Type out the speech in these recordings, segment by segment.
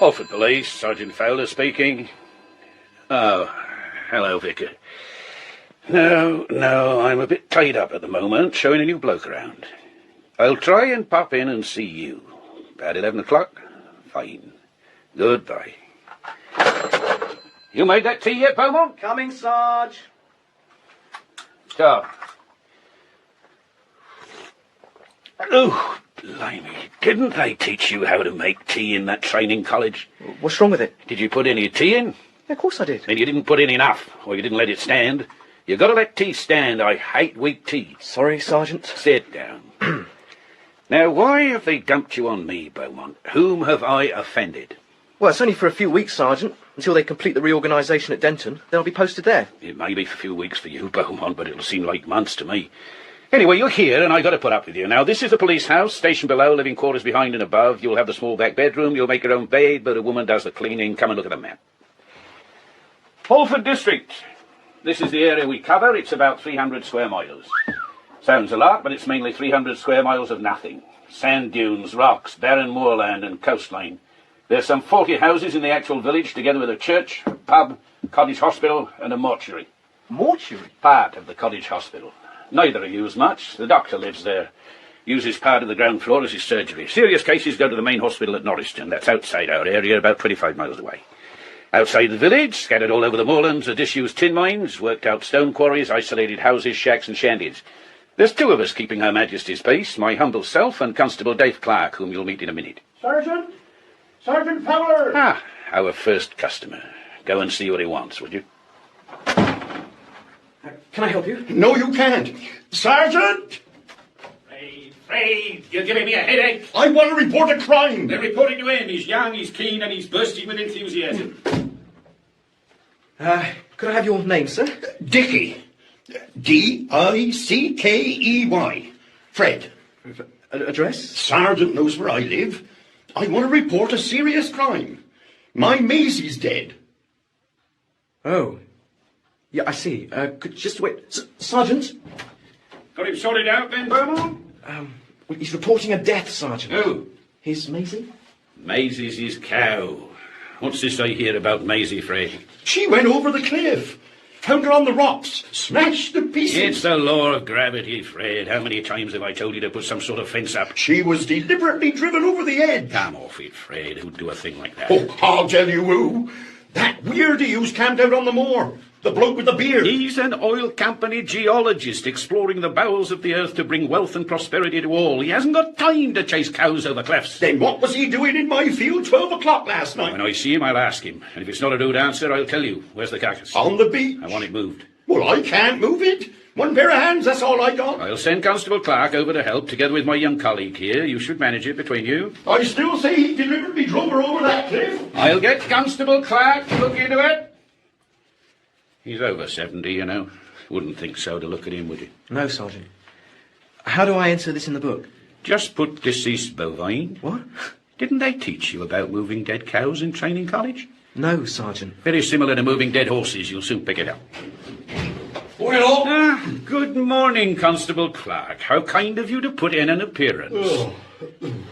Alford Police, Sergeant Fowler speaking. Oh, hello, Vicar. No, I'm a bit tied up at the moment, showing a new bloke around. I'll try and pop in and see you. About 11 o'clock? Fine. Goodbye. You made that tea yet, Beaumont? Coming, Sarge. So. Oh, blimey. Didn't they teach you how to make tea in that training college? What's wrong with it? Did you put any tea in? Yeah, of course I did. Then you didn't put in enough, or you didn't let it stand. You've got to let tea stand. I hate weak tea. Sorry, Sergeant. Sit down. Now, why have they dumped you on me, Beaumont? Whom have I offended? Well, it's only for a few weeks, Sergeant. Until they complete the reorganisation at Denton, then I'll be posted there. It may be for a few weeks for you, Beaumont, but it'll seem like months to me. Anyway, you're here, and I got to put up with you. Now, this is the police house, station below, living quarters behind and above. You'll have the small back bedroom. You'll make your own bed, but a woman does the cleaning. Come and look at the map. Holford District. This is the area we cover. It's about 300 square miles. Sounds a lot, but it's mainly 300 square miles of nothing. Sand dunes, rocks, barren moorland and coastline. There's some 40 houses in the actual village, together with a church, a pub, cottage hospital and a mortuary. Mortuary? Part of the cottage hospital. Neither are used much. The doctor lives there. Uses part of the ground floor as his surgery. Serious cases go to the main hospital at Norriston. That's outside our area, about 25 miles away. Outside the village, scattered all over the moorlands, are disused tin mines, worked out stone quarries, isolated houses, shacks and shanties. There's two of us keeping Her Majesty's peace, my humble self and Constable Dave Clark, whom you'll meet in a minute. Sergeant! Sergeant Fowler! Ah, our first customer. Go and see what he wants, would you? Can I help you? No, you can't. Sergeant! Fred, you're giving me a headache. I want to report a crime. They're reporting to him. He's young, he's keen, and he's bursting with enthusiasm. Could I have your name, sir? Dickey. D-I-C-K-E-Y. Fred. Address? Sergeant knows where I live. I want to report a serious crime. My Maisie's dead. Oh. Yeah, I see. Could just wait. Sergeant? Got him sorted out then, Beaumont? Well, he's reporting a death, Sergeant. Who? His Maisie? Maisie's his cow. What's this I hear about Maisie, Fred? She went over the cliff. Found her on the rocks. Smashed to pieces. It's the law of gravity, Fred. How many times have I told you to put some sort of fence up? She was deliberately driven over the edge. Come off it, Fred. Who'd do a thing like that? Oh, I'll tell you who. That weirdy who's camped out on the moor. The bloke with the beard. He's an oil company geologist exploring the bowels of the earth to bring wealth and prosperity to all. He hasn't got time to chase cows over cliffs. Then what was he doing in my field 12 o'clock last night? When I see him, I'll ask him. And if it's not a rude answer, I'll tell you. Where's the carcass? On the beach. I want it moved. Well, I can't move it. One pair of hands, that's all I got. I'll send Constable Clark over to help, together with my young colleague here. You should manage it between you. I still say he deliberately drove her over that cliff. I'll get Constable Clark to look into it. He's over 70, you know. Wouldn't think so to look at him, would you? No, Sergeant. How do I enter this in the book? Just put deceased bovine. What? Didn't they teach you about moving dead cows in training college? No, Sergeant. Very similar to moving dead horses. You'll soon pick it up. Well, Good morning, Constable Clark. How kind of you to put in an appearance. Oh.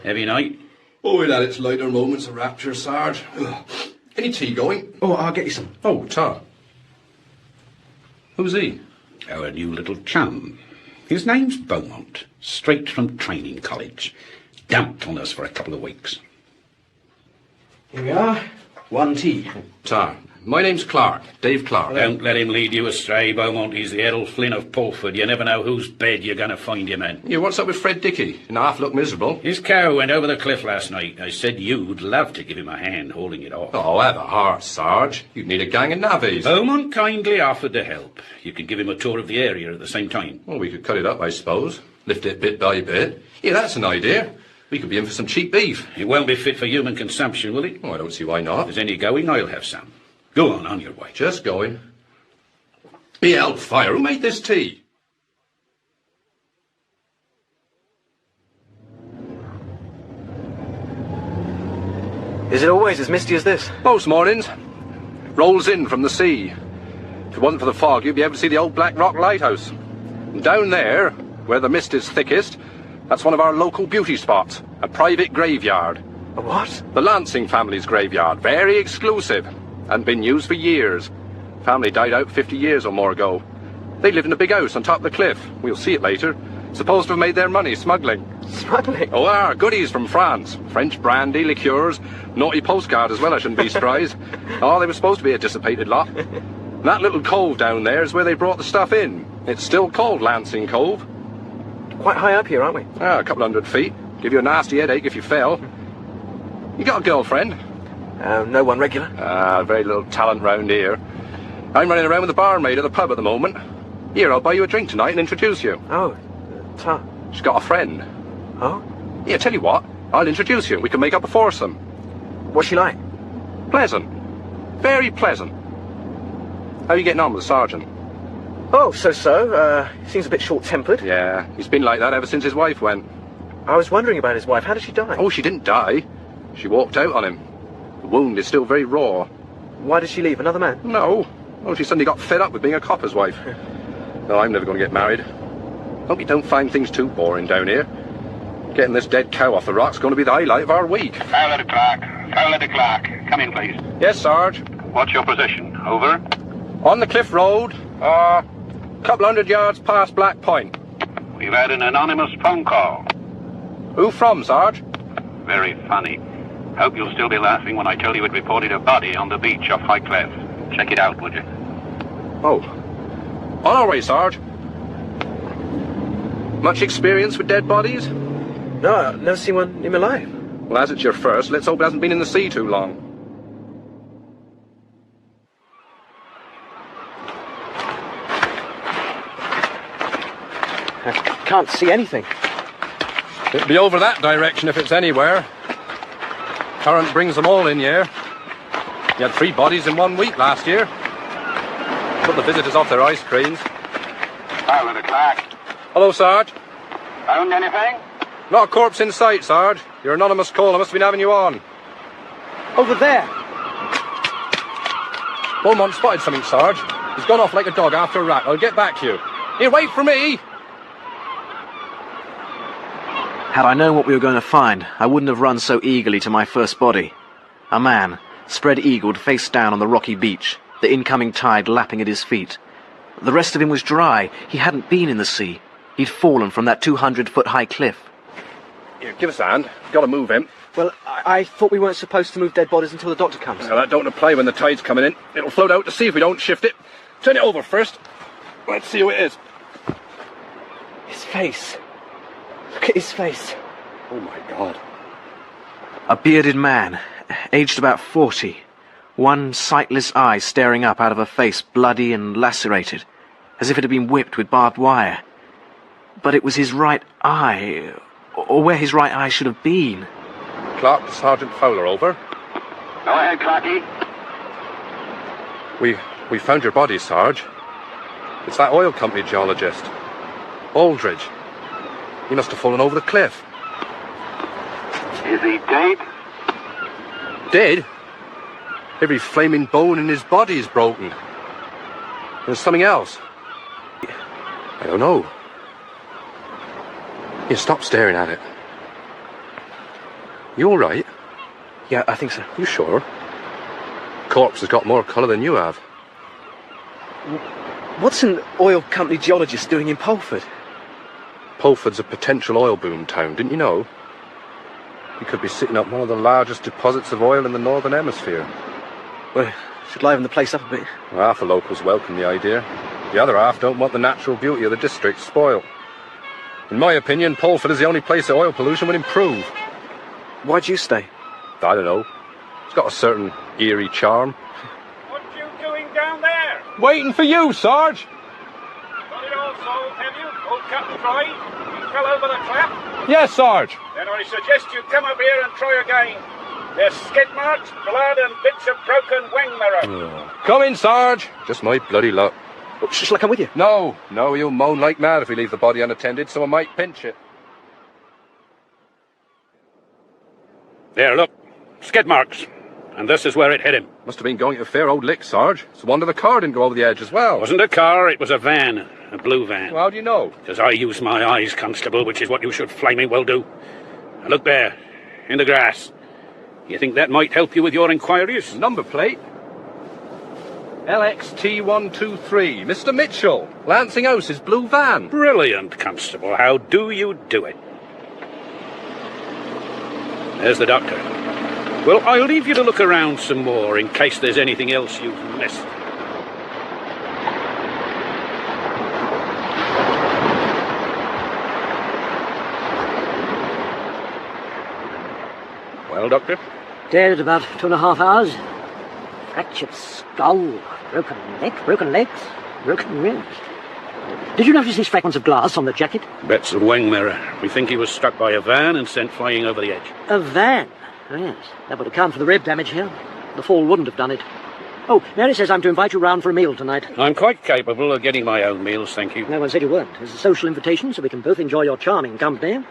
Heavy night? Oh, it had its lighter moments of rapture, Sarge. Any tea going? Oh, I'll get you some. Oh, tar. Who's he? Our new little chum. His name's Beaumont, straight from training college. Dumped on us for a couple of weeks. Here we are. One tea. Tar. My name's Clark, Dave Clark. Don't let him lead you astray, Beaumont. He's the Errol Flynn of Pulford. You never know whose bed you're going to find him in. Yeah, what's up with Fred Dickey? And half look miserable. His cow went over the cliff last night. I said you'd love to give him a hand holding it off. Oh, have a heart, Sarge. You'd need a gang of navvies. Beaumont kindly offered to help. You could give him a tour of the area at the same time. Well, we could cut it up, I suppose. Lift it bit by bit. Yeah, that's an idea. We could be in for some cheap beef. It won't be fit for human consumption, will it? Oh, I don't see why If not. there's any going, I'll have some. Go on your way. Just going. Be hellfire, who made this tea? Is it always as misty as this? Most mornings. Rolls in from the sea. If it wasn't for the fog, you'd be able to see the old Black Rock Lighthouse. And down there, where the mist is thickest, that's one of our local beauty spots, a private graveyard. A what? The Lancing family's graveyard. Very exclusive. Hadn't been used for years. Family died out 50 years or more ago. They lived in a big house on top of the cliff. We'll see it later. Supposed to have made their money smuggling. Smuggling? Oh, goodies from France. French brandy, liqueurs, naughty postcard as well, I shouldn't be surprised. Oh, they were supposed to be a dissipated lot. And that little cove down there is where they brought the stuff in. It's still called Lancing Cove. Quite high up here, aren't we? Ah, a couple 100 feet. Give you a nasty headache if you fell. You got a girlfriend? No one regular. Very little talent round here. I'm running around with the barmaid at the pub at the moment. Here, I'll buy you a drink tonight and introduce you. Oh, She's got a friend. Oh? Yeah, tell you what, I'll introduce you. We can make up a foursome. What's she like? Pleasant. Very pleasant. How are you getting on with the sergeant? Oh, so. Seems a bit short-tempered. Yeah, he's been like that ever since his wife went. I was wondering about his wife. How did she die? Oh, she didn't die. She walked out on him. The wound is still very raw. Why did she leave? Another man? No. Oh, she suddenly got fed up with being a copper's wife. No, I'm never going to get married. Hope you don't find things too boring down here. Getting this dead cow off the rock's going to be the highlight of our week. Fowler to Clark. Fowler to Clark. Come in, please. Yes, Sarge. What's your position? Over? On the cliff road, couple 100 yards past Black Point. We've had an anonymous phone call. Who from, Sarge? Very funny. Hope you'll still be laughing when I tell you it reported a body on the beach off High Cliff. Check it out, would you? Oh. On our way, Sarge. Much experience with dead bodies? No, I've never seen one in my life. Well, as it's your first, let's hope it hasn't been in the sea too long. I can't see anything. It'll be over that direction if it's anywhere. Current brings them all in here. You had 3 bodies in 1 week last year. Put the visitors off their ice creams. Fowler to Clark. Hello, Sarge. Found anything? Not a corpse in sight, Sarge. Your anonymous caller must have been having you on. Over there! Beaumont spotted something, Sarge. He's gone off like a dog after a rat. I'll get back to you. Here, wait for me! Had I known what we were going to find, I wouldn't have run so eagerly to my first body. A man, spread-eagled face down on the rocky beach, the incoming tide lapping at his feet. The rest of him was dry. He hadn't been in the sea. He'd fallen from that 200-foot-high cliff. Here, give us a hand. Got to move him. Well, I thought we weren't supposed to move dead bodies until the doctor comes. Now, that don't apply when the tide's coming in. It'll float out to sea if we don't shift it. Turn it over first. Let's see who it is. His face. Look at his face. Oh, my God. A bearded man, aged about 40. One sightless eye staring up out of a face bloody and lacerated, as if it had been whipped with barbed wire. But it was his right eye, or where his right eye should have been. Clark to Sergeant Fowler, over. Go ahead, Clarky. We found your body, Sarge. It's that oil company geologist. Aldridge. He must have fallen over the cliff. Is he dead? Dead? Every flaming bone in his body is broken. There's something else. I don't know. Here, stop staring at it. You all right? Yeah, I think so. You sure? Corpse has got more colour than you have. What's an oil company geologist doing in Polford? Polford's a potential oil boom town, didn't you know? He could be sitting up one of the largest deposits of oil in the Northern Hemisphere. Well, should liven the place up a bit. Well, half the locals welcome the idea. The other half don't want the natural beauty of the district spoiled. In my opinion, Polford is the only place that oil pollution would improve. Why'd you stay? I don't know. It's got a certain eerie charm. What you doing down there? Waiting for you, Sarge! Got it all solved, have you? Old Captain Fry? He fell over the cliff? Yes, Sarge! Then I suggest you come up here and try again. There's skid marks, blood and bits of broken wing mirror. Come in, Sarge! Just my bloody luck. Oh, shall I come with you? No, you'll moan like mad if we leave the body unattended, so I might pinch it. There, look. Skid marks. And this is where it hit him. Must have been going at a fair old lick, Sarge. It's a wonder the car didn't go over the edge as well. It wasn't a car, it was a van. A blue van. Well, how do you know? Because I use my eyes, Constable, which is what you should flaming well do. And look there, in the grass. You think that might help you with your inquiries? Number plate. LXT123. Mr. Mitchell. Lancing House's blue van. Brilliant, Constable. How do you do it? There's the doctor. Well, I'll leave you to look around some more in case there's anything else you've missed. Well, Doctor? Dead at about 2.5 hours. Fractured skull, broken neck, broken legs, broken ribs. Did you notice these fragments of glass on the jacket? Bets a wing mirror. We think he was struck by a van and sent flying over the edge. A van? Oh, yes, that would account for the rib damage here. The fall wouldn't have done it. Oh, Mary says I'm to invite you round for a meal tonight. I'm quite capable of getting my own meals, thank you. No one said you weren't. It's a social invitation, so we can both enjoy your charming company.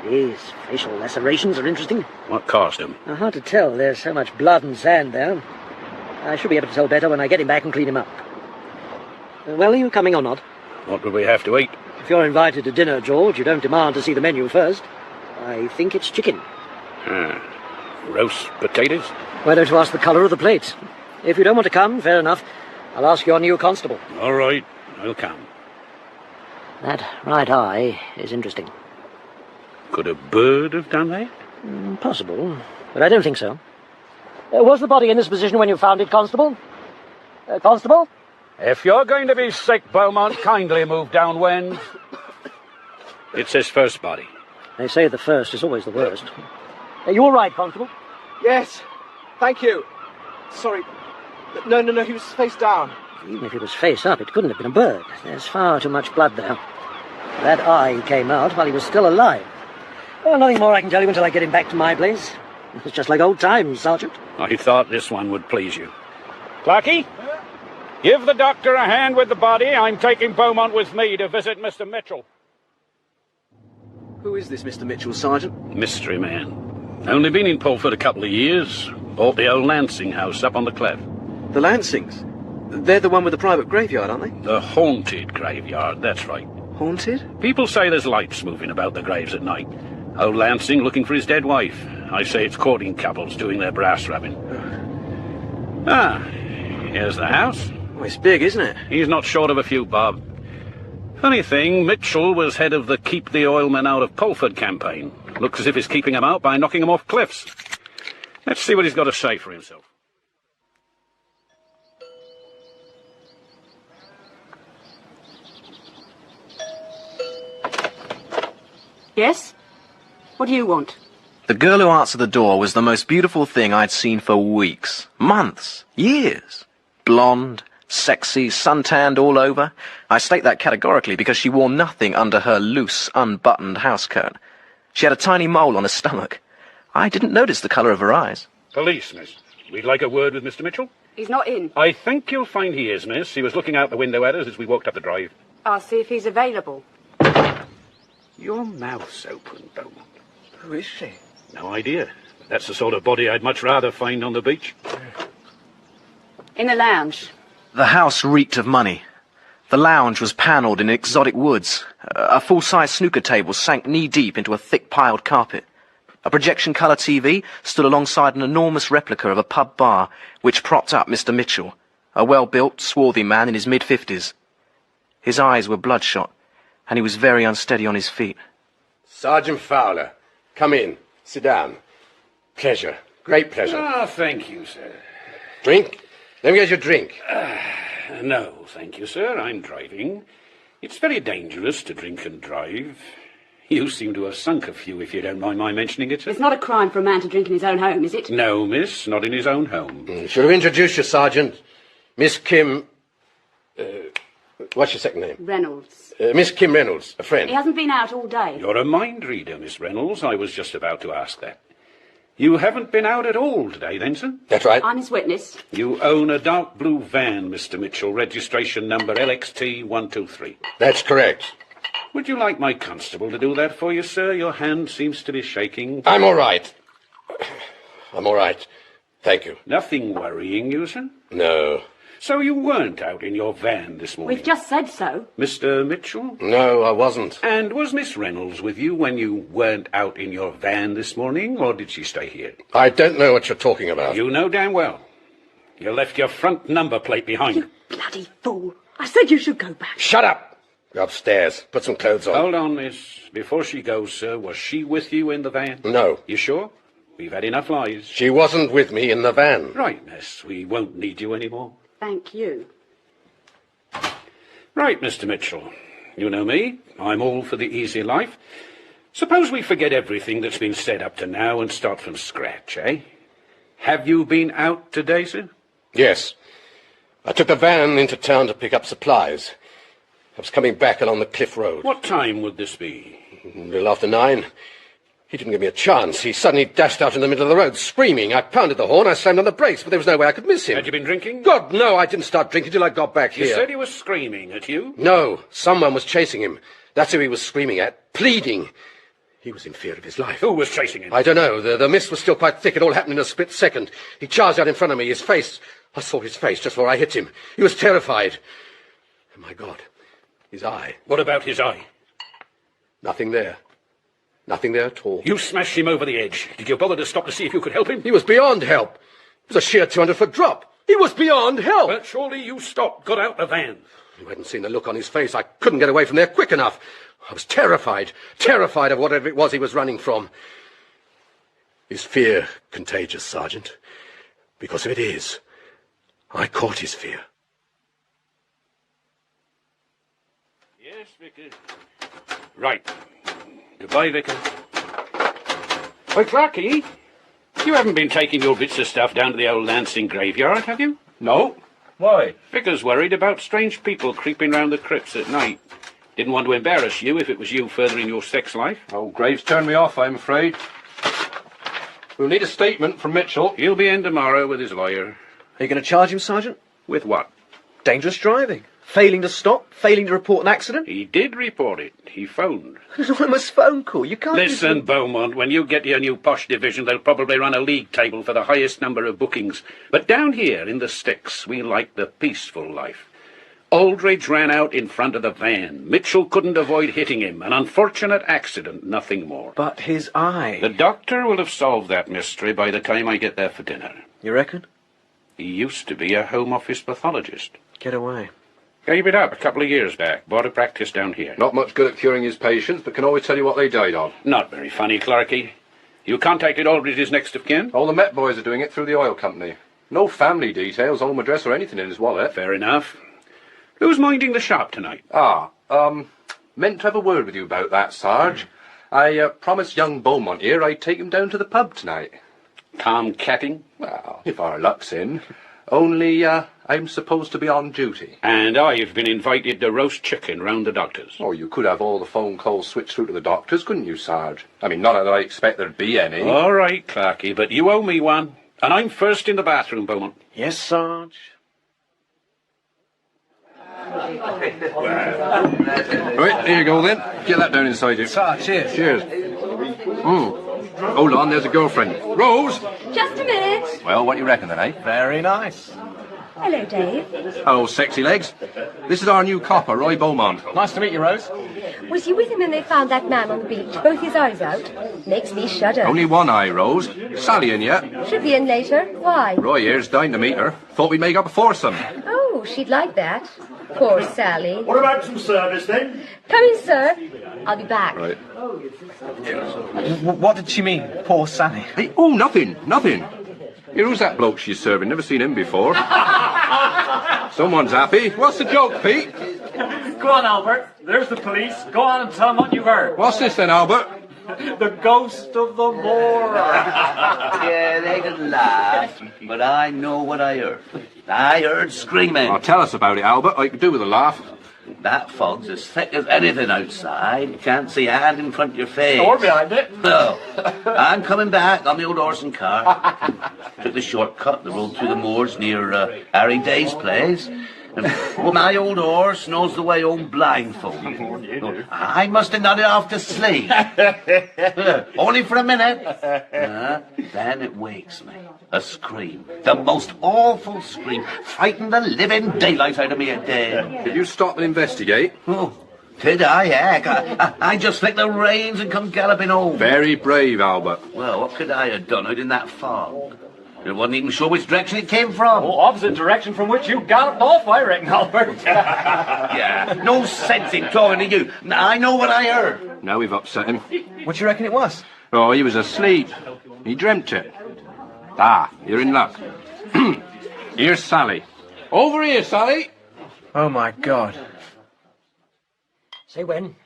These facial lacerations are interesting. What caused them? Hard to tell. There's so much blood and sand there. I should be able to tell better when I get him back and clean him up. Well, are you coming or not? What would we have to eat? If you're invited to dinner, George, you don't demand to see the menu first. I think it's chicken. Roast potatoes? Why don't you ask the colour of the plate? If you don't want to come, fair enough. I'll ask your new constable. All right, I'll come. That right eye is interesting. Could a bird have done that? Possible, but I don't think so. Was the body in this position when you found it, Constable? Constable? If you're going to be sick, Beaumont, kindly move downwind. It's his first body. They say the first is always the worst. Are you all right, Constable? Yes, thank you. Sorry. No, he was face down. Even if he was face up, it couldn't have been a bird. There's far too much blood there. That eye came out while he was still alive. Well, nothing more I can tell you until I get him back to my place. It's just like old times, Sergeant. I thought this one would please you. Clarky? Give the doctor a hand with the body. I'm taking Beaumont with me to visit Mr. Mitchell. Who is this Mr. Mitchell, Sergeant? Mystery man. Only been in Pulford a couple of years. Bought the old Lancing house up on the Clef. The Lancings? They're the one with the private graveyard, aren't they? The haunted graveyard, that's right. Haunted? People say there's lights moving about the graves at night. Old Lancing looking for his dead wife. I say it's courting couples doing their brass rubbing. Here's the house. Oh, it's big, isn't it? He's not short of a few bob. Funny thing, Mitchell was head of the Keep the Oilmen Out of Pulford campaign. Looks as if he's keeping them out by knocking them off cliffs. Let's see what he's got to say for himself. Yes? What do you want? The girl who answered the door was the most beautiful thing I'd seen for weeks, months, years. Blonde, sexy, suntanned all over. I state that categorically because she wore nothing under her loose, unbuttoned housecoat. She had a tiny mole on her stomach. I didn't notice the colour of her eyes. Police, miss. We'd like a word with Mr. Mitchell. He's not in. I think you'll find he is, miss. He was looking out the window at us as we walked up the drive. I'll see if he's available. Your mouth's open, Beaumont. Who is she? No idea. That's the sort of body I'd much rather find on the beach. In the lounge. The house reeked of money. The lounge was panelled in exotic woods. A full-size snooker table sank knee-deep into a thick piled carpet. A projection-colour TV stood alongside an enormous replica of a pub bar, which propped up Mr. Mitchell, a well-built, swarthy man in his mid-50s. His eyes were bloodshot, and he was very unsteady on his feet. Sergeant Fowler, come in. Sit down. Pleasure. Great pleasure. Ah, thank you, sir. Drink? Let me get your drink. No, thank you, sir. I'm driving. It's very dangerous to drink and drive. You seem to have sunk a few, if you don't mind my mentioning it, sir. It's not a crime for a man to drink in his own home, is it? No, miss, not in his own home. Should have introduced you, Sergeant. Miss Kim... what's your second name? Reynolds. Miss Kim Reynolds, a friend. He hasn't been out all day. You're a mind reader, Miss Reynolds. I was just about to ask that. You haven't been out at all today, then, sir? That's right. I'm his witness. You own a dark blue van, Mr. Mitchell, registration number LXT123. That's correct. Would you like my constable to do that for you, sir? Your hand seems to be shaking. I'm all right. I'm all right. Thank you. Nothing worrying you, sir? No. So you weren't out in your van this morning? We've just said so. Mr. Mitchell? No, I wasn't. And was Miss Reynolds with you when you weren't out in your van this morning, or did she stay here? I don't know what you're talking about. You know damn well. You left your front number plate behind. You bloody fool. I said you should go back. Shut up! Go upstairs. Put some clothes on. Hold on, miss. Before she goes, sir, was she with you in the van? No. You sure? We've had enough lies. She wasn't with me in the van. Right, miss. We won't need you anymore. Thank you. Right, Mr. Mitchell. You know me. I'm all for the easy life. Suppose we forget everything that's been said up to now and start from scratch, eh? Have you been out today, sir? Yes. I took the van into town to pick up supplies. I was coming back along the cliff road. What time would this be? A little after 9. He didn't give me a chance. He suddenly dashed out in the middle of the road, screaming. I pounded the horn, I slammed on the brakes, but there was no way I could miss him. Had you been drinking? God, no, I didn't start drinking till I got back You here. said he was screaming at you? No, someone was chasing him. That's who he was screaming at, pleading. He was in fear of his life. Who was chasing him? I don't know. The mist was still quite thick. It all happened in a split second. He charged out in front of me. His face... I saw his face just before I hit him. He was terrified. Oh, my God. His eye. What about his eye? Nothing there. Nothing there at all. You smashed him over the edge. Did you bother to stop to see if you could help him? He was beyond help. It was a sheer 200-foot drop. He was beyond help. But surely you stopped, got out the van. You hadn't seen the look on his face. I couldn't get away from there quick enough. I was terrified. Terrified of whatever it was he was running from. Is fear contagious, Sergeant? Because if it is, I caught his fear. Yes, Vicar. Right. Goodbye, Vicar. Why, Clarky, you haven't been taking your bits of stuff down to the old Lancing graveyard, have you? No. Why? Vicar's worried about strange people creeping round the crypts at night. Didn't want to embarrass you if it was you furthering your sex life. Oh, Graves turned me off, I'm afraid. We'll need a statement from Mitchell. He'll be in tomorrow with his lawyer. Are you going to charge him, Sergeant? With what? Dangerous driving. Failing to stop. Failing to report an accident. He did report it. He phoned. An anonymous phone call. You can't... Listen, Beaumont, when you get your new posh division, they'll probably run a league table for the highest number of bookings. But down here in the sticks, we like the peaceful life. Aldridge ran out in front of the van. Mitchell couldn't avoid hitting him. An unfortunate accident, nothing more. But his eye... The doctor will have solved that mystery by the time I get there for dinner. You reckon? He used to be a Home Office pathologist. Get away. Gave it up a couple of years back. Bought a practice down here. Not much good at curing his patients, but can always tell you what they died of. Not very funny, Clarky. You contacted Aldridge's next of kin? All the Met boys are doing it through the oil company. No family details, home address or anything in his wallet. Fair enough. Who's minding the shop tonight? Meant to have a word with you about that, Sarge. I promised young Beaumont here I'd take him down to the pub tonight. Tom Catting? Well, if our luck's in. Only, I'm supposed to be on duty. And I've been invited to roast chicken round the doctor's. Oh, you could have all the phone calls switched through to the doctors, couldn't you, Sarge? I mean, not that I expect there'd be any. All right, Clarky, but you owe me one. And I'm first in the bathroom, Beaumont. Yes, Sarge. Right, here you go then. Get that down inside you. Sarge, cheers. Cheers. Hold on, there's a girlfriend. Rose! Just a minute. Well, what do you reckon then, eh? Very nice. Hello, Dave. Hello, sexy legs. This is our new copper, Roy Beaumont. Nice to meet you, Rose. Was you with him when they found that man on the beach? Both his eyes out? Makes me shudder. Only one eye, Rose. Sally in yet? Should be in later. Why? Roy here's dying to meet her. Thought we'd make up a foursome. Oh, she'd like that. Poor Sally. What about some service then? Come in, sir. I'll be back. Right. What did she mean, poor Sally? Hey, oh, nothing. Here, who's that bloke she's serving? Never seen him before. Someone's happy. What's the joke, Pete? Go on, Albert. There's the police. Go on and tell them what you've heard. What's this then, Albert? The ghost of the moor. Yeah, they can laugh, but I know what I heard. I heard screaming. Oh, tell us about it, Albert. I could do with a laugh. That fog's as thick as anything outside. You can't see a hand in front of your face. Or behind it. No. I'm coming back on the old horse and car. Took the shortcut, the road through the moors near Harry Day's place. And my old horse knows the way home blindfolded. I must have nodded off to sleep. Only for a minute. Then it wakes me. A scream. The most awful scream. Frightened the living daylight out of me a day. Did you stop and investigate? Oh, did I? Heck, I just flicked the reins and come galloping home. Very brave, Albert. Well, what could I have done out in that fog? I wasn't even sure which direction it came from. Oh, opposite direction from which you galloped off, I reckon, Albert. Yeah, no sense in talking to you. I know what I heard. Now we've upset him. What do you reckon it was? Oh, he was asleep. He dreamt it. Ah, you're in luck. Here's Sally. Over here, Sally. Oh, my God. Say when.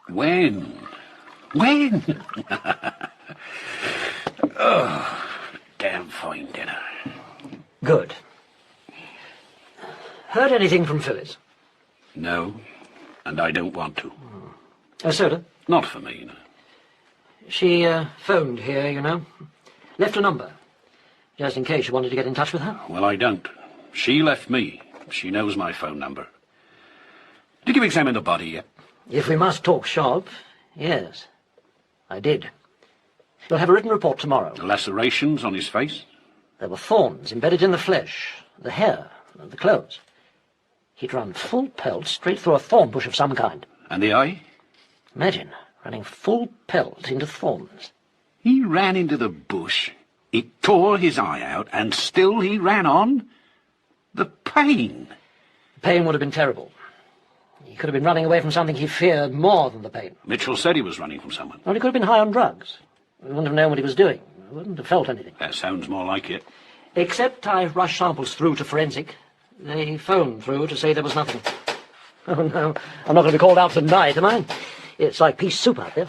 When? Oh, damn fine dinner. Good. Heard anything from Phyllis? No, and I don't want to. A soda? Not for me, no. She phoned here, you know. Left a number. Just in case you wanted to get in touch with her. Well, I don't. She left me. She knows my phone number. Did you examine the body yet? If we must talk shop, yes. I did. We'll have a written report tomorrow. The lacerations on his face? There were thorns embedded in the flesh, the hair, and the clothes. He'd run full pelt straight through a thorn bush of some kind. And the eye? Imagine running full pelt into thorns. He ran into the bush, it tore his eye out, and still he ran on? The pain! The pain would have been terrible. He could have been running away from something he feared more than the pain. Mitchell said he was running from someone. Well, he could have been high on drugs. We wouldn't have known what he was doing. We wouldn't have felt anything. That sounds more like it. Except I rushed samples through to forensic. They phoned through to say there was nothing. Oh, no. I'm not going to be called out tonight, am I? It's like pea soup out there.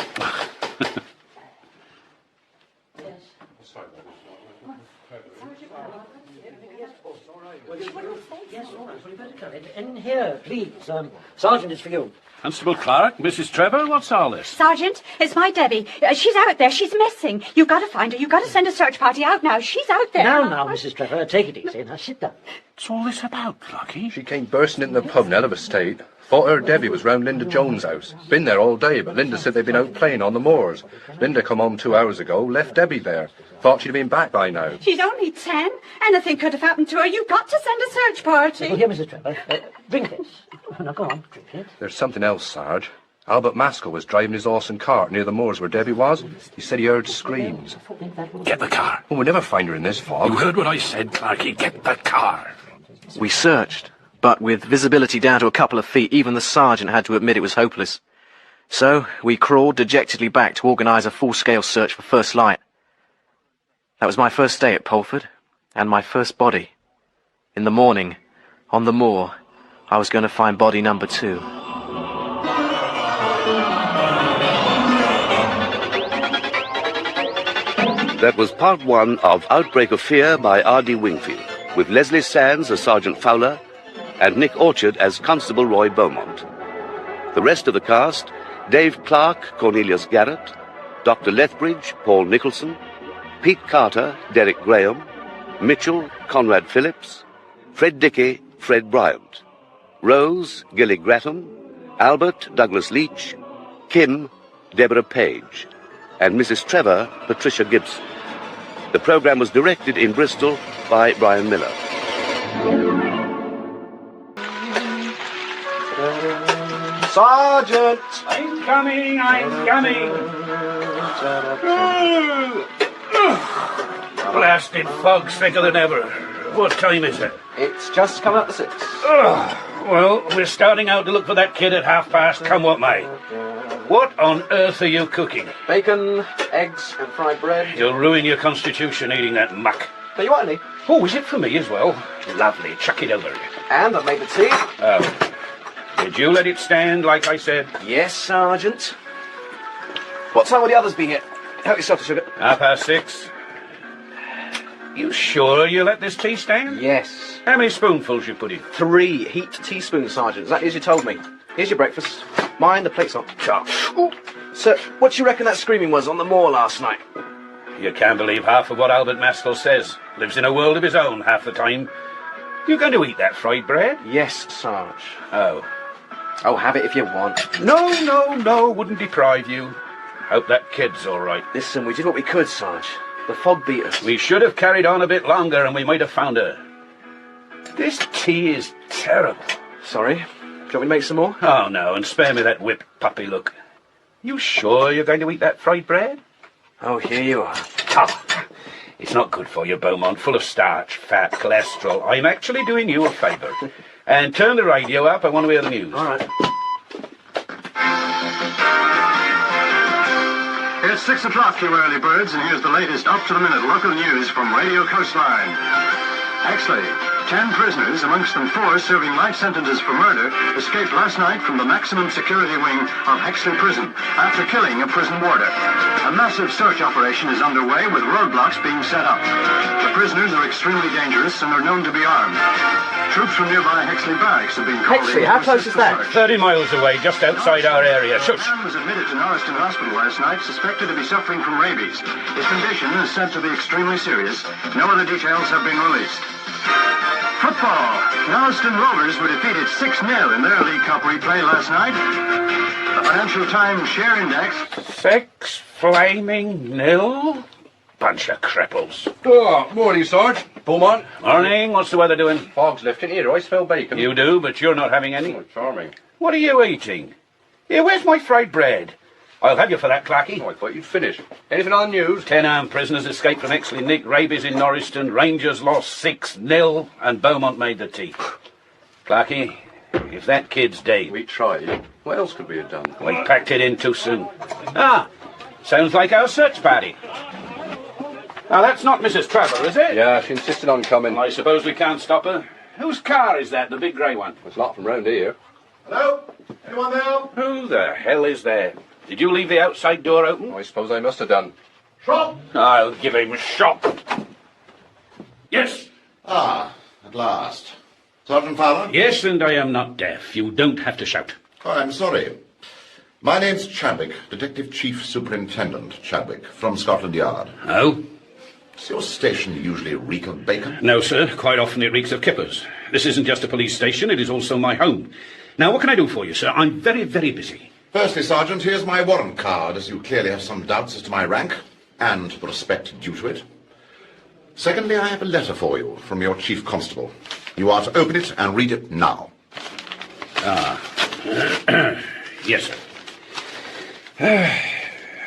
In here, please. Sergeant is for you. Constable Clark, Mrs. Trevor, what's all this? Sergeant, it's my Debbie. She's out there. She's missing. You've got to find her. You've got to send a search party out now. She's out there. Now, Mrs. Trevor, take it easy. Now, sit down. What's all this about, Clarky? She came bursting into the pub in hell of a state. Thought her Debbie was round Linda Jones' house. Been there all day, but Linda said they'd been out playing on the moors. Linda come home 2 hours ago, left Debbie there. Thought she'd been back by now. She's only 10. Anything could have happened to her. You've got to send a search party. Well, here, Mrs. Trevor. Drink this. Now, go on, drink it. There's something else, Sarge. Albert Maskell was driving his horse and cart near the moors where Debbie was. He said he heard screams. Get the car. Well, we'll never find her in this fog. You heard what I said, Clarky. Get the car. We searched, but with visibility down to a couple of feet, even the sergeant had to admit it was hopeless. So we crawled dejectedly back to organise a full-scale search for First Light. That was my first day at Polford, and my first body. In the morning, on the moor, I was going to find body number 2. That was part 1 of Outbreak of Fear by R.D. Wingfield, with Leslie Sands as Sergeant Fowler and Nick Orchard as Constable Roy Beaumont. The rest of the cast: Dave Clark, Cornelius Garrett, Dr. Lethbridge, Paul Nicholson, Pete Carter, Derek Graham, Mitchell, Conrad Phillips, Fred Dickey, Fred Bryant, Rose, Gilly Grattan, Albert, Douglas Leach, Kim, Deborah Page, and Mrs. Trevor, Patricia Gibson. The program was directed in Bristol by Brian Miller. Sergeant! I'm coming. Blasted fog's thicker than ever. What time is it? It's just come up to 6. Well, we're starting out to look for that kid at past, come what may. What on earth are you cooking? Bacon, eggs, and fried bread. You'll ruin your constitution eating that muck. Do you want any? Oh, is it for me as well? Lovely, chuck it over. And I've made the tea. Oh. Did you let it stand like I said? Yes, Sergeant. What time will the others be here? Help yourself to sugar. 6:30. You sure you let this tea stand? Yes. How many spoonfuls you put in? 3 heaped teaspoons, Sergeant. Exactly as you told me. Here's your breakfast. Mind, the plate's on. Ooh. Sir, what do you reckon that screaming was on the moor last night? You can't believe half of what Albert Maskell says. Lives in a world of his own half the time. You going to eat that fried bread? Yes, Sarge. Oh. Oh, have it if you want. No, wouldn't deprive you. Hope that kid's all right. Listen, we did what we could, Sarge. The fog beat us. We should have carried on a bit longer and we might have found her. This tea is terrible. Sorry? Do you want me to make some more? Oh, no, and spare me that whipped puppy look. You sure you're going to eat that fried bread? Oh, here you are. Oh, it's not good for you, Beaumont. Full of starch, fat, cholesterol. I'm actually doing you a favour. And turn the radio up. I want to hear the news. All right. It's 6 o'clock, you early birds, and here's the latest up-to-the-minute local news from Radio Coastline. Actually, 10 prisoners, amongst them 4 serving life sentences for murder, escaped last night from the maximum security wing of Hexley Prison after killing a prison warder. A massive search operation is underway with roadblocks being set up. The prisoners are extremely dangerous and are known to be armed. Troops from nearby Hexley Barracks have been called Hexley, in how to close assist is the that? search. 30 miles away, just outside our area. Shush. A man was admitted to Norriston Hospital last night, suspected to be suffering from rabies. His condition is said to be extremely serious. No other details have been released. Football. Norriston Rovers were defeated 6-0 in their League Cup replay last night. The Financial Times share index... 6 flaming nil? Bunch of cripples. Oh, morning, Sarge. Beaumont. Morning. What's the weather doing? Fog's lifting here. I smell bacon. You do, but you're not having any. Oh, charming. What are you eating? Here, where's my fried bread? I'll have you for that, Clarky. Oh, I thought you'd finish. Anything on the news? 10 armed prisoners escaped from Hexley Nick. Rabies in Norriston. Rangers lost 6-0, and Beaumont made the tea. Clarky, if that kid's dead... We tried. What else could we have done? We packed it in too soon. Ah, sounds like our search party. Now, that's not Mrs. Trevor, is it? Yeah, she insisted on coming. Well, I suppose we can't stop her. Whose car is that, the big grey one? It's not from round here. Hello? Anyone there? Who the hell is there? Did you leave the outside door open? I suppose I must have done. Shop? I'll give him a shot. Yes? Ah, at last. Sergeant Fowler? Yes, and I am not deaf. You don't have to shout. Oh, I'm sorry. My name's Chadwick, Detective Chief Superintendent Chadwick, from Scotland Yard. Oh? Does your station usually reek of bacon? No, sir. Quite often it reeks of kippers. This isn't just a police station, it is also my home. Now, what can I do for you, sir? I'm very, very busy. Firstly, Sergeant, here's my warrant card, as you clearly have some doubts as to my rank, and the respect due to it. Secondly, I have a letter for you from your Chief Constable. You are to open it and read it now. Ah. Yes, sir.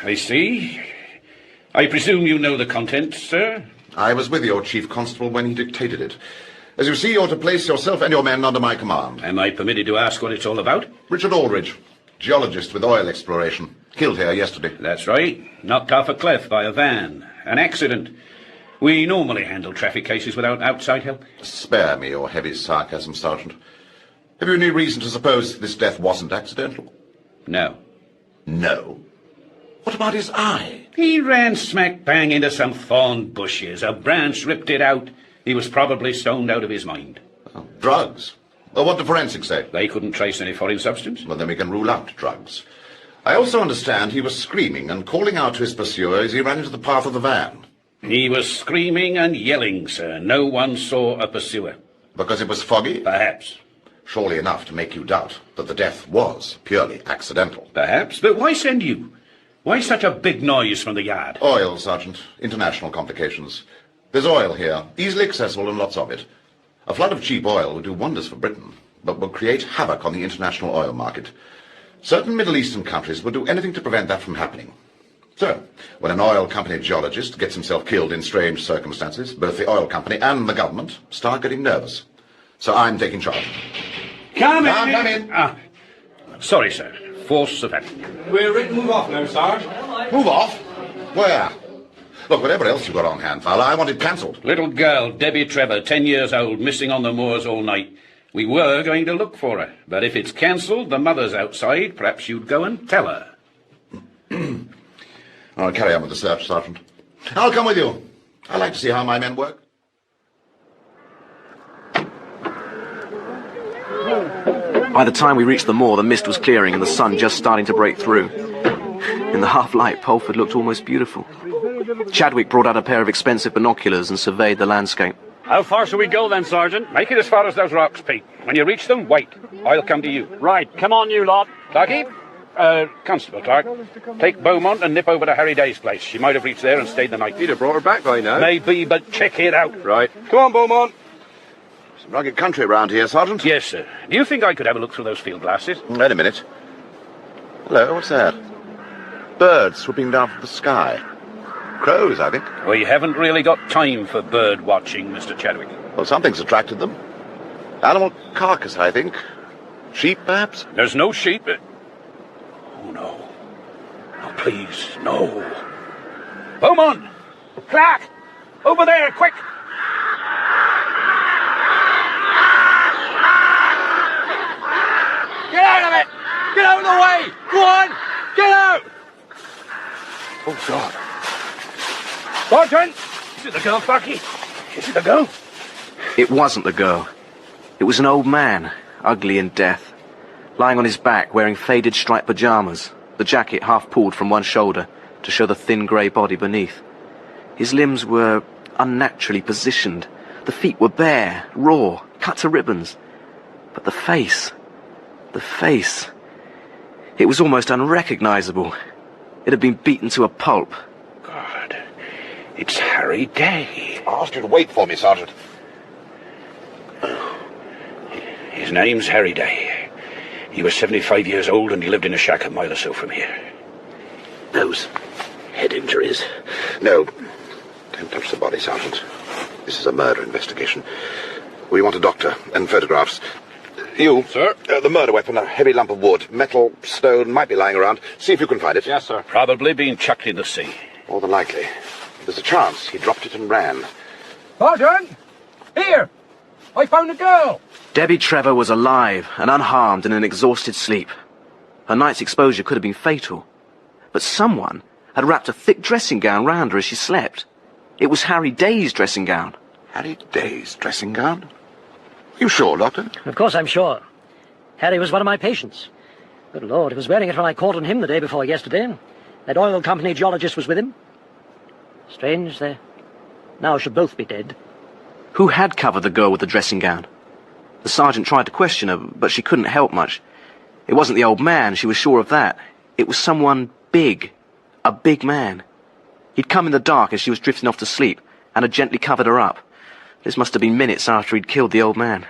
I see. I presume you know the contents, sir? I was with your Chief Constable when he dictated it. As you see, you're to place yourself and your men under my command. Am I permitted to ask what it's all about? Richard Aldridge, geologist with oil exploration. Killed here yesterday. That's right. Knocked off a cliff by a van. An accident. We normally handle traffic cases without outside help. Spare me your heavy sarcasm, Sergeant. Have you any reason to suppose this death wasn't accidental? No. No? What about his eye? He ran smack bang into some thorn bushes. A branch ripped it out. He was probably stoned out of his mind. Oh, drugs? Well, what do forensics say? They couldn't trace any foreign substance. Well, then we can rule out drugs. I also understand he was screaming and calling out to his pursuer as he ran into the path of the van. He was screaming and yelling, sir. No one saw a pursuer. Because it was foggy? Perhaps. Surely enough to make you doubt that the death was purely accidental. Perhaps. But why send you? Why such a big noise from the yard? Oil, Sergeant. International complications. There's oil here, easily accessible and lots of it. A flood of cheap oil would do wonders for Britain, but will create havoc on the international oil market. Certain Middle Eastern countries will do anything to prevent that from happening. So, when an oil company geologist gets himself killed in strange circumstances, both the oil company and the government start getting nervous. So I'm taking charge. Come in. Come in. Sorry, sir. Force of habit. We're ready to move off now, Sarge. Move off? Where? Look, whatever else you've got on hand, fella, I want it cancelled. Little girl, Debbie Trevor, 10 years old, missing on the moors all night. We were going to look for her, but if it's cancelled, the mother's outside. Perhaps you'd go and tell her. I'll carry on with the search, Sergeant. I'll come with you. I like to see how my men work. By the time we reached the moor, the mist was clearing and the sun just starting to break through. In the half-light, Pulford looked almost beautiful. Chadwick brought out a pair of expensive binoculars and surveyed the landscape. How far shall we go then, Sergeant? Make it as far as those rocks, Pete. When you reach them, wait. I'll come to you. Right, come on, you lot. Clarky? Constable Clark, take Beaumont and nip over to Harry Day's place. She might have reached there and stayed the night. He'd have brought her back by now. Maybe, but check it out. Right. Come on, Beaumont. Some rugged country around here, Sergeant. Yes, sir. Do you think I could have a look through those field glasses? Wait a minute. Hello, what's that? Birds swooping down from the sky. Crows, I think. We haven't really got time for bird watching, Mr. Chadwick. Well, something's attracted them. Animal carcass, I think. Sheep, perhaps? There's no sheep. Oh, no. Oh, please, no. Beaumont! Clark! Over there, quick! Get out of it! Get out of the way! Go on! Get out! Oh, God. Sergeant! Is it the girl, Clarky? Is it the girl? It wasn't the girl. It was an old man, ugly in death, lying on his back wearing faded striped pajamas, the jacket half pulled from one shoulder to show the thin grey body beneath. His limbs were unnaturally positioned. The feet were bare, raw, cut to ribbons. But the face... It was almost unrecognisable. It had been beaten to a pulp. God, it's Harry Day. I asked you to wait for me, Sergeant. His name's Harry Day. He was 75 years old and he lived in a shack a mile or so from here. Those head injuries? No. Don't touch the body, Sergeant. This is a murder investigation. We want a doctor and photographs. You, sir? The murder weapon, a heavy lump of wood, metal, stone, might be lying around. See if you can find it. Yes, sir. Probably being chucked in the sea. More than likely. There's a chance he dropped it and ran. Sergeant! Here! I found a girl! Debbie Trevor was alive and unharmed in an exhausted sleep. Her night's exposure could have been fatal. But someone had wrapped a thick dressing gown round her as she slept. It was Harry Day's dressing gown. Harry Day's dressing gown? You sure, Doctor? Of course I'm sure. Harry was one of my patients. Good Lord, he was wearing it when I called on him the day before yesterday. That oil company geologist was with him. Strange, they now should both be dead. Who had covered the girl with the dressing gown? The sergeant tried to question her, but she couldn't help much. It wasn't the old man, she was sure of that. It was someone big. A big man. He'd come in the dark as she was drifting off to sleep, and had gently covered her up. This must have been minutes after he'd killed the old man.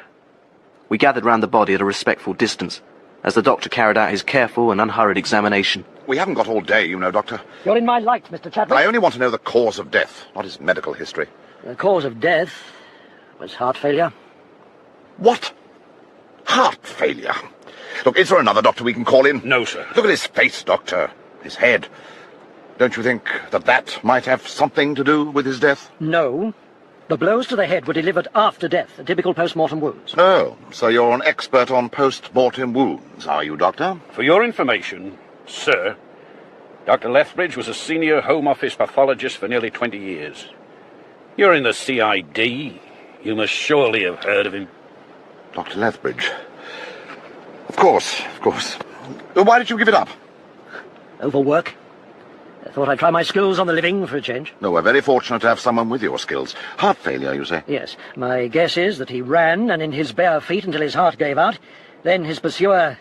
We gathered round the body at a respectful distance, as the doctor carried out his careful and unhurried examination. We haven't got all day, you know, Doctor. You're in my light, Mr. Chadwick. I only want to know the cause of death, not his medical history. The cause of death was heart failure. What? Heart failure? Look, is there another doctor we can call in? No, sir. Look at his face, Doctor. His head. Don't you think that might have something to do with his death? No. The blows to the head were delivered after death, a typical post-mortem wounds. Oh, so you're an expert on post-mortem wounds, are you, Doctor? For your information, sir, Dr. Lethbridge was a senior Home Office pathologist for nearly 20 years. You're in the CID. You must surely have heard of him. Dr. Lethbridge? Of course, of course. Why did you give it up? Overwork. I thought I'd try my skills on the living for a change. No, we're very fortunate to have someone with your skills. Heart failure, you say? Yes. My guess is that he ran, and in his bare feet until his heart gave out. Then his pursuer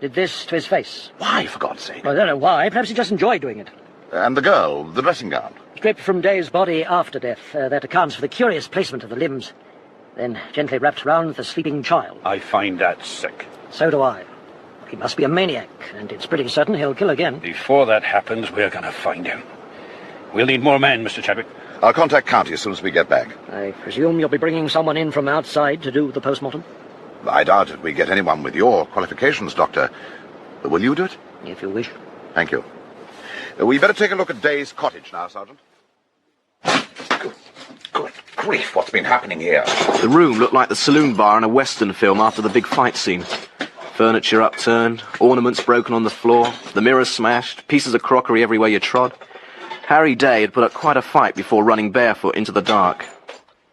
did this to his face. Why, for God's sake? Well, I don't know why. Perhaps he just enjoyed doing it. And the girl, the dressing gown? Stripped from Day's body after death. That accounts for the curious placement of the limbs. Then gently wrapped round the sleeping child. I find that sick. So do I. He must be a maniac, and it's pretty certain he'll kill again. Before that happens, we're going to find him. We'll need more men, Mr. Chadwick. I'll contact County as soon as we get back. I presume you'll be bringing someone in from outside to do the post-mortem? I doubt if we get anyone with your qualifications, Doctor. Will you do it? If you wish. Thank you. We better take a look at Day's cottage now, Sergeant. Good grief, what's been happening here? The room looked like the saloon bar in a Western film after the big fight scene. Furniture upturned, ornaments broken on the floor, the mirrors smashed, pieces of crockery everywhere you trod. Harry Day had put up quite a fight before running barefoot into the dark.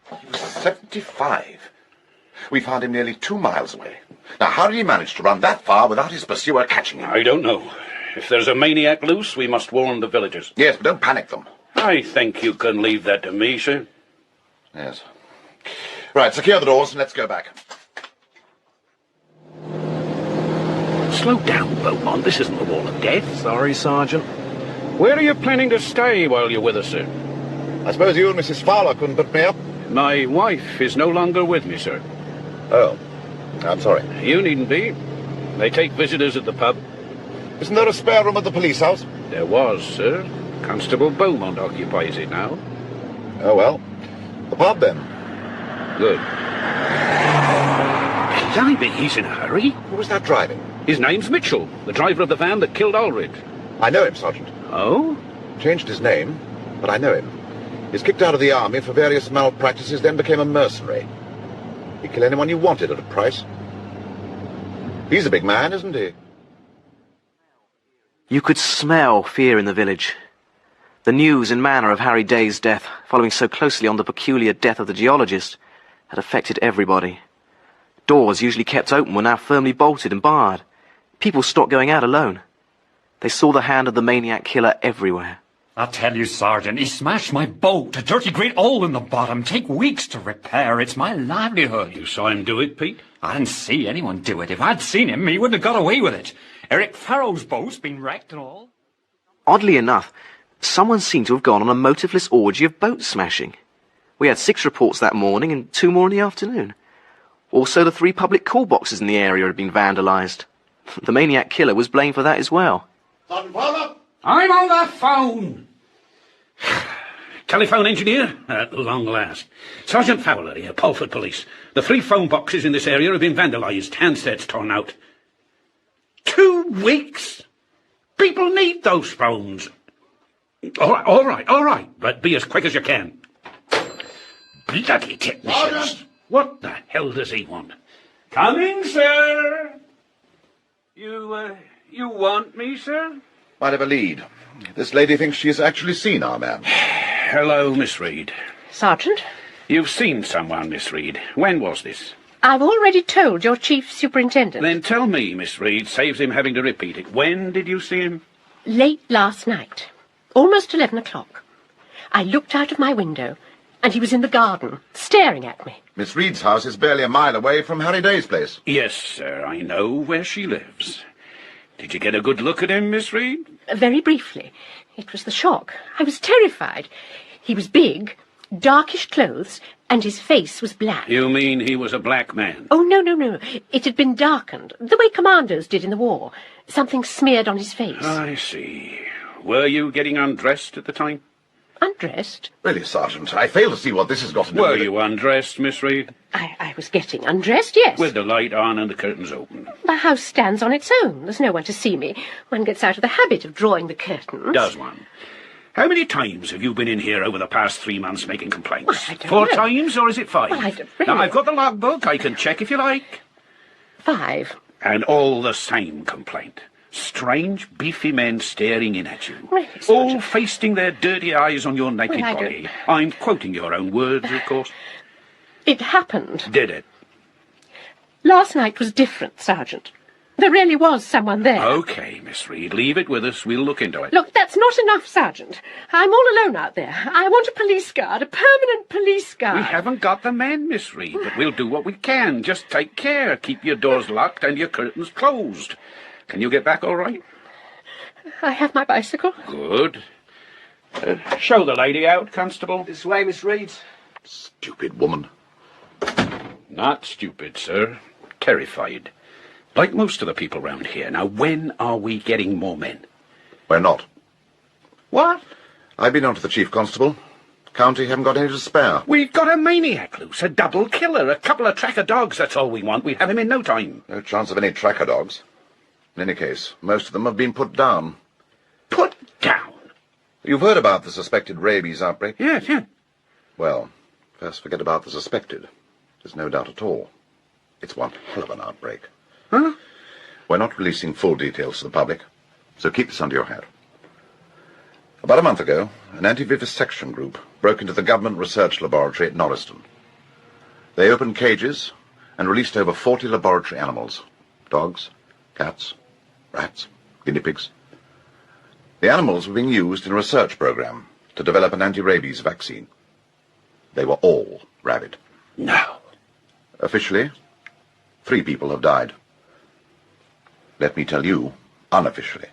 He was 75. We found him nearly 2 miles away. Now, how did he manage to run that far without his pursuer catching him? I don't know. If there's a maniac loose, we must warn the villagers. Yes, but don't panic them. I think you can leave that to me, sir. Yes. Right, secure the doors and let's go back. Slow down, Beaumont. This isn't the wall of death. Sorry, Sergeant. Where are you planning to stay while you're with us, sir? I suppose you and Mrs. Fowler couldn't put me up? My wife is no longer with me, sir. Oh, I'm sorry. You needn't be. They take visitors at the pub. Isn't there a spare room at the police house? There was, sir. Constable Beaumont occupies it now. Oh, well. The pub, then. Good. Blimey, he's in a hurry. Who was that driving? His name's Mitchell, the driver of the van that killed Ulrich. I know him, Sergeant. Oh? Changed his name, but I know him. He's kicked out of the army for various malpractices, then became a mercenary. He'd kill anyone you wanted at a price. He's a big man, isn't he? You could smell fear in the village. The news and manner of Harry Day's death, following so closely on the peculiar death of the geologist, had affected everybody. Doors usually kept open were now firmly bolted and barred. People stopped going out alone. They saw the hand of the maniac killer everywhere. I tell you, Sergeant, he smashed my boat. A dirty great hole in the bottom. Take weeks to repair. It's my livelihood. You saw him do it, Pete? I didn't see anyone do it. If I'd seen him, he wouldn't have got away with it. Eric Farrow's boat's been wrecked and all. Oddly enough, someone seemed to have gone on a motiveless orgy of boat smashing. We had 6 reports that morning and 2 more in the afternoon. Also, the 3 public call boxes in the area had been vandalised. The maniac killer was blamed for that as well. Sergeant Fowler? I'm on the phone! Telephone engineer? At long last. Sergeant Fowler here, Pulford Police. The 3 phone boxes in this area have been vandalised, handsets torn out. 2 weeks? People need those phones. All right, but be as quick as you can. Bloody technicians. Sergeant! What the hell does he want? Coming, sir. You want me, sir? Might have a lead. This lady thinks she has actually seen our man. Hello, Miss Reed. Sergeant? You've seen someone, Miss Reed. When was this? I've already told your chief superintendent. Then tell me, Miss Reed. Saves him having to repeat it. When did you see him? Late last night. Almost 11 o'clock. I looked out of my window, and he was in the garden, staring at me. Miss Reed's house is barely a mile away from Harry Day's place. Yes, sir. I know where she lives. Did you get a good look at him, Miss Reed? Very briefly. It was the shock. I was terrified. He was big, darkish clothes, and his face was black. You mean he was a black man? Oh, no. It had been darkened, the way commandos did in the war. Something smeared on his face. I see. Were you getting undressed at the time? Undressed? Really, Sergeant, I fail to see what this has got to do with it. Were you undressed, Miss Reed? I was getting undressed, yes. With the light on and the curtains open. The house stands on its own. There's no one to see me. One gets out of the habit of drawing the curtains. Does one? How many times have you been in here over the past 3 months making complaints? Well, I don't 4 know. times, or is it 5? Well, I don't really... Now, I've got the logbook. I can check if you like. 5. And all the same complaint. Strange, beefy men staring in at you. Really, all feasting their dirty eyes on your naked Well, I body. don't- I'm quoting your own words, of course. It happened. Did it? Last night was different, Sergeant. There really was someone there. OK, Miss Reed, leave it with us. We'll look into it. Look, that's not enough, Sergeant. I'm all alone out there. I want a police guard, a permanent police guard. We haven't got the men, Miss Reed, but we'll do what we can. Just take care. Keep your doors locked and your curtains closed. Can you get back all right? I have my bicycle. Good. Show the lady out, Constable. This way, Miss Reed. Stupid woman. Not stupid, sir. Terrified. Like most of the people round here. Now, when are we getting more men? We're not. What? I've been on to the Chief Constable. County haven't got any to spare. We've got a maniac loose, a double killer, a couple of tracker dogs, that's all we want. We'd have him in no time. No chance of any tracker dogs. In any case, most of them have been put down. Put down? You've heard about the suspected rabies outbreak? Yes. Well, first forget about the suspected. There's no doubt at all. It's one hell of an outbreak. Huh? We're not releasing full details to the public, so keep this under your hat. About a month ago, an anti-vivisection group broke into the government research laboratory at Norriston. They opened cages and released over 40 laboratory animals. Dogs, cats, rats, guinea pigs. The animals were being used in a research program to develop an anti-rabies vaccine. They were all rabid. No. Officially, 3 people have died. Let me tell you, unofficially,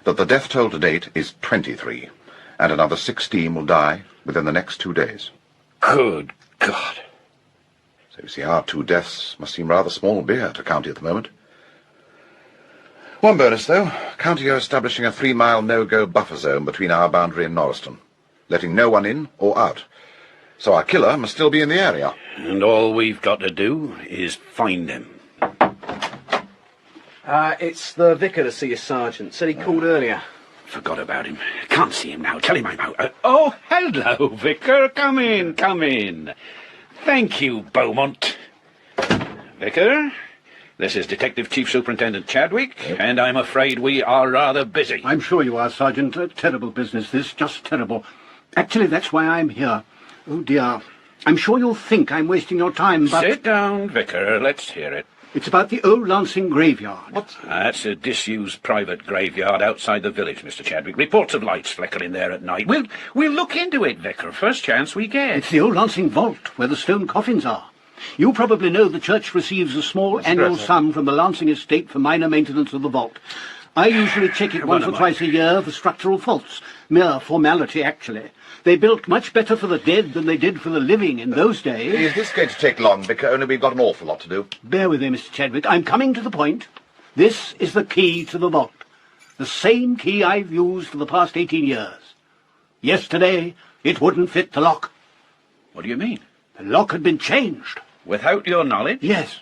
that the death toll to date is 23, and another 16 will die within the next 2 days. Good God. So you see, our 2 deaths must seem rather small beer to County at the moment. One bonus, though. County are establishing a 3-mile no-go buffer zone between our boundary and Norriston, letting no one in or out. So our killer must still be in the area. And all we've got to do is find him. It's the vicar to see you, Sergeant. Said he called earlier. Forgot about him. Can't see him now. Tell him I'm out. Oh, hello, Vicar. Come in, come in. Thank you, Beaumont. Vicar, this is Detective Chief Superintendent Chadwick, and I'm afraid we are rather busy. I'm sure you are, Sergeant. A terrible business, this. Just terrible. Actually, that's why I'm here. Oh, dear. I'm sure you'll think I'm wasting your time, but... Sit down, Vicar. Let's hear it. It's about the old Lancing graveyard. What? That's a disused private graveyard outside the village, Mr. Chadwick. Reports of lights flickering there at night. We'll look into it, Vicar. First chance we get. It's the old Lancing vault, where the stone coffins are. You probably know the church receives a small annual sum from the Lancing estate for minor maintenance of the vault. I usually check it once or twice a year for structural faults. Mere formality, actually. They built much better for the dead than they did for the living in those days. Is this going to take long, Vicar? Only we've got an awful lot to do. Bear with me, Mr. Chadwick. I'm coming to the point. This is the key to the vault. The same key I've used for the past 18 years. Yesterday, it wouldn't fit the lock. What do you mean? The lock had been changed. Without your knowledge? Yes.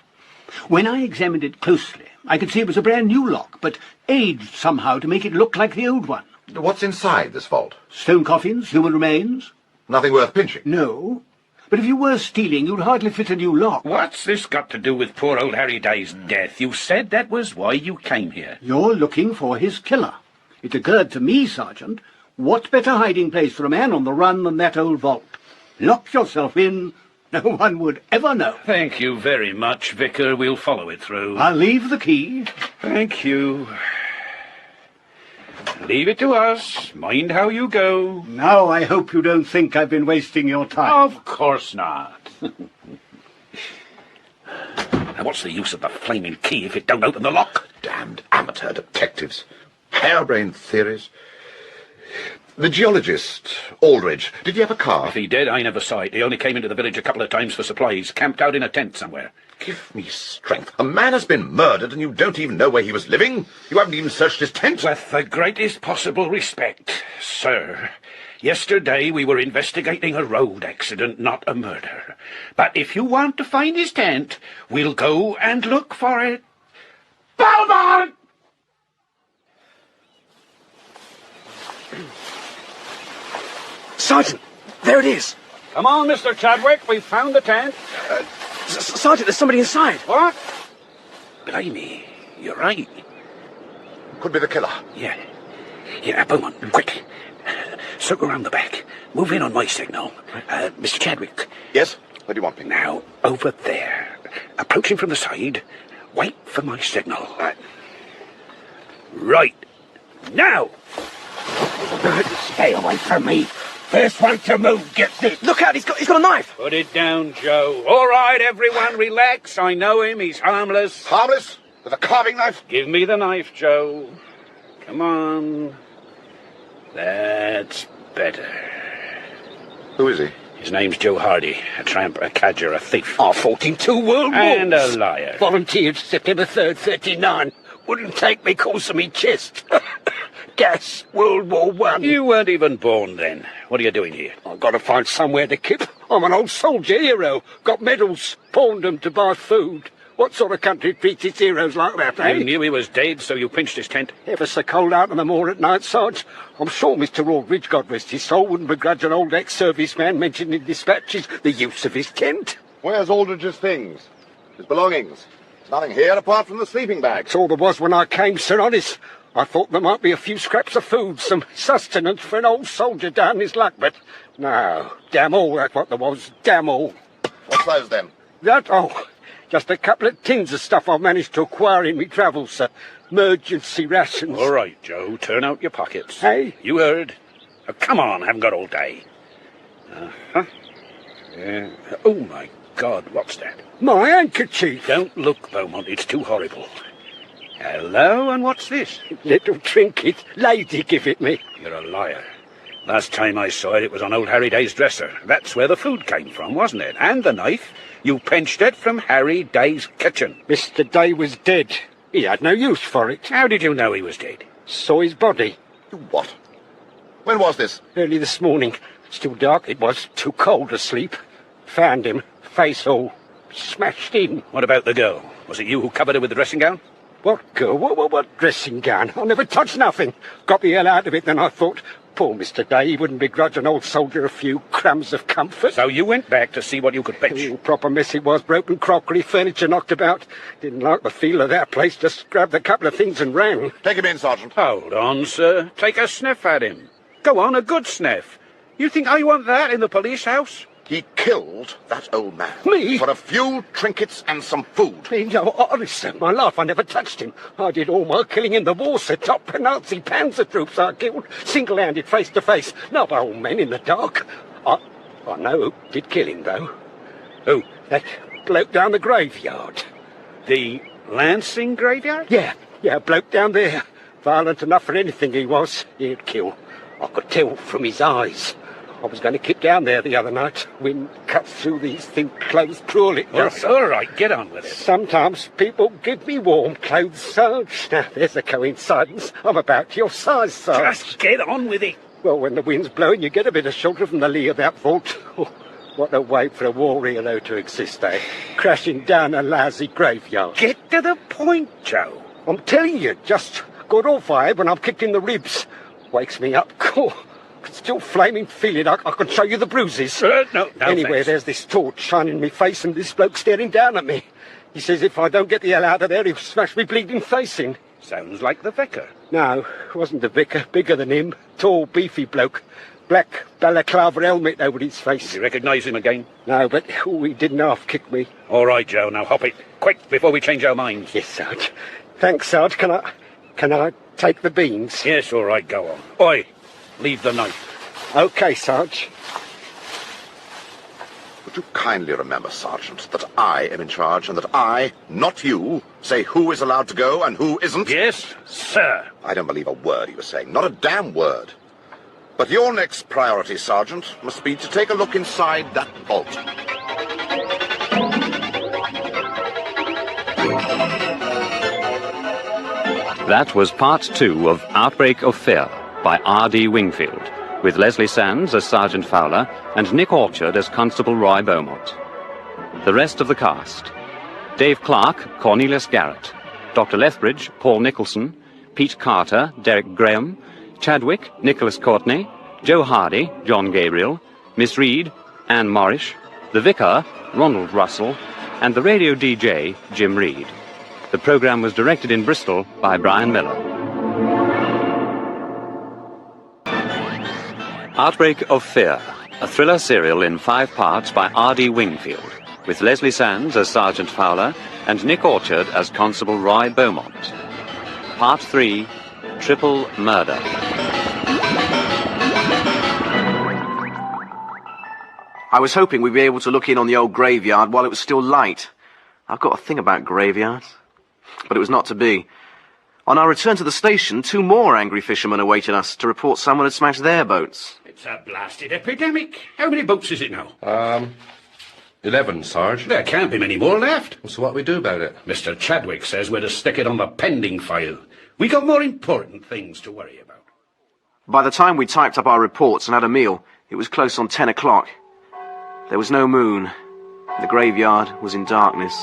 When I examined it closely, I could see it was a brand new lock, but aged somehow to make it look like the old one. What's inside this vault? Stone coffins, human remains. Nothing worth pinching? No. But if you were stealing, you'd hardly fit a new lock. What's this got to do with poor old Harry Day's death? You said that was why you came here. You're looking for his killer. It occurred to me, Sergeant, what better hiding place for a man on the run than that old vault? Lock yourself in. No one would ever know. Thank you very much, Vicar. We'll follow it through. I'll leave the key. Thank you. Leave it to us. Mind how you go. Now I hope you don't think I've been wasting your time. Of course not. Now, what's the use of the flaming key if it don't open the lock? Damned amateur detectives. Harebrained theories. The geologist, Aldridge, did he have a car? If he did, I never saw it. He only came into the village a couple of times for supplies, camped out in a tent somewhere. Give me strength. A man has been murdered and you don't even know where he was living? You haven't even searched his tent? With the greatest possible respect, sir. Yesterday we were investigating a road accident, not a murder. But if you want to find his tent, we'll go and look for it. Beaumont! Sergeant, there it is. Come on, Mr. Chadwick, we've found the tent. Sergeant, there's somebody inside. What? Blimey, you're right. Could be the killer. Yeah, Beaumont, quick. Circle around the back. Move in on my signal. Mr. Chadwick. Yes? Where do you want me? Now, over there. Approaching from the side. Wait for my signal. Right. Now! Stay away from me. First one to move gets it. Look out, he's got a knife. Put it down, Joe. All right, everyone, relax. I know him. He's harmless. Harmless? With a carving knife? Give me the knife, Joe. Come on. That's better. Who is he? His name's Joe Hardy, a tramp, a cadger, a thief. I fought in 2 world wars. And a liar. Volunteered September 3rd, 39. Wouldn't take me cause of me chest. Gas, World War I. You weren't even born then. What are you doing here? I've got to find somewhere to keep. I'm an old soldier hero. Got medals. Pawned them to buy food. What sort of country treats its heroes like that, eh? You knew he was dead, so you pinched his tent. Ever so cold out on the moor at night, Sarge. I'm sure Mr. Aldridge, God rest his soul, wouldn't begrudge an old ex-serviceman mentioned in dispatches the use of his tent. Where's Aldridge's things? His belongings? There's nothing here apart from the sleeping bag. That's all there was when I came, Sir Honest. I thought there might be a few scraps of food, some sustenance for an old soldier down his luck, but no. Damn all, that's what there was. Damn all. What's those, then? That? Oh, just a couple of tins of stuff I've managed to acquire in me travels, sir. Emergency rations. All right, Joe, turn out your pockets. Hey? You heard. Come on, haven't got all day. Oh, my God, what's that? My handkerchief. Don't look, Beaumont, it's too horrible. Hello, and what's this? Little trinket. Lady give it me. You're a liar. Last time I saw it, it was on old Harry Day's dresser. That's where the food came from, wasn't it? And the knife. You pinched it from Harry Day's kitchen. Mr. Day was dead. He had no use for it. How did you know he was dead? Saw his body. What? When was this? Early this morning. Still dark it was. Too cold to sleep. Found him. Face all smashed in. What about the girl? Was it you who covered her with the dressing gown? What girl? What dressing gown? I never touched nothing. Got the hell out of it, then I thought, poor Mr. Day, he wouldn't begrudge an old soldier a few crumbs of comfort. So you went back to see what you could pinch? Proper mess it was. Broken crockery, furniture knocked about. Didn't like the feel of that place. Just grabbed a couple of things and ran. Take him in, Sergeant. Hold on, sir. Take a sniff at him. Go on, a good sniff. You think I want that in the police house? He killed that old man. Me? For a few trinkets and some food. Me? No, honestly, my life, I never touched him. I did all my killing in the war, sir. Top Nazi panzer troops I killed, single-handed, face to face. Not by old men in the dark. I know who did kill him, though. Who? That bloke down the graveyard. The Lancing graveyard? Yeah, a bloke down there. Violent enough for anything he was. He'd kill. I could tell from his eyes. I was going to keep down there the other night. Wind cuts through these thin clothes cruelly. All right, get on with it. Sometimes people give me warm clothes, Sarge. Now, there's a coincidence. I'm about your size, Sarge. Just get on with it. Well, when the wind's blowing, you get a bit of shelter from the lee of that vault. Oh, what a way for a war hero to exist, eh? Crashing down a lousy graveyard. Get to the point, Joe. I'm telling you, just got off I when I'm kicked in the ribs. Wakes me up. Still flaming feeling. I can show you the bruises. No, anyway, thanks. There's this torch shining in me face and this bloke staring down at me. He says if I don't get the hell out of there, he'll smash me bleeding face in. Sounds like the vicar. No, it wasn't the vicar. Bigger than him. Tall, beefy bloke. Black balaclava helmet over his face. Did you recognise him again? No, but he didn't half-kick me. All right, Joe, now hop it. Quick, before we change our minds. Yes, Sarge. Thanks, Sarge. Can I take the beans? Yes, all right, go on. Oi, leave the knife. OK, Sarge. Would you kindly remember, Sergeant, that I am in charge and that I, not you, say who is allowed to go and who isn't? Yes, sir. I don't believe a word he was saying, not a damn word. But your next priority, Sergeant, must be to take a look inside that vault. That was part 2 of Outbreak of Fear by R.D. Wingfield, with Leslie Sands as Sergeant Fowler and Nick Orchard as Constable Roy Beaumont. The rest of the cast: Dave Clark, Cornelius Garrett, Dr. Lethbridge, Paul Nicholson, Pete Carter, Derek Graham, Chadwick, Nicholas Courtney, Joe Hardy, John Gabriel, Miss Reed, Anne Morrish, the Vicar, Ronald Russell, and the radio DJ, Jim Reed. The programme was directed in Bristol by Brian Miller. Outbreak of Fear, a thriller serial in 5 parts by R.D. Wingfield, with Leslie Sands as Sergeant Fowler and Nick Orchard as Constable Roy Beaumont. Part 3, Triple Murder. I was hoping we'd be able to look in on the old graveyard while it was still light. I've got a thing about graveyards. But it was not to be. On our return to the station, 2 more angry fishermen awaited us to report someone had smashed their boats. It's a blasted epidemic. How many boats is it now? 11, Sarge. There can't be many more left. So what we do about it? Mr. Chadwick says we're to stick it on the pending file. We got more important things to worry about. By the time we typed up our reports and had a meal, it was close on 10 o'clock. There was no moon. The graveyard was in darkness.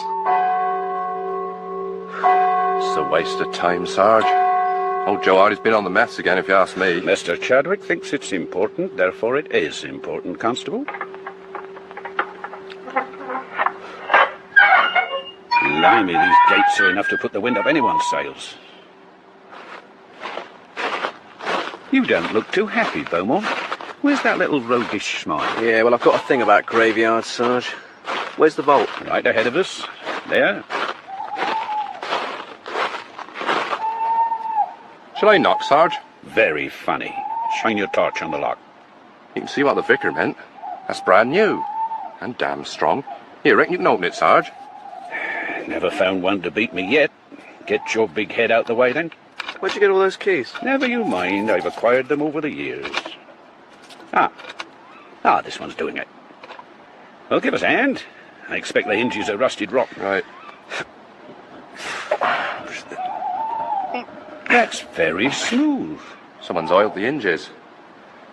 It's a waste of time, Sarge. Old Joe Hardy's been on the mess again, if you ask me. Mr. Chadwick thinks it's important, therefore it is important, Constable. Blimey, these gates are enough to put the wind up anyone's sails. You don't look too happy, Beaumont. Where's that little roguish smile? Yeah, well, I've got a thing about graveyards, Sarge. Where's the vault? Right ahead of us. There. Shall I knock, Sarge? Very funny. Shine your torch on the lock. You can see what the vicar meant. That's brand new. And damn strong. Here, reckon you can open it, Sarge. Never found one to beat me yet. Get your big head out the way, then. Where'd you get all those keys? Never you mind. I've acquired them over the years. This one's doing it. Well, give us a hand. I expect the hinges are rusted rock. Right. That's very smooth. Someone's oiled the hinges.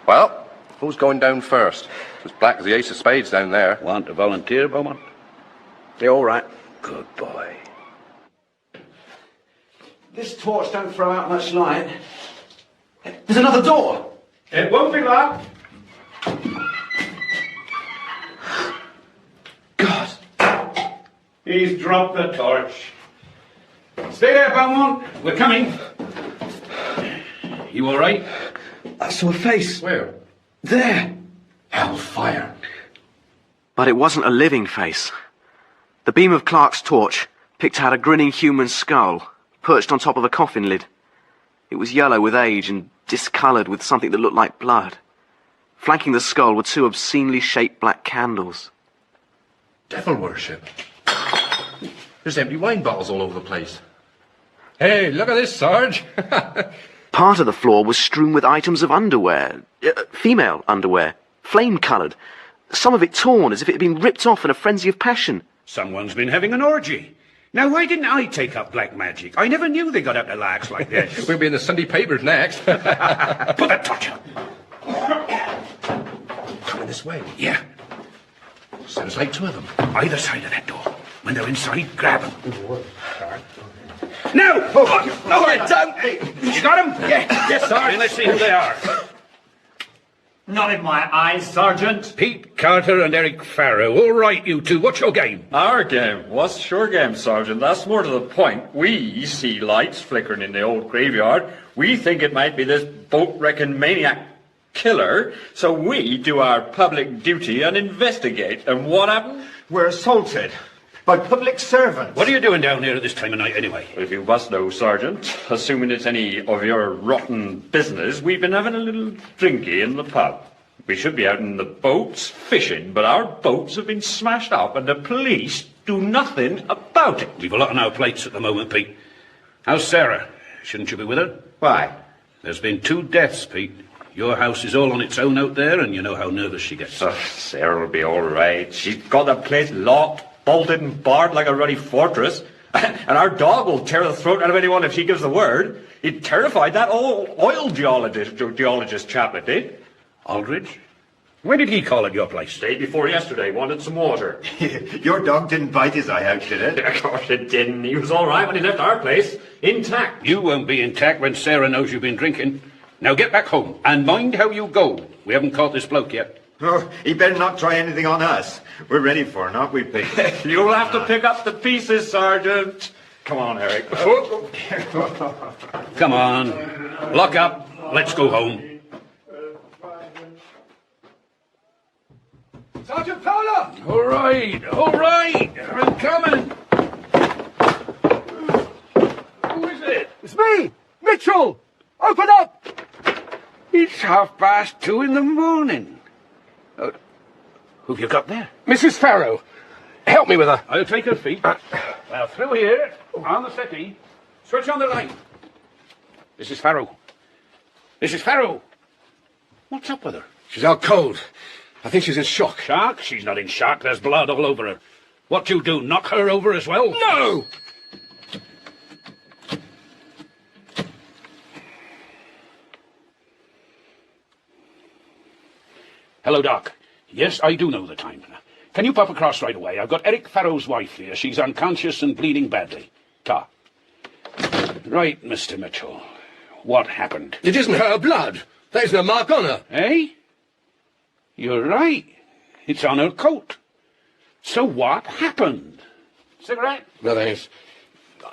Well, who's going down first? It's as black as the ace of spades down there. Want to volunteer, Beaumont? You're all right. Good boy. This torch don't throw out much light. There's another door. It won't be locked. God. He's dropped the torch. Stay there, Beaumont. We're coming. You all right? I saw a face. Where? There. Hellfire. But it wasn't a living face. The beam of Clark's torch picked out a grinning human skull, perched on top of a coffin lid. It was yellow with age and discoloured with something that looked like blood. Flanking the skull were two obscenely shaped black candles. Devil worship. There's empty wine bottles all over the place. Hey, look at this, Sarge. Part of the floor was strewn with items of underwear, female underwear, flame-coloured, some of it torn as if it had been ripped off in a frenzy of passion. Someone's been having an orgy. Now, why didn't I take up black magic? I never knew they got up to larks like this. We'll be in the Sunday papers next. Put that torch up. Coming this way. Yeah. Sounds like two of them. Either side of that door. When they're inside, grab them. Now! No, you don't! You got them? Yeah. Yes, Sergeant. Let's see who they are. Not in my eyes, Sergeant. Pete Carter and Eric Farrow. All right, you two. What's your game? Our game? What's your game, Sergeant? That's more to the point. We see lights flickering in the old graveyard. We think it might be this boat-wrecking maniac killer, so we do our public duty and investigate. And what happened? We're assaulted by public servants. What are you doing down here at this time of night, anyway? If you must know, Sergeant, assuming it's any of your rotten business, we've been having a little drinky in the pub. We should be out in the boats fishing, but our boats have been smashed up and the police do nothing about it. We've a lot on our plates at the moment, Pete. How's Sarah? Shouldn't you be with her? Why? There's been 2 deaths, Pete. Your house is all on its own out there, and you know how nervous she gets. Sarah will be all right. She's got the place locked, bolted and barred like a ruddy fortress. And our dog will tear the throat out of anyone if she gives the word. It terrified that old oil geologist chap, it did. Aldridge? When did he call at your place? Day before yesterday. Wanted some water. Your dog didn't bite his eye out, did it? Of course it didn't. He was all right when he left our place. Intact. You won't be intact when Sarah knows you've been drinking. Now get back home, and mind how you go. We haven't caught this bloke yet. Oh, he better not try anything on us. We're ready for it, aren't we, Pete? You'll have to pick up the pieces, Sergeant. Come on, Eric. Come on. Lock up. Let's go home. Sergeant Fowler! All right. I'm coming. Who is it? It's me, Mitchell! Open up! It's 2:30 in the morning. Who've you got there? Mrs. Farrow. Help me with her. I'll take her feet. Now, through here, on the settee. Switch on the light. Mrs. Farrow. Mrs. Farrow. What's up with her? She's out cold. I think she's in shock. Shock? She's not in shock. There's blood all over her. What you do, knock her over as well? No! Hello, Doc. Yes, I do know the time. Can you pop across right away? I've got Eric Farrow's wife here. She's unconscious and bleeding badly. Ta. Right, Mr. Mitchell. What happened? It isn't her blood. There's no mark on her. Eh? You're right. It's on her coat. So what happened? Cigarette? No, thanks.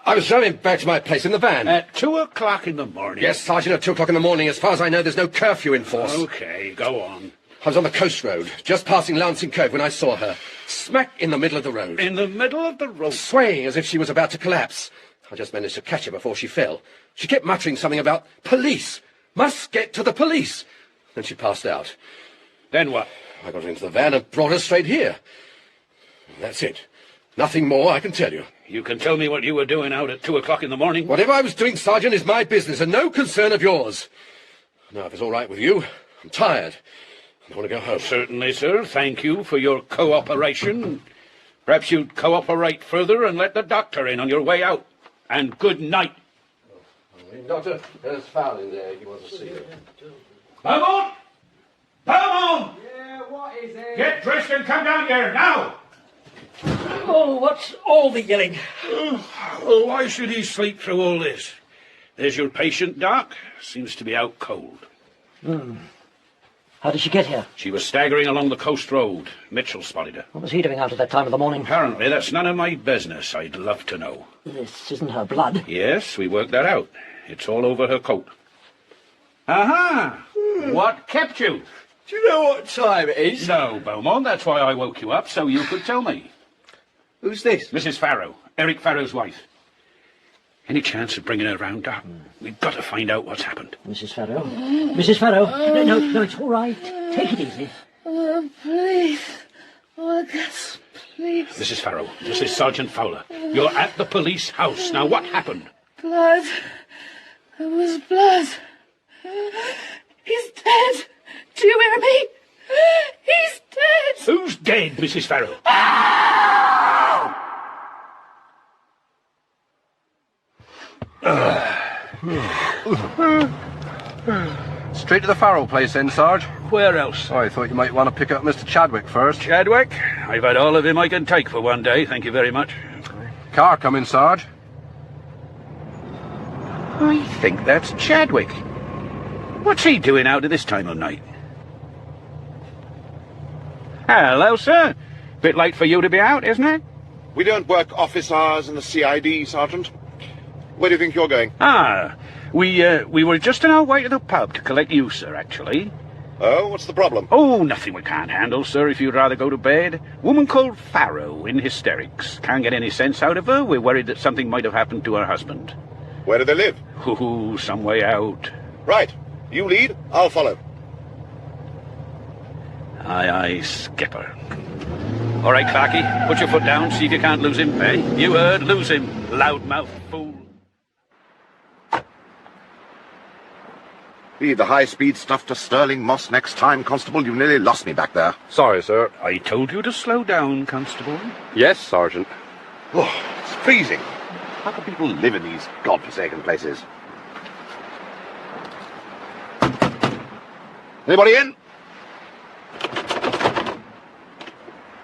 I was driving back to my place in the van. At 2:00 in the morning? Yes, Sergeant, at 2:00 in the morning. As far as I know, there's no curfew in force. Okay, go on. I was on the coast road, just passing Lancing Cove when I saw her, smack in the middle of the road. In the middle of the road? Swaying as if she was about to collapse. I just managed to catch her before she fell. She kept muttering something about police. Must get to the police. Then she passed out. Then what? I got her into the van and brought her straight here. That's it. Nothing more I can tell you. You can tell me what you were doing out at 2 o'clock in the morning? Whatever I was doing, Sergeant, is my business and no concern of yours. Now, if it's all right with you, I'm tired. I want to go home. Certainly, sir. Thank you for your cooperation. Perhaps you'd cooperate further and let the doctor in on your way out. And good night. Doctor, there's Fowler in there. He wants to see you. Beaumont! Beaumont! Yeah, what is it? Get dressed and come down here, now! Oh, what's all the yelling? Oh, why should he sleep through all this? There's your patient, Doc. Seems to be out cold. How did she get here? She was staggering along the coast road. Mitchell spotted her. What was he doing out at that time of the morning? Apparently, that's none of my business. I'd love to know. This isn't her blood. Yes, we worked that out. It's all over her coat. Aha! What kept you? Do you know what time it is? No, Beaumont, that's why I woke you up, so you could tell me. Who's this? Mrs. Farrow, Eric Farrow's wife. Any chance of bringing her round, Doc? We've got to find out what's happened. Mrs. Farrow? Mrs. Farrow? No, it's all right. Take it easy. Please. Oh, yes, please. Mrs. Farrow, this is Sergeant Fowler. You're at the police house. Now, what happened? Blood. There was blood. He's dead. Do you hear me? He's dead. Who's dead, Mrs. Farrow? Straight to the Farrow place then, Sarge. Where else? I thought you might want to pick up Mr. Chadwick first. Chadwick? I've had all of him I can take for one day, thank you very much. Car coming, Sarge. I think that's Chadwick. What's he doing out at this time of night? Hello, sir. Bit late for you to be out, isn't it? We don't work office hours in the CID, Sergeant. Where do you think you're going? We were just on our way to the pub to collect you, sir, actually. Oh, what's the problem? Oh, nothing we can't handle, sir, if you'd rather go to bed. Woman called Farrow in hysterics. Can't get any sense out of her. We're worried that something might have happened to her husband. Where do they live? Oh, some way out. Right. You lead, I'll follow. Aye, aye, skipper. All right, Clarky, put your foot down, see if you can't lose him, eh? You heard, lose him, loudmouth fool. Lead the high-speed stuff to Stirling Moss next time, Constable. You nearly lost me back there. Sorry, sir. I told you to slow down, Constable. Yes, Sergeant. Oh, it's freezing. How can people live in these godforsaken places? Anybody in?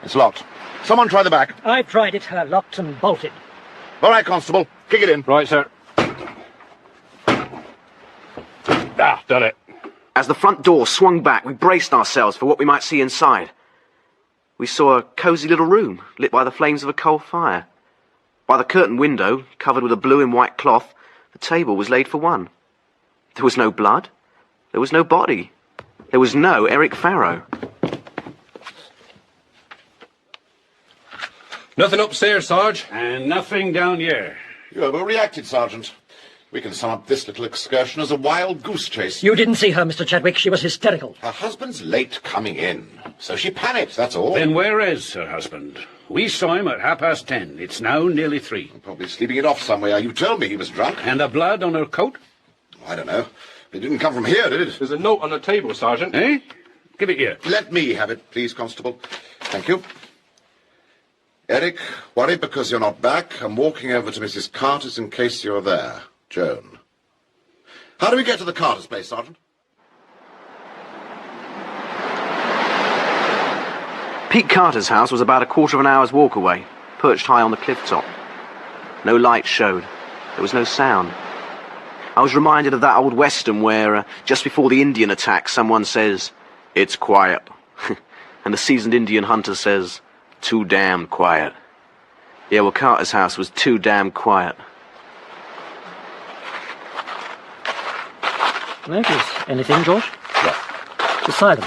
It's locked. Someone try the back. I've tried it. Locked and bolted. All right, Constable. Kick it in. Right, sir. Done it. As the front door swung back, we braced ourselves for what we might see inside. We saw a cosy little room, lit by the flames of a coal fire. By the curtained window, covered with a blue and white cloth, the table was laid for one. There was no blood. There was no body. There was no Eric Farrow. Nothing upstairs, Sarge. And nothing down here. You overreacted, Sergeant. We can sum up this little excursion as a wild goose chase. You didn't see her, Mr. Chadwick. She was hysterical. Her husband's late coming in, so she panicked, that's all. Then where is her husband? We saw him at 10:30. It's now nearly 3. Probably sleeping it off somewhere. You told me he was drunk. And the blood on her coat? I don't know. It didn't come from here, did it? There's a note on the table, Sergeant. Eh? Give it here. Let me have it, please, Constable. Thank you. Eric, worried because you're not back. I'm walking over to Mrs. Carter's in case you're there. Joan. How do we get to the Carter's place, Sergeant? Pete Carter's house was about a quarter of an hour's walk away, perched high on the cliff top. No light showed. There was no sound. I was reminded of that old western where, just before the Indian attack, someone says, "It's quiet." And the seasoned Indian hunter says, "Too damn quiet." Yeah, well, Carter's house was too damn quiet. Notice anything, George? The silence.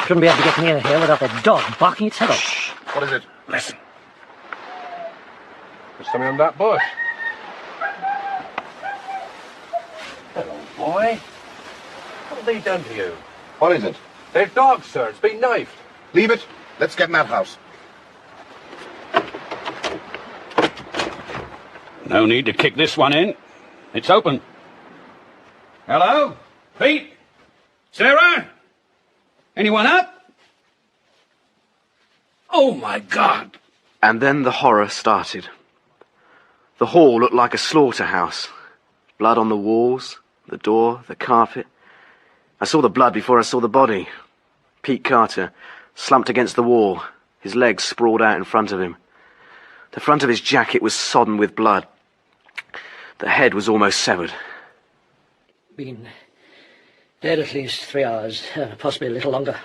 Shouldn't be able to get near here without that dog barking its head off. Shh. What is it? Listen. There's something on that bush. Hello, boy. What have they done to you? What is it? They've dogs, sir. It's been knifed. Leave it. Let's get in that house. No need to kick this one in. It's open. Hello? Pete? Sarah? Anyone up? Oh, my God. And then the horror started. The hall looked like a slaughterhouse. Blood on the walls, the door, the carpet. I saw the blood before I saw the body. Pete Carter, slumped against the wall, his legs sprawled out in front of him. The front of his jacket was sodden with blood. The head was almost severed. Been dead at least 3 hours, possibly a little longer.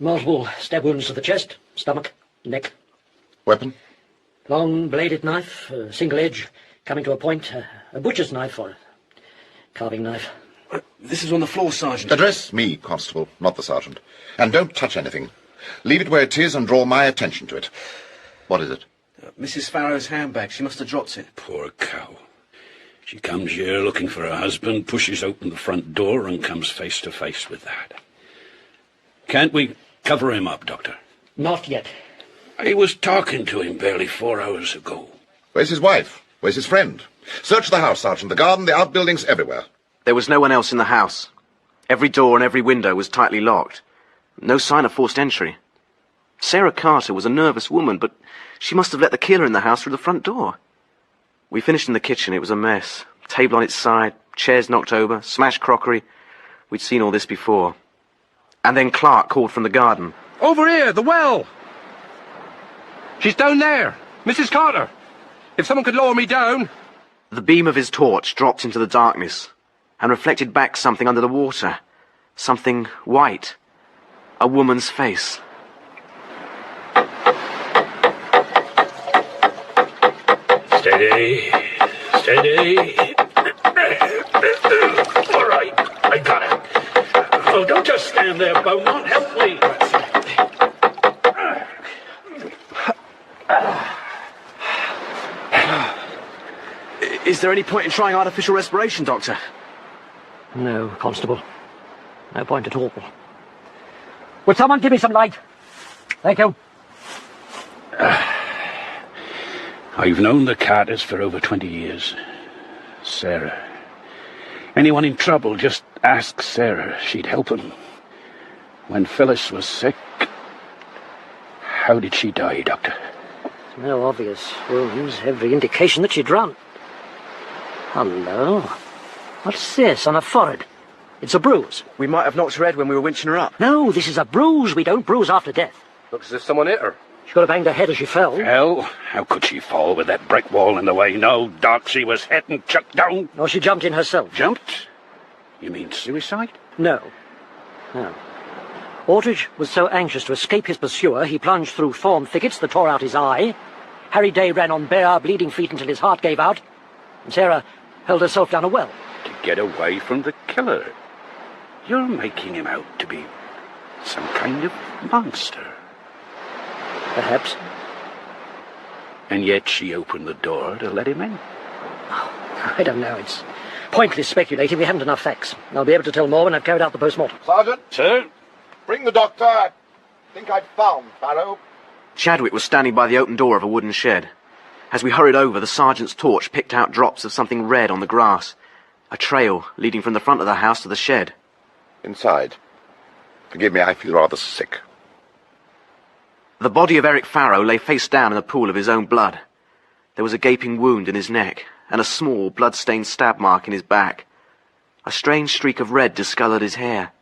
Multiple stab wounds to the chest, stomach, neck. Weapon? Long bladed knife, single edge, coming to a point, a butcher's knife or a carving knife. This is on the floor, Sergeant. Address me, Constable, not the Sergeant. And don't touch anything. Leave it where it is and draw my attention to it. What is it? Mrs. Farrow's handbag. She must have dropped it. Poor cow. She comes here looking for her husband, pushes open the front door and comes face to face with that. Can't we cover him up, Doctor? Not yet. I was talking to him barely 4 hours ago. Where's his wife? Where's his friend? Search the house, Sergeant. The garden, the outbuildings, everywhere. There was no one else in the house. Every door and every window was tightly locked. No sign of forced entry. Sarah Carter was a nervous woman, but she must have let the killer in the house through the front door. We finished in the kitchen. It was a mess. Table on its side, chairs knocked over, smashed crockery. We'd seen all this before. And then Clark called from the garden. Over here, the well! She's down there! Mrs. Carter! If someone could lower me down... The beam of his torch dropped into the darkness and reflected back something under the water. Something white. A woman's face. Steady. Steady. All right, I got it. Oh, don't just stand there, Beaumont. Help me. Is there any point in trying artificial respiration, Doctor? No, Constable. No point at all. Would someone give me some light? Thank you. I've known the Carters for over 20 years. Sarah. Anyone in trouble, just ask Sarah. She'd help him. When Phyllis was sick... How did she die, Doctor? No obvious wounds. Every indication that she'd run. Hello. What's this on her forehead? It's a bruise. We might have knocked her head when we were winching her up. No, this is a bruise. We don't bruise after death. Looks as if someone hit her. She could have banged her head as she fell. Hell, how could she fall with that brick wall in the way? No, Doc, she was hit and chucked down. Or she jumped in herself. Jumped? You mean suicide? No. No. Aldridge was so anxious to escape his pursuer, he plunged through thorn thickets that tore out his eye. Harry Day ran on bare, bleeding feet until his heart gave out. And Sarah held herself down a well. To get away from the killer. You're making him out to be some kind of monster. Perhaps. And yet she opened the door to let him in. Oh, I don't know. It's pointless speculating. We haven't enough facts. I'll be able to tell more when I've carried out the post-mortem. Sergeant? Sir? Bring the doctor. I think I've found Farrow. Chadwick was standing by the open door of a wooden shed. As we hurried over, the sergeant's torch picked out drops of something red on the grass. A trail leading from the front of the house to the shed. Inside. Forgive me, I feel rather sick. The body of Eric Farrow lay face down in a pool of his own blood. There was a gaping wound in his neck, and a small, blood-stained stab mark in his back. A strange streak of red discoloured his hair.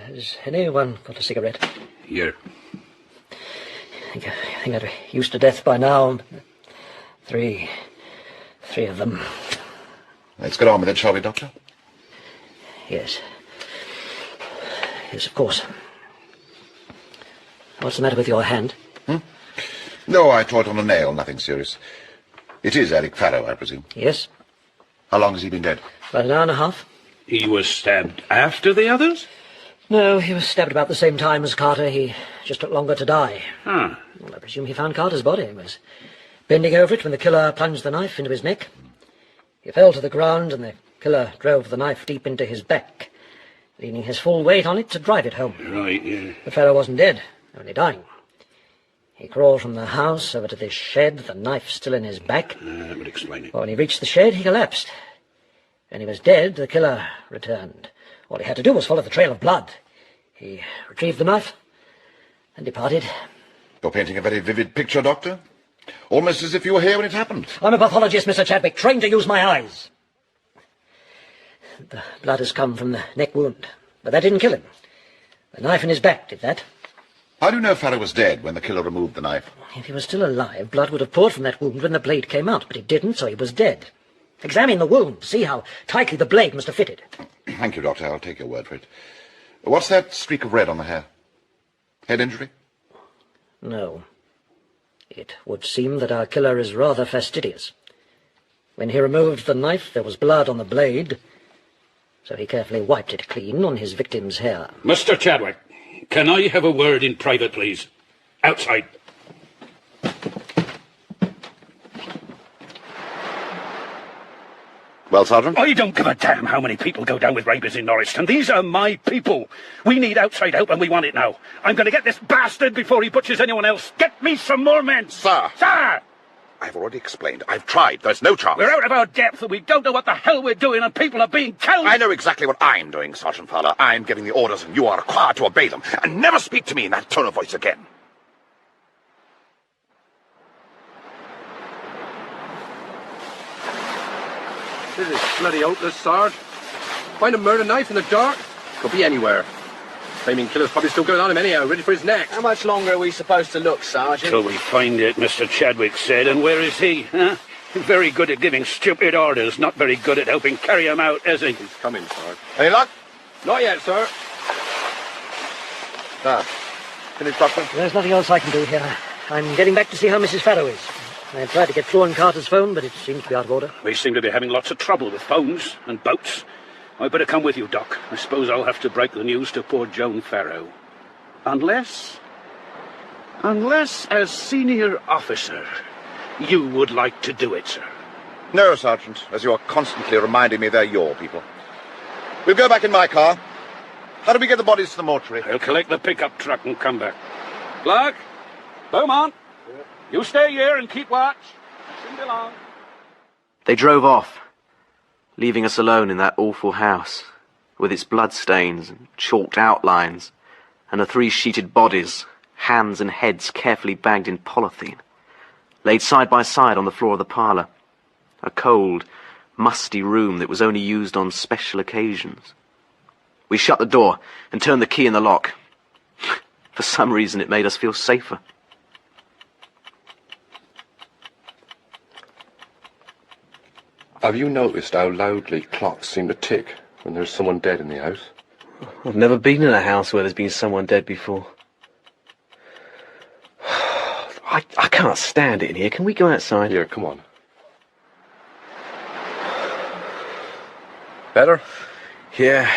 Has anyone got a cigarette? Here. I think I'd be used to death by now. Three of them. Let's get on with it, shall we, Doctor? Yes. Yes, of course. What's the matter with your hand? No, I tore it on a nail, nothing serious. It is Eric Farrow, I presume. Yes. How long has he been dead? About an hour and a half. He was stabbed after the others? No, he was stabbed about the same time as Carter. He just took longer to die. Huh. Well, I presume he found Carter's body. He was bending over it when the killer plunged the knife into his neck. He fell to the ground and the killer drove the knife deep into his back. leaning his full weight on it to drive it home. Right, yeah. The fellow wasn't dead, only dying. He crawled from the house over to this shed, the knife still in his back. That would explain it. When he reached the shed, he collapsed. When he was dead, the killer returned. All he had to do was follow the trail of blood. He retrieved the knife and departed. You're painting a very vivid picture, Doctor. Almost as if you were here when it happened. I'm a pathologist, Mr. Chadwick, trained to use my eyes. The blood has come from the neck wound, but that didn't kill him. The knife in his back did that. How do you know Farrow was dead when the killer removed the knife? If he was still alive, blood would have poured from that wound when the blade came out, but it didn't, so he was dead. Examine the wound, see how tightly the blade must have fitted. Thank you, Doctor. I'll take your word for it. What's that streak of red on the hair? Head injury? No. It would seem that our killer is rather fastidious. When he removed the knife, there was blood on the blade, so he carefully wiped it clean on his victim's hair. Mr. Chadwick, can I have a word in private, please? Outside. Well, Sergeant? I don't give a damn how many people go down with rabies in Norristown. These are my people. We need outside help and we want it now. I'm going to get this bastard before he butchers anyone else. Get me some more men. Sir! Sir! I've already explained. I've tried. There's no chance. We're out of our depth and we don't know what the hell we're doing and people are being killed. I know exactly what I'm doing, Sergeant Fowler. I'm giving the orders and you are required to obey them. And never speak to me in that tone of voice again. This is bloody hopeless, Sarge. Find a murder knife in the dark? Could be anywhere. Flaming killer's probably still going on him anyhow, ready for his next. How much longer are we supposed to look, Sergeant? Till we find it, Mr. Chadwick said. And where is he? Huh? Very good at giving stupid orders, not very good at helping carry them out, is he? He's coming, Sarge. Any luck? Not yet, sir. Ah. Finished, Doctor? There's nothing else I can do here. I'm getting back to see how Mrs. Farrow is. I tried to get Flo Carter's phone, but it seems to be out of order. We seem to be having lots of trouble with phones and boats. I'd better come with you, Doc. I suppose I'll have to break the news to poor Joan Farrow. Unless, as senior officer, you would like to do it, sir. No, Sergeant, as you are constantly reminding me they're your people. We'll go back in my car. How do we get the bodies to the mortuary? I'll collect the pickup truck and come back. Clark, Beaumont, you stay here and keep watch. Sing along. They drove off, leaving us alone in that awful house, with its bloodstains and chalked outlines, and the 3-sheeted bodies, hands and heads carefully bagged in polythene, laid side by side on the floor of the parlour, a cold, musty room that was only used on special occasions. We shut the door and turned the key in the lock. For some reason it made us feel safer. Have you noticed how loudly clocks seem to tick when there's someone dead in the house? I've never been in a house where there's been someone dead before. I can't stand it in here. Can we go outside? Here, come on. Better? Yeah.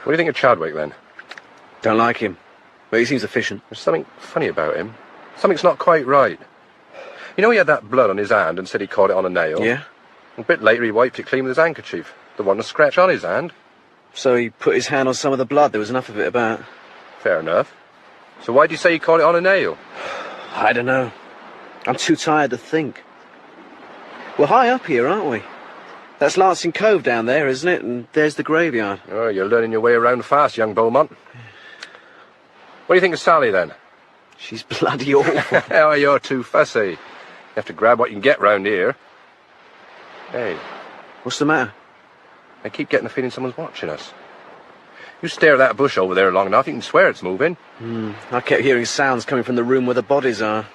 What do you think of Chadwick, then? Don't like him, but he seems efficient. There's something funny about him. Something's not quite right. You know he had that blood on his hand and said he caught it on a nail? Yeah. A bit later he wiped it clean with his handkerchief. There wasn't a scratch on his hand. So he put his hand on some of the blood. There was enough of it about. Fair enough. So why do you say he caught it on a nail? I don't know. I'm too tired to think. We're high up here, aren't we? That's Lancing Cove down there, isn't it? And there's the graveyard. Oh, you're learning your way around fast, young Beaumont. What do you think of Sally, then? She's bloody awful. Oh, you're too fussy. You have to grab what you can get round here. Hey. What's the matter? I keep getting the feeling someone's watching us. You stare at that bush over there long enough, you can swear it's moving. I kept hearing sounds coming from the room where the bodies are.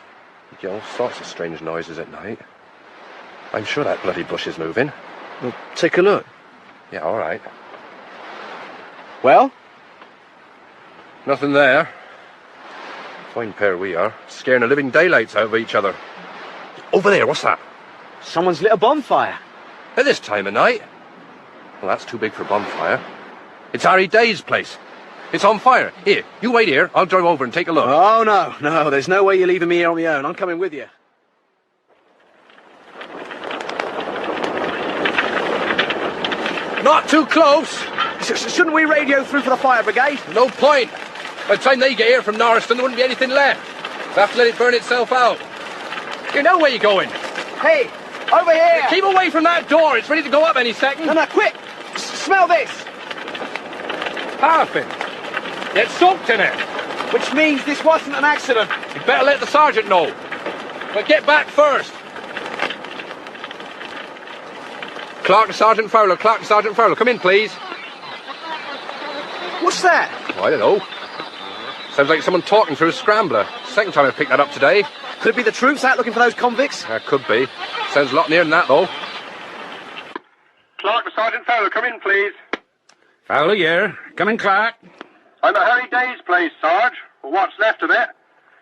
You get all sorts of strange noises at night. I'm sure that bloody bush is moving. Well, take a look. Yeah, all right. Well? Nothing there. Fine pair we are, scaring the living daylights out of each other. Over there, what's that? Someone's lit a bonfire. At this time of night? Well, that's too big for a bonfire. It's R.D. Day's place. It's on fire. Here, you wait here. I'll drive over and take a look. Oh, no. There's no way you're leaving me here on my own. I'm coming with you. Not too close. Shouldn't we radio through for the fire brigade? No point. By the time they get here from Norriston, there wouldn't be anything left. We'll have to let it burn itself out. You know where you're going. Hey, over here! Keep away from that door. It's ready to go up any second. No, quick! Smell this! Paraffin. It's soaked in it. Which means this wasn't an accident. You'd better let the sergeant know. But get back first. Clark to Sergeant Fowler. Clark to Sergeant Fowler. Come in, please. What's that? Oh, I don't know. Sounds like someone talking through a scrambler. Second time I've picked that up today. Could it be the troops out looking for those convicts? Could be. Sounds a lot nearer than that, though. Clark to Sergeant Fowler, come in, please. Fowler, yeah. Come in, Clark. I'm a Harry Day's place, Sarge, or what's left of it.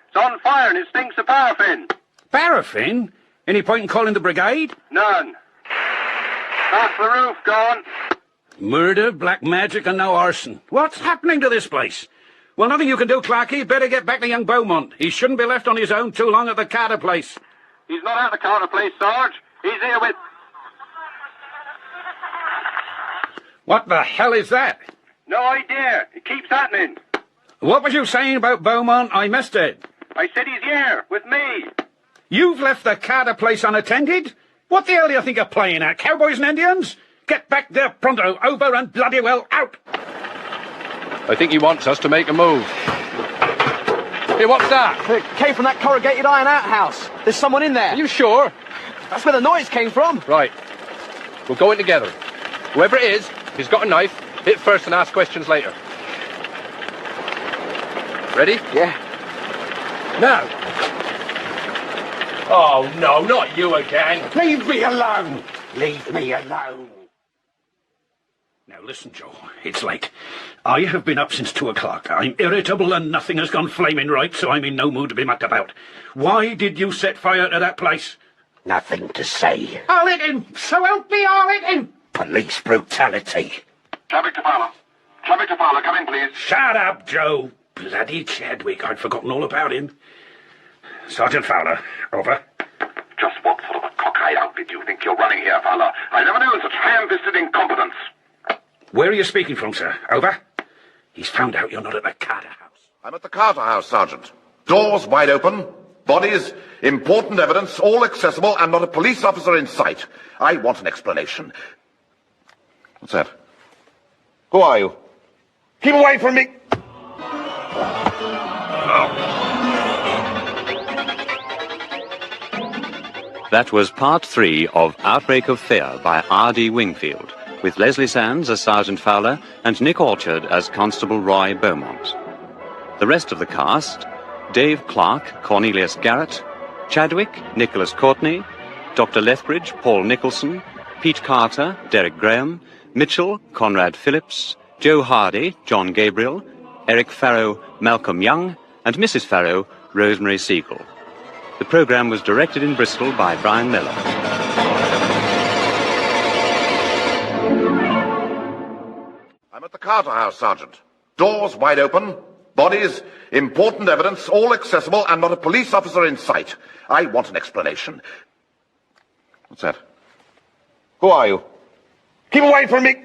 It's on fire and it stinks of paraffin. Paraffin? Any point in calling the brigade? None. Half the roof gone. Murder, black magic, and now arson. What's happening to this place? Well, nothing you can do, Clarky. Better get back to young Beaumont. He shouldn't be left on his own too long at the Carter place. He's not at the Carter place, Sarge. He's here with... What the hell is that? No idea. It keeps happening. What was you saying about Beaumont? I missed it. I said he's here, with me. You've left the Carter place unattended? What the hell do you think you're playing at? Cowboys and Indians? Get back there pronto, over and bloody well out! I think he wants us to make a move. Hey, what's that? It came from that corrugated iron outhouse. There's someone in there. Are you sure? That's where the noise came from. Right. We'll go in together. Whoever it is, he's got a knife. Hit first and ask questions later. Ready? Yeah. Now. Oh, no, not you again. Leave me alone. Leave me alone. Now listen, Joe, it's late. I have been up since 2 o'clock. I'm irritable and nothing has gone flaming right, so I'm in no mood to be mucked about. Why did you set fire to that place? Nothing to say. I'll hit him! So help me, I'll hit him! Police brutality. Traffic to Fowler. Traffic to Fowler, come in, please. Shut up, Joe! Bloody Chadwick, I'd forgotten all about him. Sergeant Fowler, over. Just what sort of a cockeyed outfit do you think you're running here, Fowler? I never knew such ham-fisted incompetence. Where are you speaking from, sir? Over. He's found out you're not at the Carter house. I'm at the Carter house, Sergeant. Doors wide open, bodies, important evidence, all accessible, and not a police officer in sight. I want an explanation. What's that? Who are you? Keep away from me! That was part 3 of Outbreak of Fear by R.D. Wingfield, with Leslie Sands as Sergeant Fowler and Nick Orchard as Constable Roy Beaumont. The rest of the cast: Dave Clark, Cornelius Garrett, Chadwick, Nicholas Courtney, Dr. Lethbridge, Paul Nicholson, Pete Carter, Derek Graham, Mitchell, Conrad Phillips, Joe Hardy, John Gabriel, Eric Farrow, Malcolm Young, and Mrs. Farrow, Rosemary Siegel. The programme was directed in Bristol by Brian Miller. I'm at the Carter house, Sergeant. Doors wide open, bodies, important evidence, all accessible, and not a police officer in sight. I want an explanation. What's that? Who are you? Keep away from me!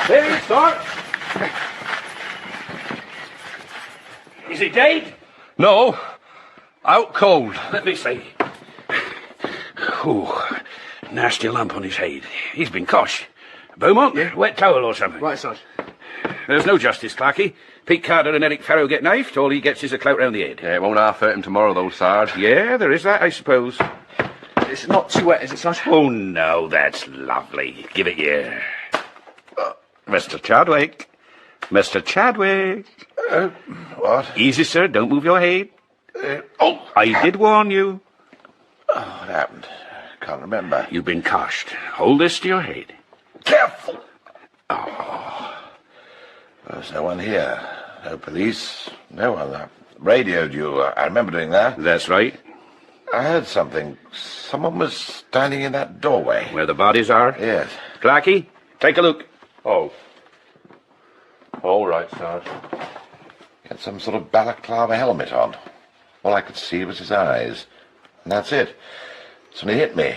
There he is, sir. Is he dead? No. Out cold. Let me see. Ooh, nasty lump on his head. He's been cosh. Beaumont, wet towel or something. Right, Sarge. There's no justice, Clarky. Pete Carter and Eric Farrow get knifed. All he gets is a clout round the head. Yeah, it won't half hurt him tomorrow, though, Sarge. Yeah, there is that, I suppose. It's not too wet, is it, Sarge? Oh, no, that's lovely. Give it here. Mr. Chadwick. Mr. Chadwick. What? Easy, sir. Don't move your head. I did warn you. What happened? Can't remember. You've been coshed. Hold this to your head. Careful! Oh. There's no one here. No police. No one. I radioed you. I remember doing that. That's right. I heard something. Someone was standing in that doorway. Where the bodies are? Yes. Clarky, take a look. Oh. All right, Sarge. Had some sort of balaclava helmet on. All I could see was his eyes. And that's it. So when he hit me.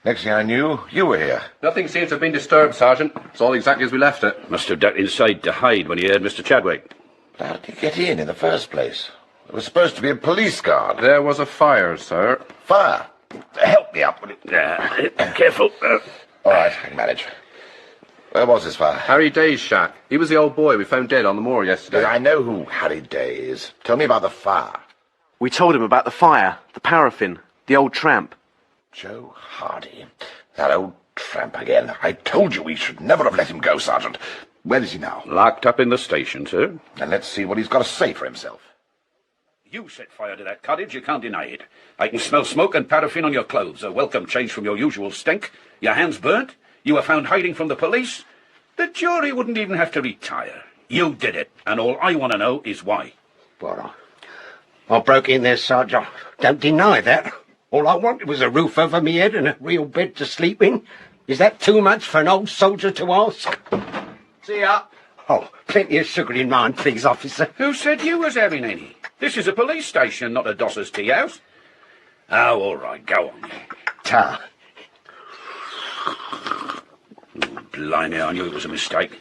Next thing I knew, you were here. Nothing seems to have been disturbed, Sergeant. It's all exactly as we left it. Must have ducked inside to hide when he heard Mr. Chadwick. But how did he get in the first place? There was supposed to be a police guard. There was a fire, sir. Fire? Help me up, will you? Careful. All right, I can manage. Where was this fire? Harry Day's shack. He was the old boy we found dead on the moor yesterday. I know who Harry Day is. Tell me about the fire. We told him about the fire, the paraffin, the old tramp. Joe Hardy. That old tramp again. I told you we should never have let him go, Sergeant. Where is he now? Locked up in the station, sir. And let's see what he's got to say for himself. You set fire to that cottage, you can't deny it. I can smell smoke and paraffin on your clothes, a welcome change from your usual stink. Your hands burnt. You were found hiding from the police. The jury wouldn't even have to retire. You did it, and all I want to know is why. Well, I broke in there, Sergeant. Don't deny that. All I wanted was a roof over me head and a real bed to sleep in. Is that too much for an old soldier to ask? See ya. Oh, plenty of sugar in mine, please, officer. Who said you was having any? This is a police station, not a dosser's tea house. Oh, all right, go on. Ta. Blimey, I knew it was a mistake.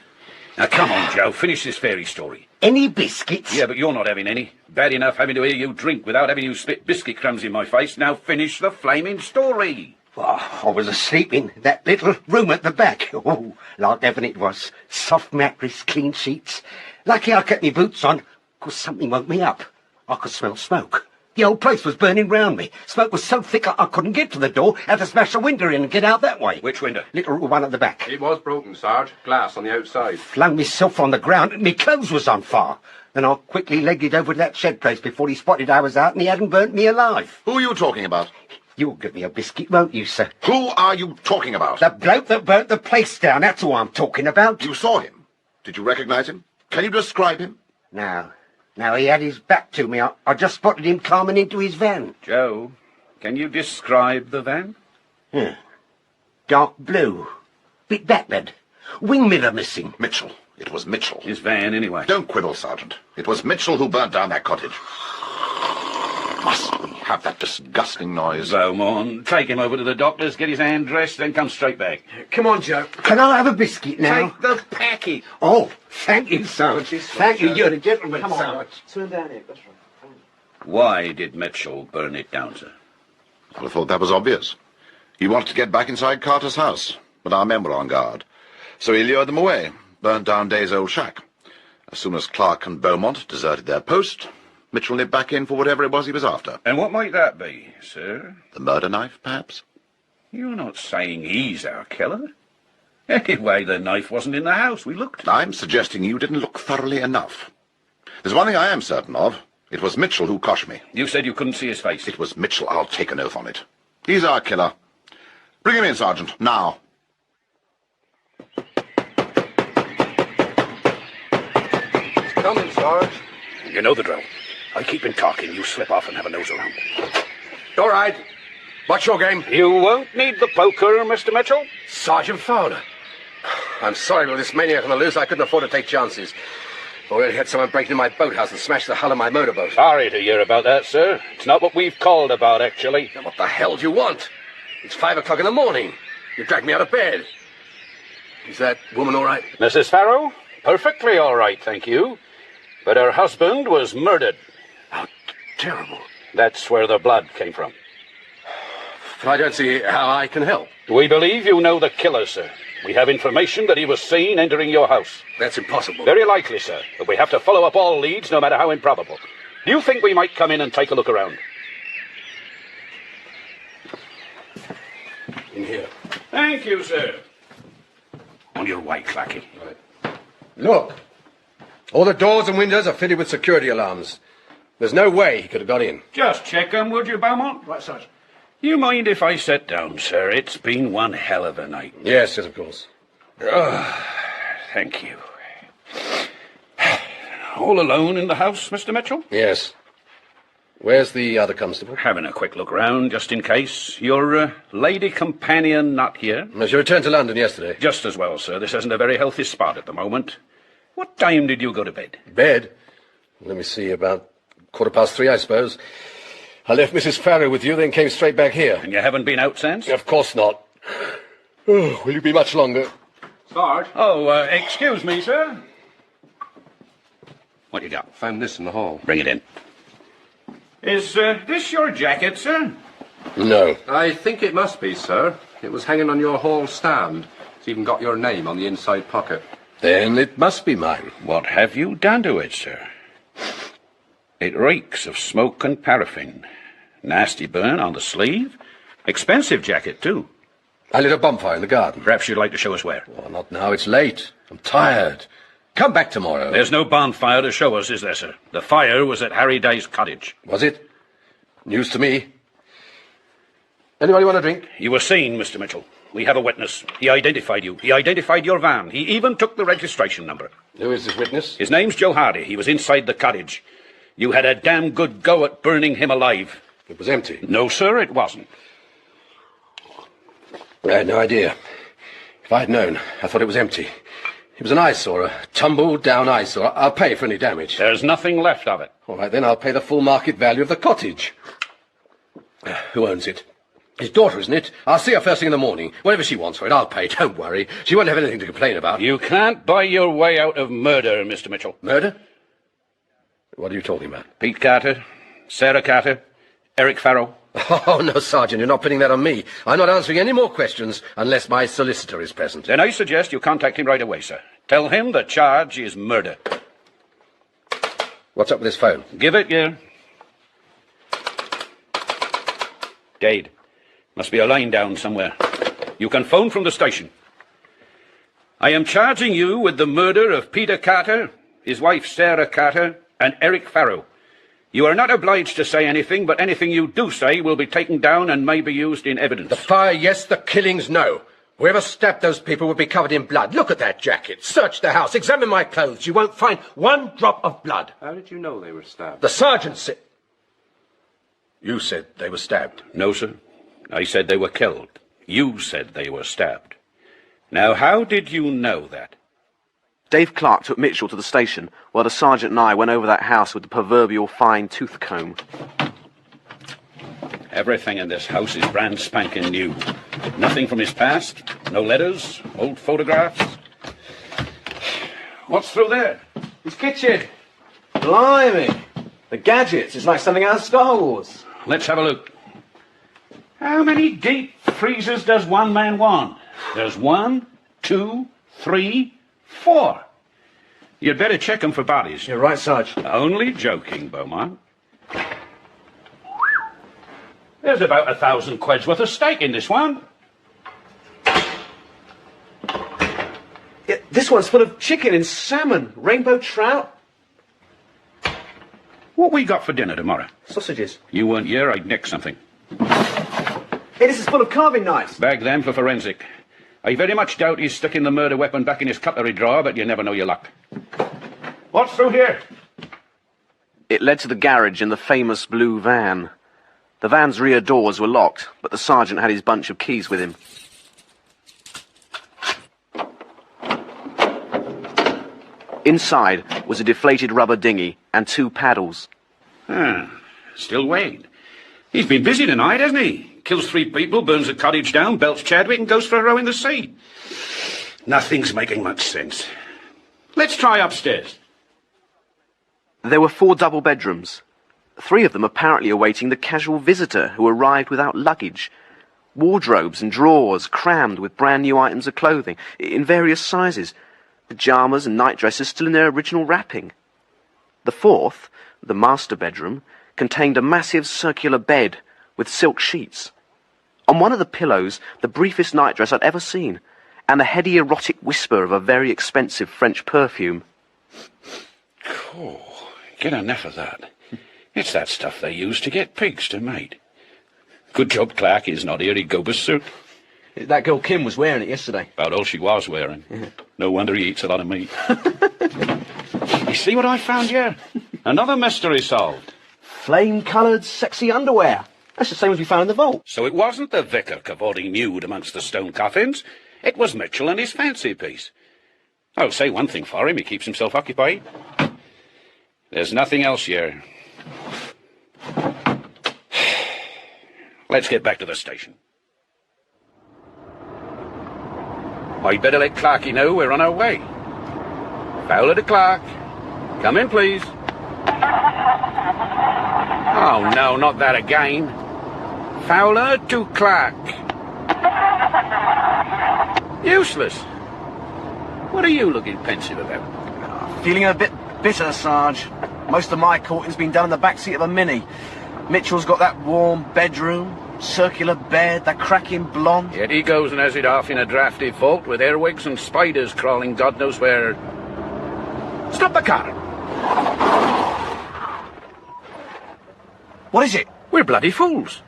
Now, come on, Joe, finish this fairy story. Any biscuits? Yeah, but you're not having any. Bad enough having to hear you drink without having you spit biscuit crumbs in my face. Now finish the flaming story. Well, I was asleep in that little room at the back. Oh, like heaven it was. Soft mattress, clean sheets. Lucky I kept my boots on, 'cause something woke me up. I could smell smoke. The old place was burning round me. Smoke was so thick I couldn't get to the door. Had to smash a window in and get out that way. Which window? Little one at the back. It was broken, Sarge. Glass on the outside. Flung myself on the ground and my clothes was on fire. Then I quickly legged it over to that shed place before he spotted I was out and he hadn't burnt me alive. Who are you talking about? You'll give me a biscuit, won't you, sir? Who are you talking about? The bloke that burnt the place down, that's who I'm talking about. You saw him? Did you recognize him? Can you describe him? No. No, he had his back to me. I just spotted him climbing into his van. Joe, can you describe the van? Dark blue. Bit backward. Wing mirror missing. Mitchell. It was Mitchell. His van, anyway. Don't quibble, Sergeant. It was Mitchell who burnt down that cottage. Must we have that disgusting noise? Beaumont, take him over to the doctor's, get his hand dressed, then come straight back. Come on, Joe. Can I have a biscuit now? Take the packet. Oh, thank you, Sarge. Thank you. You're a gentleman, Come on, Sarge. swim down here. That's right. Why did Mitchell burn it down, sir? Well, I thought that was obvious. He wanted to get back inside Carter's house, but our men were on guard. So he lured them away, burnt down Day's old shack. As soon as Clark and Beaumont deserted their post, Mitchell nipped back in for whatever it was he was after. And what might that be, sir? The murder knife, perhaps? You're not saying he's our killer? Anyway, the knife wasn't in the house. We looked. I'm suggesting you didn't look thoroughly enough. There's one thing I am certain of. It was Mitchell who coshed me. You said you couldn't see his face. It was Mitchell. I'll take an oath on it. He's our killer. Bring him in, Sergeant, now. He's coming, Sarge. You know the drill. I keep him talking, you slip off and have a nose around. All right. What's your game? You won't need the poker, Mr. Mitchell. Sergeant Fowler. I'm sorry, but with this maniac on the loose, I couldn't afford to take chances. I already had someone break into my boathouse and smash the hull of my motorboat. Sorry to hear about that, sir. It's not what we've called about, actually. Now, what the hell do you want? It's 5 o'clock in the morning. You dragged me out of bed. Is that woman all right? Mrs. Farrow? Perfectly all right, thank you. But her husband was murdered. How terrible. That's where the blood came from. But I don't see how I can help. We believe you know the killer, sir. We have information that he was seen entering your house. That's impossible. Very likely, sir. But we have to follow up all leads, no matter how improbable. Do you think we might come in and take a look around? In here. Thank you, sir. On your way, Clacky. Right. Look. All the doors and windows are fitted with security alarms. There's no way he could have got in. Just check them, would you, Beaumont? Right, Sergeant. You mind if I sit down, sir? It's been one hell of a night. Yes, of course. Thank you. All alone in the house, Mr. Mitchell? Yes. Where's the other constable? Having a quick look round, just in case. Your lady companion not here? She returned to London yesterday. Just as well, sir. This isn't a very healthy spot at the moment. What time did you go to bed? Bed? Let me see, about 3:15, I suppose. I left Mrs. Farrow with you, then came straight back here. And you haven't been out since? Of course not. Oh, will you be much longer? Sarge? Oh, excuse me, sir. What you got? Found this in the hall. Bring it in. Is this your jacket, sir? No. I think it must be, sir. It was hanging on your hall stand. It's even got your name on the inside pocket. Then it must be mine. What have you done to it, sir? It reeks of smoke and paraffin. Nasty burn on the sleeve. Expensive jacket, too. I lit a bonfire in the garden. Perhaps you'd like to show us where. Oh, not now. It's late. I'm tired. Come back tomorrow. There's no bonfire to show us, is there, sir? The fire was at Harry Day's cottage. Was it? News to me. Anybody want a drink? You were seen, Mr. Mitchell. We have a witness. He identified you. He identified your van. He even took the registration number. Who is this witness? His name's Joe Hardy. He was inside the cottage. You had a damn good go at burning him alive. It was empty. No, sir, it wasn't. I had no idea. If I had known, I thought it was empty. It was an eyesore, a tumbled-down eyesore. I'll pay for any damage. There's nothing left of it. All right, then I'll pay the full market value of the cottage. Who owns it? His daughter, isn't it? I'll see her first thing in the morning. Whatever she wants for it, I'll pay. Don't worry. She won't have anything to complain about. You can't buy your way out of murder, Mr. Mitchell. Murder? What are you talking about? Pete Carter, Sarah Carter, Eric Farrow. Oh, no, Sergeant, you're not putting that on me. I'm not answering any more questions unless my solicitor is present. Then I suggest you contact him right away, sir. Tell him the charge is murder. What's up with this phone? Give it, you. Dade. Must be a line down somewhere. You can phone from the station. I am charging you with the murder of Peter Carter, his wife Sarah Carter, and Eric Farrow. You are not obliged to say anything, but anything you do say will be taken down and may be used in evidence. The fire, yes. The killings, no. Whoever stabbed those people would be covered in blood. Look at that jacket. Search the house. Examine my clothes. You won't find one drop of blood. How did you know they were stabbed? The sergeant said... You said they were stabbed. No, sir. I said they were killed. You said they were stabbed. Now, how did you know that? Dave Clark took Mitchell to the station, while the sergeant and I went over that house with the proverbial fine tooth comb. Everything in this house is brand spanking new. Nothing from his past, no letters, old photographs. What's through there? His kitchen. Blimey. The gadgets. It's like something out of Star Wars. Let's have a look. How many deep freezers does one man want? There's 1, 2, 3, 4. You'd better check them for bodies. You're right, Sarge. Only joking, Beaumont. There's about 1,000 quid's worth of steak in this one. Yeah, this one's full of chicken and salmon, rainbow trout. What we got for dinner tomorrow? Sausages. You weren't here, I'd nick something. Hey, this is full of carving knives. Bag them for forensic. I very much doubt he's sticking the murder weapon back in his cutlery drawer, but you never know your luck. What's through here? It led to the garage in the famous blue van. The van's rear doors were locked, but the sergeant had his bunch of keys with him. Inside was a deflated rubber dinghy and 2 paddles. Still Wade. He's been busy tonight, hasn't he? Kills 3 people, burns a cottage down, belts Chadwick, and goes for a row in the sea. Nothing's making much sense. Let's try upstairs. There were 4 double bedrooms. 3 of them apparently awaiting the casual visitor who arrived without luggage. Wardrobes and drawers crammed with brand new items of clothing in various sizes. Pyjamas and nightdresses still in their original wrapping. The 4th, the master bedroom, contained a massive circular bed with silk sheets. On one of the pillows, the briefest nightdress I'd ever seen, and the heady erotic whisper of a very expensive French perfume. Oh, get enough of that. It's that stuff they use to get pigs to mate. Good job Clark is not here, he'd go berserk. That girl Kim was wearing it yesterday. About all she was wearing. No wonder he eats a lot of meat. You see what I found here? Another mystery solved. Flame-coloured, sexy underwear. That's the same as we found in the vault. So it wasn't the vicar cavorting nude amongst the stone coffins. It was Mitchell and his fancy piece. I'll say one thing for him, he keeps himself occupied. There's nothing else here. Let's get back to the station. I'd better let Clarkie know we're on our way. Fowler to Clark. Come in, please. Oh, no, not that again. Fowler to Clark. Useless. What are you looking pensive about? Feeling a bit bitter, Sarge. Most of my courting's been done in the backseat of a Mini. Mitchell's got that warm bedroom, circular bed, that cracking blonde. Yet he goes and has it off in a drafty vault with airwigs and spiders crawling God knows where. Stop the car! What is it? We're bloody fools.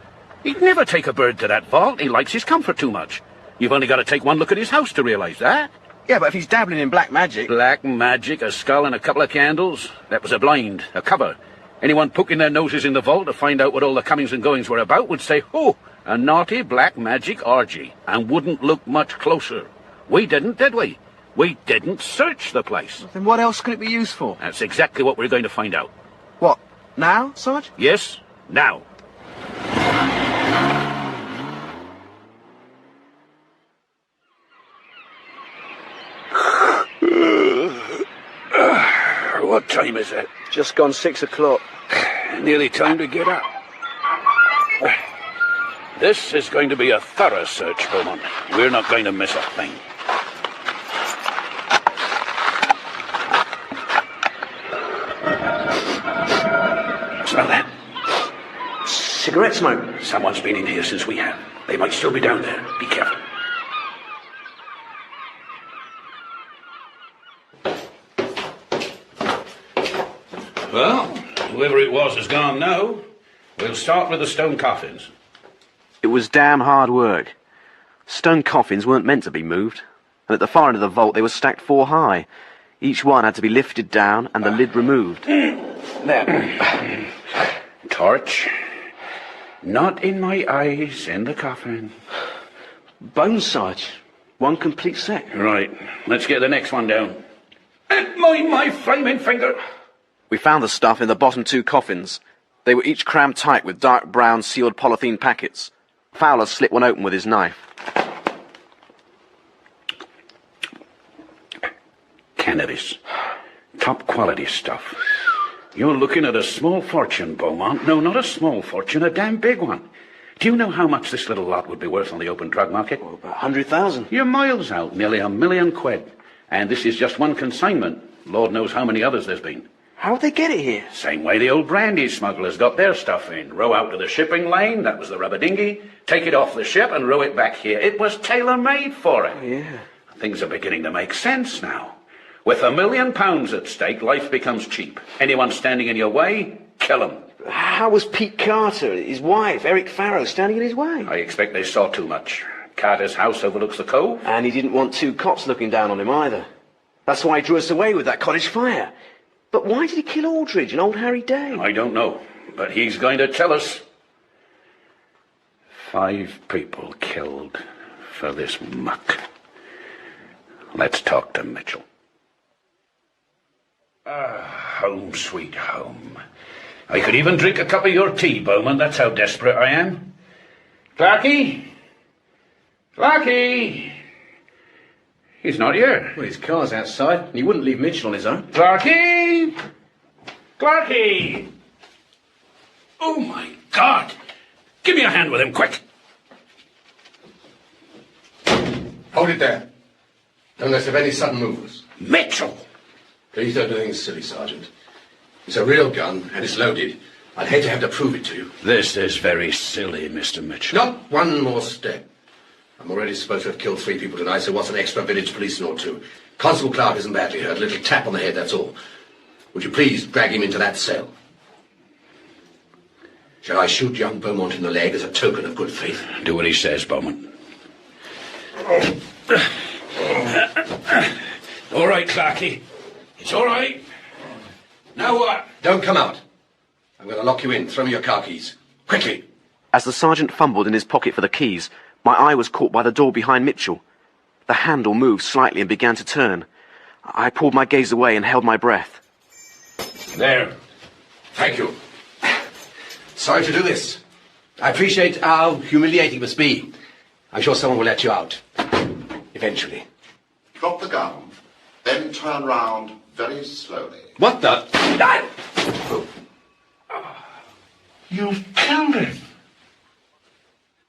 He'd never take a bird to that vault. He likes his comfort too much. You've only got to take one look at his house to realise that. Yeah, but if he's dabbling in black magic... Black magic, a skull and a couple of candles. That was a blind, a cover. Anyone poking their noses in the vault to find out what all the comings and goings were about would say, oh, a naughty black magic orgy, and wouldn't look much closer. We didn't, did we? We didn't search the place. Then what else could it be used for? That's exactly what we're going to find out. What, now, Sarge? Yes, now. What time is it? Just gone 6 o'clock. Nearly time to get up. This is going to be a thorough search, Beaumont. We're not going to miss a thing. Smell that? Cigarette smoke. Someone's been in here since we have. They might still be down there. Be careful. Well, whoever it was is gone now. We'll start with the stone coffins. It was damn hard work. Stone coffins weren't meant to be moved, and at the far end of the vault they were stacked 4 high. Each one had to be lifted down and the lid removed. There. Torch. Not in my eyes, in the coffin. Bones, Sarge. One complete set. Right. Let's get the next one down. My flaming finger! We found the stuff in the bottom 2 coffins. They were each crammed tight with dark brown sealed polythene packets. Fowler slit one open with his knife. Cannabis. Top quality stuff. You're looking at a small fortune, Beaumont. No, not a small fortune, a damn big one. Do you know how much this little lot would be worth on the open drug market? Well, about 100,000. You're miles out, nearly £1 million. And this is just one consignment. Lord knows how many others there's been. How'd they get it here? Same way the old brandy smugglers got their stuff in. Row out to the shipping lane, that was the rubber dinghy, take it off the ship and row it back here. It was tailor-made for it. Oh, yeah. Things are beginning to make sense now. With £1 million at stake, life becomes cheap. Anyone standing in your way, kill him. How was Pete Carter, his wife, Eric Farrow, standing in his way? I expect they saw too much. Carter's house overlooks the cove. And he didn't want 2 cops looking down on him either. That's why he drew us away with that cottage fire. But why did he kill Aldridge and old Harry Day? I don't know, but he's going to tell us. 5 people killed for this muck. Let's talk to Mitchell. Home sweet home. I could even drink a cup of your tea, Bowman. That's how desperate I am. Clarkie? Clarkie? He's not here. Well, his car's outside, and he wouldn't leave Mitchell on his own. Clarkie? Clarkie! Oh, my God! Give me a hand with him, quick! Hold it there. Don't let us have any sudden movements. Mitchell! Please don't do anything silly, Sergeant. It's a real gun, and it's loaded. I'd hate to have to prove it to you. This is very silly, Mr. Mitchell. Not one more step. I'm already supposed to have killed 3 people tonight, so what's an extra village policeman or 2? Constable Clark isn't badly hurt. A little tap on the head, that's all. Would you please drag him into that cell? Shall I shoot young Beaumont in the leg as a token of good faith? Do what he says, Beaumont. All right, Clarkie. It's all right. Now what? Don't come out. I'm going to lock you in. Throw me your car keys. Quickly. As the sergeant fumbled in his pocket for the keys, my eye was caught by the door behind Mitchell. The handle moved slightly and began to turn. I pulled my gaze away and held my breath. There. Thank you. Sorry to do this. I appreciate how humiliating it must be. I'm sure someone will let you out. Eventually. Drop the gun, then turn round very slowly. What the? You killed him.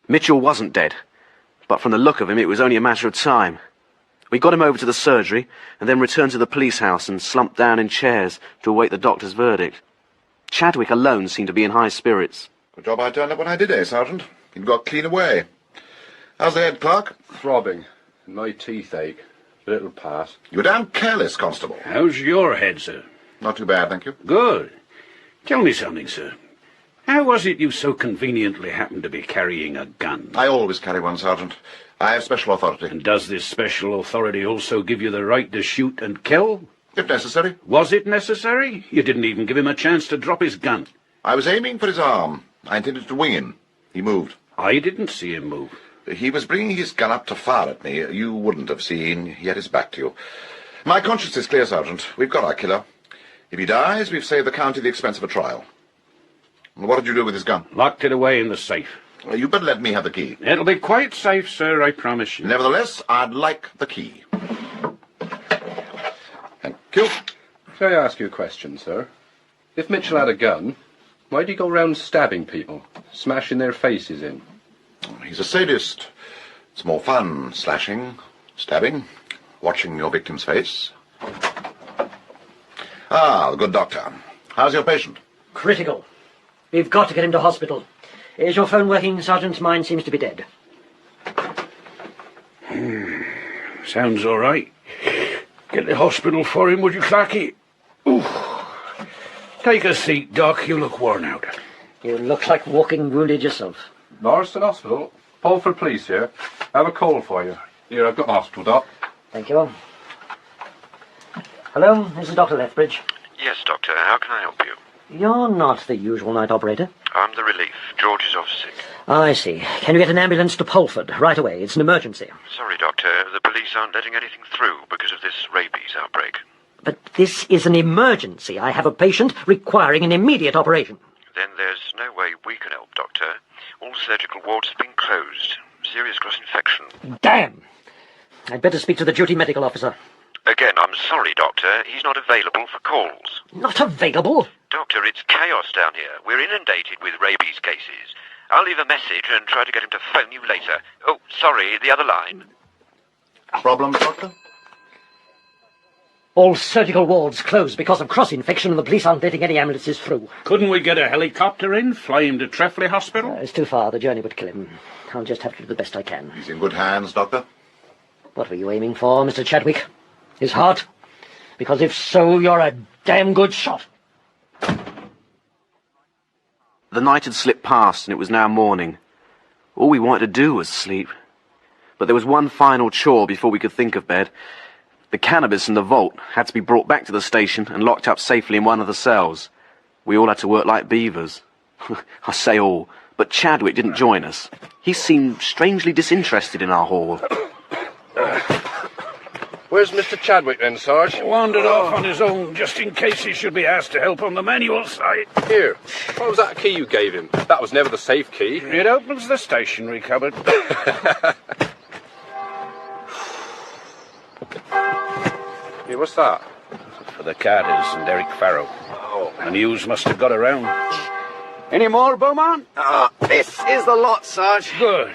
Mitchell wasn't dead, but from the look of him it was only a matter of time. We got him over to the surgery and then returned to the police house and slumped down in chairs to await the doctor's verdict. Chadwick alone seemed to be in high spirits. Good job I turned up when I did, Sergeant? He'd got clean away. How's the head, Clark? Throbbing. And my teeth ache. But it'll pass. You're damn careless, Constable. How's your head, sir? Not too bad, thank you. Good. Tell me something, sir. How was it you so conveniently happened to be carrying a gun? I always carry one, Sergeant. I have special authority. And does this special authority also give you the right to shoot and kill? If necessary. Was it necessary? You didn't even give him a chance to drop his gun. I was aiming for his arm. I intended to wing him. He moved. I didn't see him move. He was bringing his gun up to fire at me. You wouldn't have seen. He had his back to you. My conscience is clear, Sergeant. We've got our killer. If he dies, we've saved the county the expense of a trial. And what did you do with his gun? Locked it away in the safe. You better let me have the key. It'll be quite safe, sir, I promise you. Nevertheless, I'd like the key. Thank you. Shall I ask you a question, sir? If Mitchell had a gun, why'd he go round stabbing people, smashing their faces in? He's a sadist. It's more fun, slashing, stabbing, watching your victim's face. Ah, the good doctor. How's your patient? Critical. We've got to get him to hospital. Is your phone working, Sergeant? Mine seems to be dead. Sounds all right. Get the hospital for him, would you, Clarky? Ooh. Take a seat, Doc. You look worn out. You look like walking wounded yourself. Norriston Hospital. Polford Police here. I have a call for you. Here, I've got the hospital, Doc. Thank you. Hello, this is Dr. Lethbridge. Yes, Doctor. How can I help you? You're not the usual night operator. I'm the relief. George is off sick. I see. Can you get an ambulance to Polford right away? It's an emergency. Sorry, Doctor. The police aren't letting anything through because of this rabies outbreak. But this is an emergency. I have a patient requiring an immediate operation. Then there's no way we can help, Doctor. All surgical wards have been closed. Serious cross-infection. Damn! I'd better speak to the duty medical officer. Again, I'm sorry, Doctor. He's not available for calls. Not available? Doctor, it's chaos down here. We're inundated with rabies cases. I'll leave a message and try to get him to phone you later. Oh, sorry, the other line. Problems, Doctor? All surgical wards closed because of cross-infection and the police aren't letting any ambulances through. Couldn't we get a helicopter in, fly him to Trefley Hospital? It's too far. The journey would kill him. I'll just have to do the best I can. He's in good hands, Doctor. What were you aiming for, Mr. Chadwick? His heart? Because if so, you're a damn good shot. The night had slipped past and it was now morning. All we wanted to do was sleep. But there was one final chore before we could think of bed. The cannabis in the vault had to be brought back to the station and locked up safely in one of the cells. We all had to work like beavers. I say all, but Chadwick didn't join us. He seemed strangely disinterested in our haul. Where's Mr. Chadwick then, Sarge? He wandered off on his own, just in case he should be asked to help on the manual side. Here, what was that key you gave him? That was never the safe key. It opens the stationery cupboard. Here, what's that? For the Carters and Eric Farrow. Oh. The news must have got around. Any more, Beaumont? This is the lot, Sarge. Good.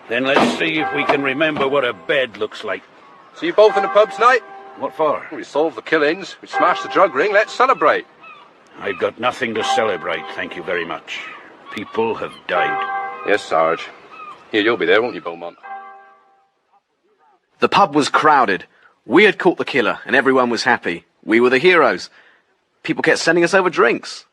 Then let's see if we can remember what a bed looks like. See you both in the pub tonight? What for? We solved the killings. We smashed the drug ring. Let's celebrate. I've got nothing to celebrate, thank you very much. People have died. Yes, Sarge. Here, you'll be there, won't you, Beaumont? The pub was crowded. We had caught the killer, and everyone was happy. We were the heroes. People kept sending us over drinks.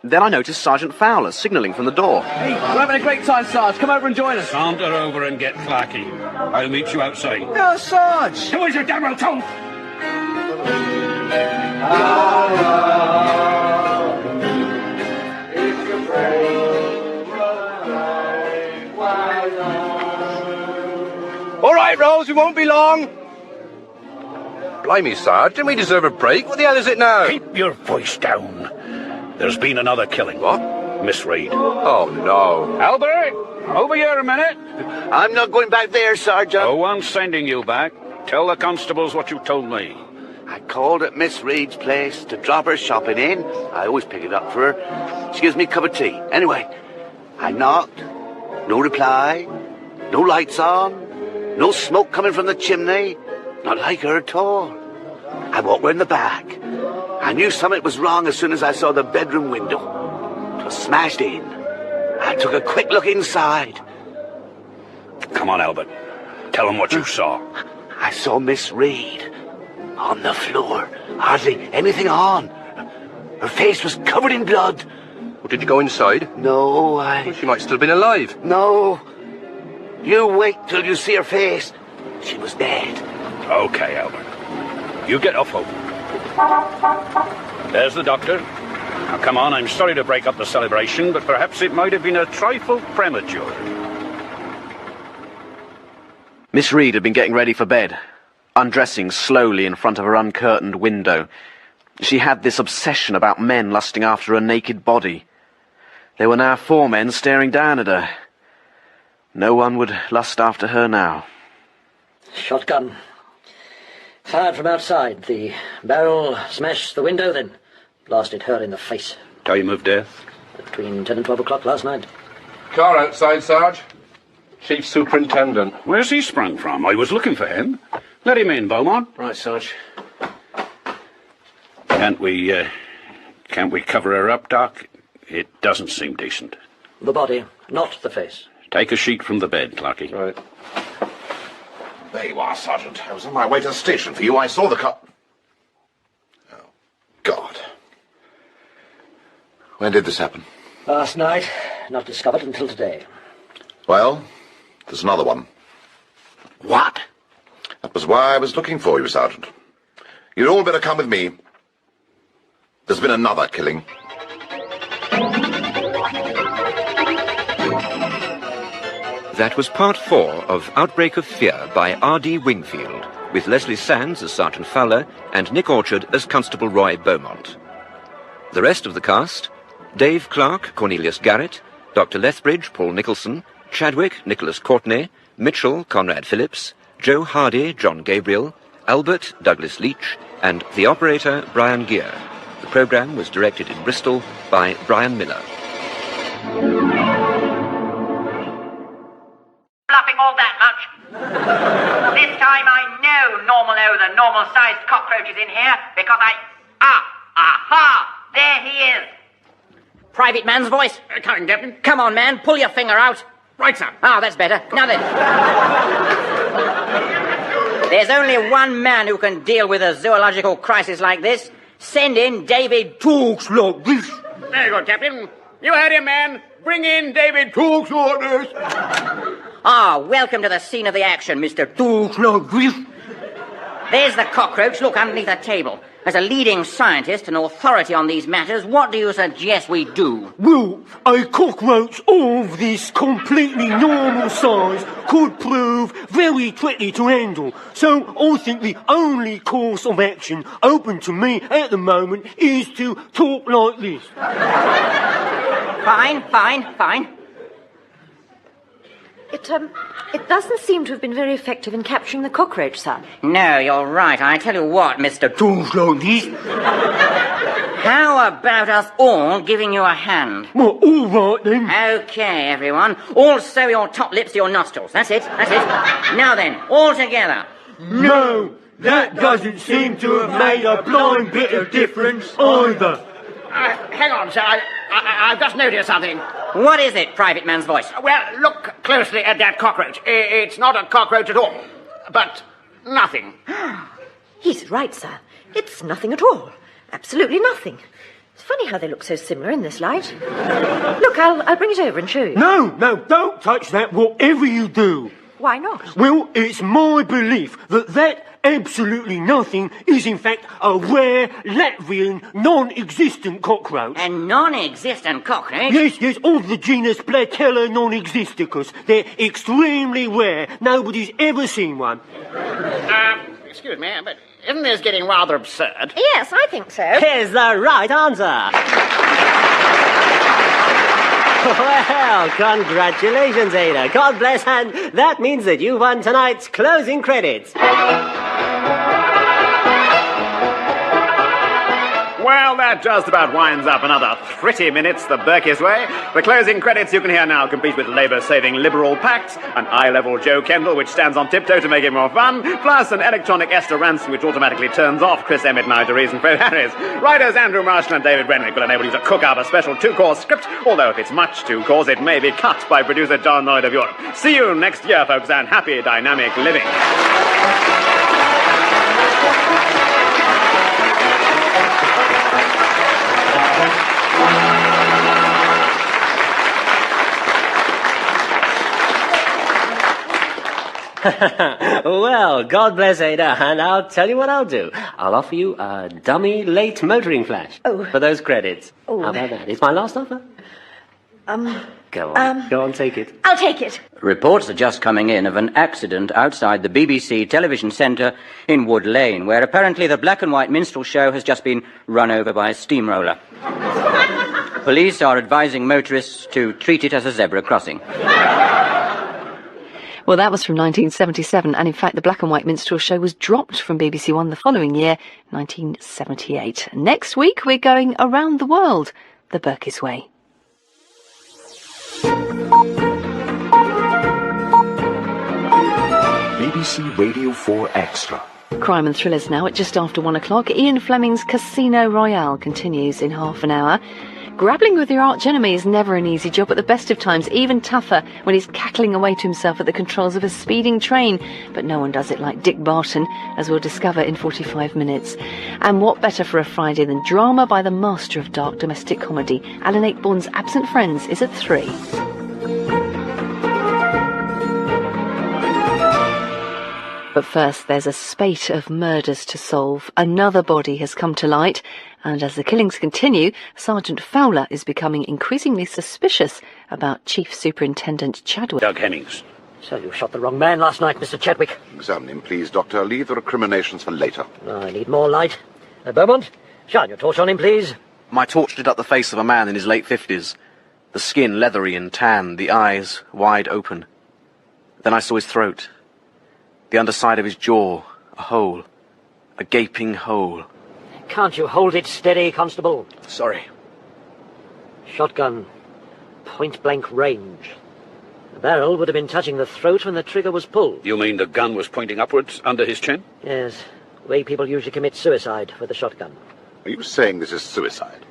Then I noticed Sergeant Fowler signalling from the door. Hey, we're having a great time, Sarge. Come over and join us. Saunter over and get Clarky. I'll meet you outside. No, Sarge! Who is your damn well told? All right, Rose, We won't be long. Blimey, Sarge, didn't we deserve a break? What the hell is it now? Keep your voice down. There's been another killing. What? Miss Reed. Oh, no. Albert, over here a minute. I'm not going back there, Sergeant. Oh, I'm sending you back. Tell the constables what you told me. I called at Miss Reed's place to drop her shopping in. I always pick it up for her. She gives me a cup of tea. Anyway, I knocked. No reply. No lights on. No smoke coming from the chimney. Not like her at all. I walked round the back. I knew something was wrong as soon as I saw the bedroom window. It was smashed in. I took a quick look inside. Come on, Albert. Tell them what you saw. I saw Miss Reed on the floor. Hardly anything on. Her face was covered in blood. Well, did you go inside? No, Well, she might still have been alive. No. You wait till you see her face. She was dead. Okay, Albert. You get off home. There's the doctor. Now, come on, I'm sorry to break up the celebration, but perhaps it might have been a trifle premature. Miss Reed had been getting ready for bed, undressing slowly in front of her uncurtained window. She had this obsession about men lusting after her naked body. There were now 4 men staring down at her. No one would lust after her now. Shotgun. Fired from outside. The barrel smashed the window, then blasted her in the face. Time of death? Between 10 and 12 o'clock last night. Car outside, Sarge. Chief Superintendent. Where's he sprung from? I was looking for him. Let him in, Beaumont. Right, Sarge. Can't we cover her up, Doc? It doesn't seem decent. The body, not the face. Take a sheet from the bed, Clarkie. Right. There you are, Sergeant. I was on my way to the station for you. I saw the car. Oh, God. When did this happen? Last night. Not discovered until today. Well, there's another one. What? That was why I was looking for you, Sergeant. You'd all better come with me. There's been another killing. That was part 4 of Outbreak of Fear by R.D. Wingfield, with Leslie Sands as Sergeant Fowler and Nick Orchard as Constable Roy Beaumont. The rest of the cast: Dave Clark, Cornelius Garrett, Dr. Lethbridge, Paul Nicholson, Chadwick, Nicholas Courtney, Mitchell, Conrad Phillips, Joe Hardy, John Gabriel, Albert, Douglas Leach, and the operator, Brian Gear. The programme was directed in Bristol by Brian Miller. Bluffing all that much. This time I know the normal-sized cockroach is in here because aha! There he is. Private man's voice. Coming, Captain. Come on, man, pull your finger out. Right, sir. Ah, that's better. Now then. There's only one man who can deal with a zoological crisis like this. Send in David Talks Like This. Very good, Captain. You heard him, man. Bring in David Talks Like This. Ah, welcome to the scene of the action, Mr. Talks Like This. There's the cockroach. Look, underneath the table. As a leading scientist and authority on these matters, what do you suggest we do? Well, a cockroach of this completely normal size could prove very tricky to handle. So I think the only course of action open to me at the moment is to talk like this. Fine. It doesn't seem to have been very effective in capturing the cockroach, sir. No, you're right. I tell you what, Mr. Talks Like This. How about us all giving you a hand? Well, all right then. Okay, everyone. All sew your top lips to your nostrils. That's it. Now then, all together. No, that doesn't seem to have made a blind bit of difference either. Hang on, sir. I've just noticed something. What is it, Private Man's voice? Well, look closely at that cockroach. It's not a cockroach at all, but nothing. He's right, sir. It's nothing at all. Absolutely nothing. It's funny how they look so similar in this light. Look, I'll bring it over and show you. No, don't touch that, whatever you do. Why not? Well, it's my belief that absolutely nothing is in fact a rare Latvian non-existent cockroach. A non-existent cockroach? Yes, of the genus Platella non-existicus. They're extremely rare. Nobody's ever seen one. Excuse me, but isn't this getting rather absurd? Yes, I think so. Here's the right answer. Well, congratulations, Ada. God bless, and that means that you won tonight's closing credits. Well, that just about winds up another 30 minutes the Berkey's way. The closing credits you can hear now compete with Labour-saving Liberal Pact, an eye-level Joe Kendall which stands on tiptoe to make it more fun, plus an electronic Esther Ranson which automatically turns off Chris Emmett, Nigel Rees and Fred Harris. Writers Andrew Marshall and David Renwick will enable you to cook up a special 2-course script, although if it's much 2-course, it may be cut by producer John Lloyd of Europe. See you next year, folks, and happy dynamic living. Well, God bless Ada, and I'll tell you what I'll do. I'll offer you a dummy late motoring flash for those credits. Oh. How about that? It's my last offer. Go on, take it. I'll take it. Reports are just coming in of an accident outside the BBC television centre in Wood Lane, where apparently the black and white minstrel show has just been run over by a steamroller. Police are advising motorists to treat it as a zebra crossing. Well, that was from 1977, and in fact the black and white minstrel show was dropped from BBC One the following year, 1978. Next week we're going around the world, the Berkey's way. BBC Radio 4 Extra. Crime and thrillers now at just after 1 o'clock. Ian Fleming's Casino Royale continues in half an hour. Grappling with your arch enemy is never an easy job at the best of times, even tougher when he's cackling away to himself at the controls of a speeding train. But no one does it like Dick Barton, as we'll discover in 45 minutes. And what better for a Friday than drama by the master of dark domestic comedy. Alan Ayckbourn's Absent Friends is at 3. But first, there's a spate of murders to solve. Another body has come to light, and as the killings continue, Sergeant Fowler is becoming increasingly suspicious about Chief Superintendent Chadwick. Doug Hemmings. So you shot the wrong man last night, Mr. Chadwick. Examine him, please, Doctor. Leave the recriminations for later. I need more light. Beaumont, shine your torch on him, please. My torch lit up the face of a man in his late 50s. The skin leathery and tan, the eyes wide open. Then I saw his throat. The underside of his jaw, a hole. A gaping hole. Can't you hold it steady, Constable? Sorry. Shotgun. Point-blank range. The barrel would have been touching the throat when the trigger was pulled. You mean the gun was pointing upwards, under his chin? Yes. The way people usually commit suicide with a shotgun. Are you saying this is suicide?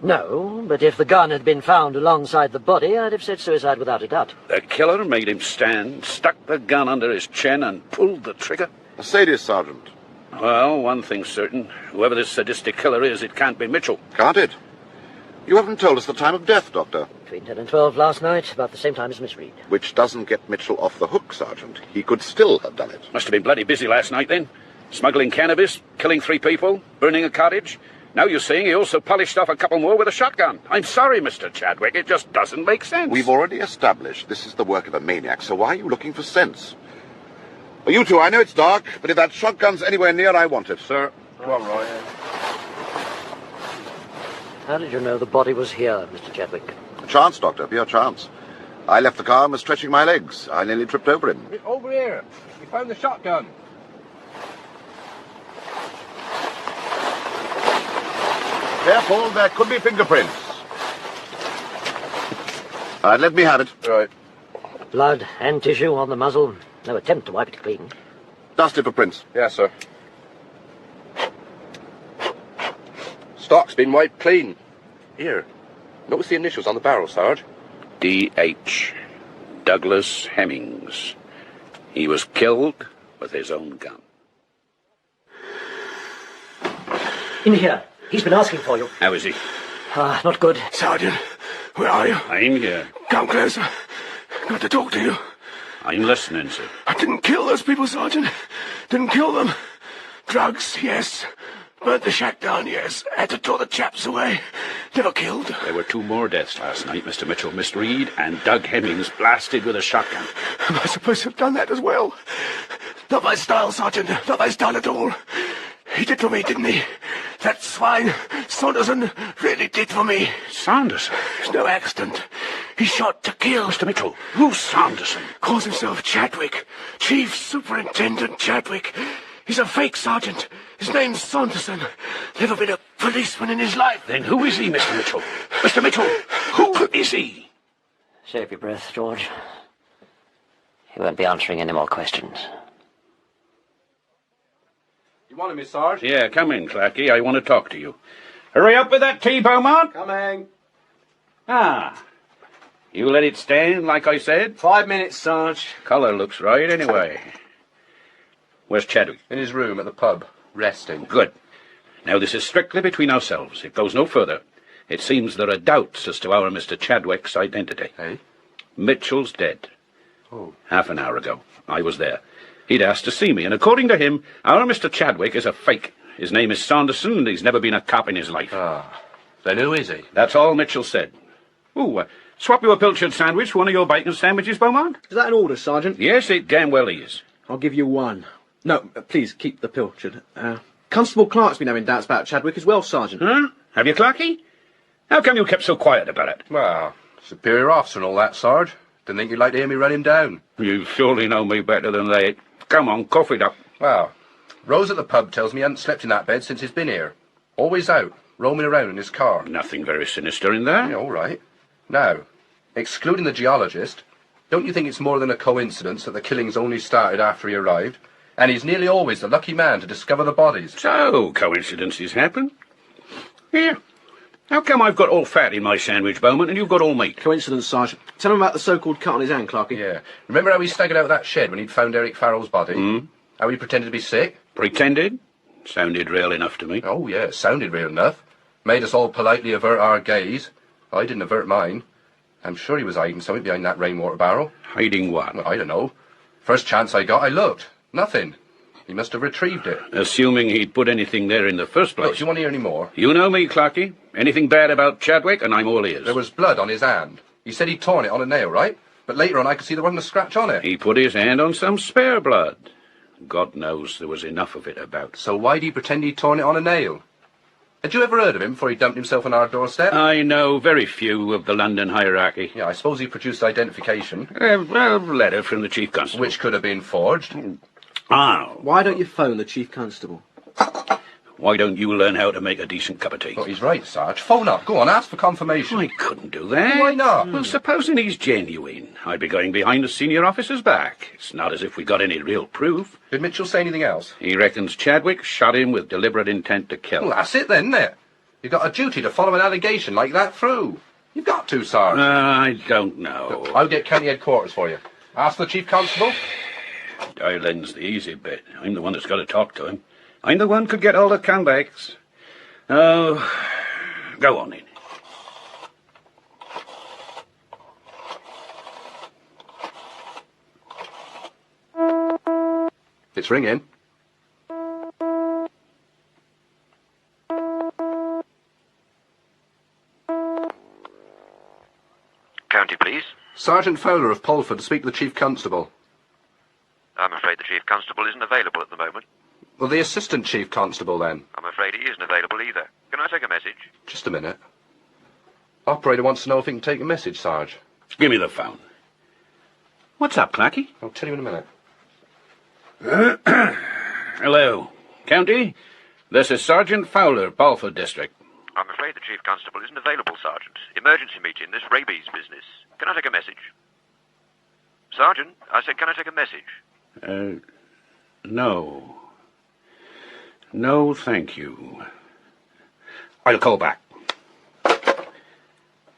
No, but if the gun had been found alongside the body, I'd have said suicide without a doubt. The killer made him stand, stuck the gun under his chin and pulled the trigger? A sadist, Sergeant. Well, one thing's certain. Whoever this sadistic killer is, it can't be Mitchell. Can't it? You haven't told us the time of death, Doctor. Between 10 and 12 last night, about the same time as Miss Reed. Which doesn't get Mitchell off the hook, Sergeant. He could still have done it. Must have been bloody busy last night, then. Smuggling cannabis, killing 3 people, burning a cottage. Now you're saying he also polished off a couple more with a shotgun. I'm sorry, Mr. Chadwick, it just doesn't make sense. We've already established this is the work of a maniac, so why are you looking for sense? Well, you two, I know it's dark, but if that shotgun's anywhere near, I want it. Sir. All right. How did you know the body was here, Mr. Chadwick? A chance, Doctor, pure chance. I left the car and was stretching my legs. I nearly tripped over him. Over here. We found the shotgun. Careful, there could be fingerprints. All right, let me have it. Right. Blood and tissue on the muzzle. No attempt to wipe it clean. Dust it for prints. Yes, sir. Stock's been wiped clean. Here. Notice the initials on the barrel, Sarge. D.H. Douglas Hemmings. He was killed with his own gun. In here. He's been asking for you. How is he? Not good. Sergeant, where are you? I'm here. Come closer. Got to talk to you. I'm listening, sir. I didn't kill those people, Sergeant. Didn't kill them. Drugs, yes. Burnt the shack down, yes. Had to tow the chaps away. Never killed. There were 2 more deaths last night, Mr. Mitchell. Miss Reed and Doug Hemmings blasted with a shotgun. Am I supposed to have done that as well? Not my style, Sergeant. Not my style at all. He did for me, didn't he? That swine, Saunderson, really did for me. Saunderson? It's no accident. He shot to kill. Mr. Mitchell, who's Saunderson? Calls himself Chadwick. Chief Superintendent Chadwick. He's a fake sergeant. His name's Saunderson. Never been a policeman in his life. Then who is he, Mr. Mitchell? Mr. Mitchell, who is he? Save your breath, George. He won't be answering any more questions. You wanted me, Sarge? Yeah, come in, Clarky. I want to talk to you. Hurry up with that tea, Beaumont. Coming. Ah. You let it stand, like I said? 5 minutes, Sarge. Colour looks right, anyway. Where's Chadwick? In his room at the pub, resting. Good. Now, this is strictly between ourselves. It goes no further. It seems there are doubts as to our Mr. Chadwick's identity. Hey? Mitchell's dead. Oh. Half an hour ago. I was there. He'd asked to see me, and according to him, our Mr. Chadwick is a fake. His name is Saunderson, and he's never been a cop in his life. Ah. Then who is he? That's all Mitchell said. Ooh, swap you a pilchard sandwich for one of your bacon sandwiches, Beaumont? Is that an order, Sergeant? Yes, it damn well is. I'll give you one. No, please, keep the pilchard. Constable Clark's been having doubts about Chadwick as well, Sergeant. Huh? Have you, Clarky? How come you kept so quiet about it? Well, superior officer and all that, Sarge. Didn't think you'd like to hear me run him down. You surely know me better than that. Come on, cough it up. Well, Rose at the pub tells me he hasn't slept in that bed since he's been here. Always out, roaming around in his car. Nothing very sinister in there. Yeah, all right. Now, excluding the geologist, don't you think it's more than a coincidence that the killings only started after he arrived? And he's nearly always the lucky man to discover the bodies. So, coincidences happen. Here. How come I've got all fat in my sandwich, Beaumont, and you've got all meat? Coincidence, Sergeant. Tell him about the so-called cut on his hand, Clarky. Yeah. Remember how he staggered out of that shed when he'd found Eric Farrell's body? How he pretended to be sick? Pretended? Sounded real enough to me. Oh, yeah, sounded real enough. Made us all politely avert our gaze. I didn't avert mine. I'm sure he was hiding something behind that rainwater barrel. Hiding what? Well, I don't know. First chance I got, I looked. Nothing. He must have retrieved it. Assuming he'd put anything there in the first place. Look, do you want to hear any more? You know me, Clarky. Anything bad about Chadwick, and I'm all ears. There was blood on his hand. He said he'd torn it on a nail, right? But later on I could see there wasn't a scratch on it. He put his hand on some spare blood. God knows there was enough of it about. So why'd he pretend he'd torn it on a nail? Had you ever heard of him before he dumped himself on our doorstep? I know very few of the London hierarchy. Yeah, I suppose he produced identification. A letter from the Chief Constable. Which could have been forged. Ah. Why don't you phone the Chief Constable? Why don't you learn how to make a decent cup of tea? Oh, he's right, Sarge. Phone up. Go on, ask for confirmation. I couldn't do that. Why not? Well, supposing he's genuine, I'd be going behind the senior officer's back. It's not as if we got any real proof. Did Mitchell say anything else? He reckons Chadwick shot him with deliberate intent to kill. Well, that's it then, isn't it? You've got a duty to follow an allegation like that through. You've got to, Sarge. I don't know. Look, I'll get county headquarters for you. Ask the Chief Constable. Dialen's the easy bit. I'm the one that's got to talk to him. I'm the one could get all the comebacks. Oh, go on in. It's ringing. County, please. Sergeant Fowler of Pulford to speak to the Chief Constable. I'm afraid the Chief Constable isn't available at the moment. Well, the Assistant Chief Constable, then. I'm afraid he isn't available either. Can I take a message? Just a minute. Operator wants to know if he can take a message, Sarge. Give me the phone. What's up, Clarky? I'll tell you in a minute. Hello. County? This is Sergeant Fowler, Balfour District. I'm afraid the Chief Constable isn't available, Sergeant. Emergency meeting, this rabies business. Can I take a message? Sergeant, I said, can I take a message? No. No, thank you. I'll call back.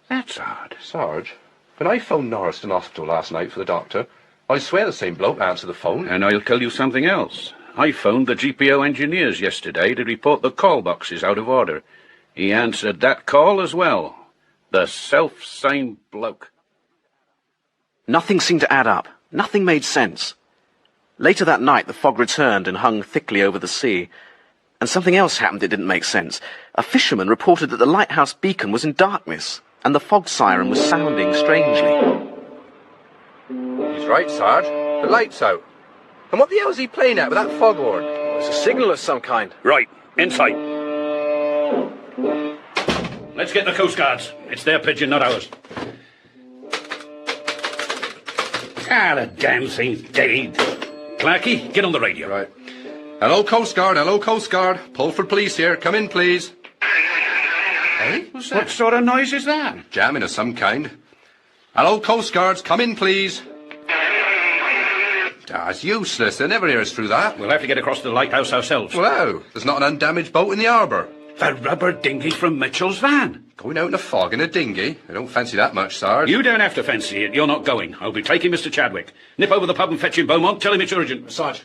That's odd. Sarge, when I phoned Norriston Hospital last night for the doctor, I swear the same bloke answered the phone. And I'll tell you something else. I phoned the GPO engineers yesterday to report the call boxes out of order. He answered that call as well. The self-same bloke. Nothing seemed to add up. Nothing made sense. Later that night, the fog returned and hung thickly over the sea. And something else happened that didn't make sense. A fisherman reported that the lighthouse beacon was in darkness, and the fog siren was sounding strangely. He's right, Sarge. The light's out. And what the hell's he playing at with that foghorn? It's a signal of some kind. Right, inside. Let's get the Coast Guards. It's their pigeon, not ours. Ah, the damn thing's dead. Clarky, get on the radio. Right. Hello, Coast Guard. Hello, Coast Guard. Pulford Police here. Come in, please. Hey, what's that? What sort of noise is that? Jamming of some kind. Hello, Coast Guards. Come in, please. It's useless. They'll never hear us through that. We'll have to get across to the lighthouse ourselves. Well, there's not an undamaged boat in the harbour. The rubber dinghy from Mitchell's van. Going out in a fog in a dinghy? I don't fancy that much, Sarge. You don't have to fancy it. You're not going. I'll be taking Mr. Chadwick. Nip over the pub and fetch him, Beaumont. Tell him it's urgent. Sarge.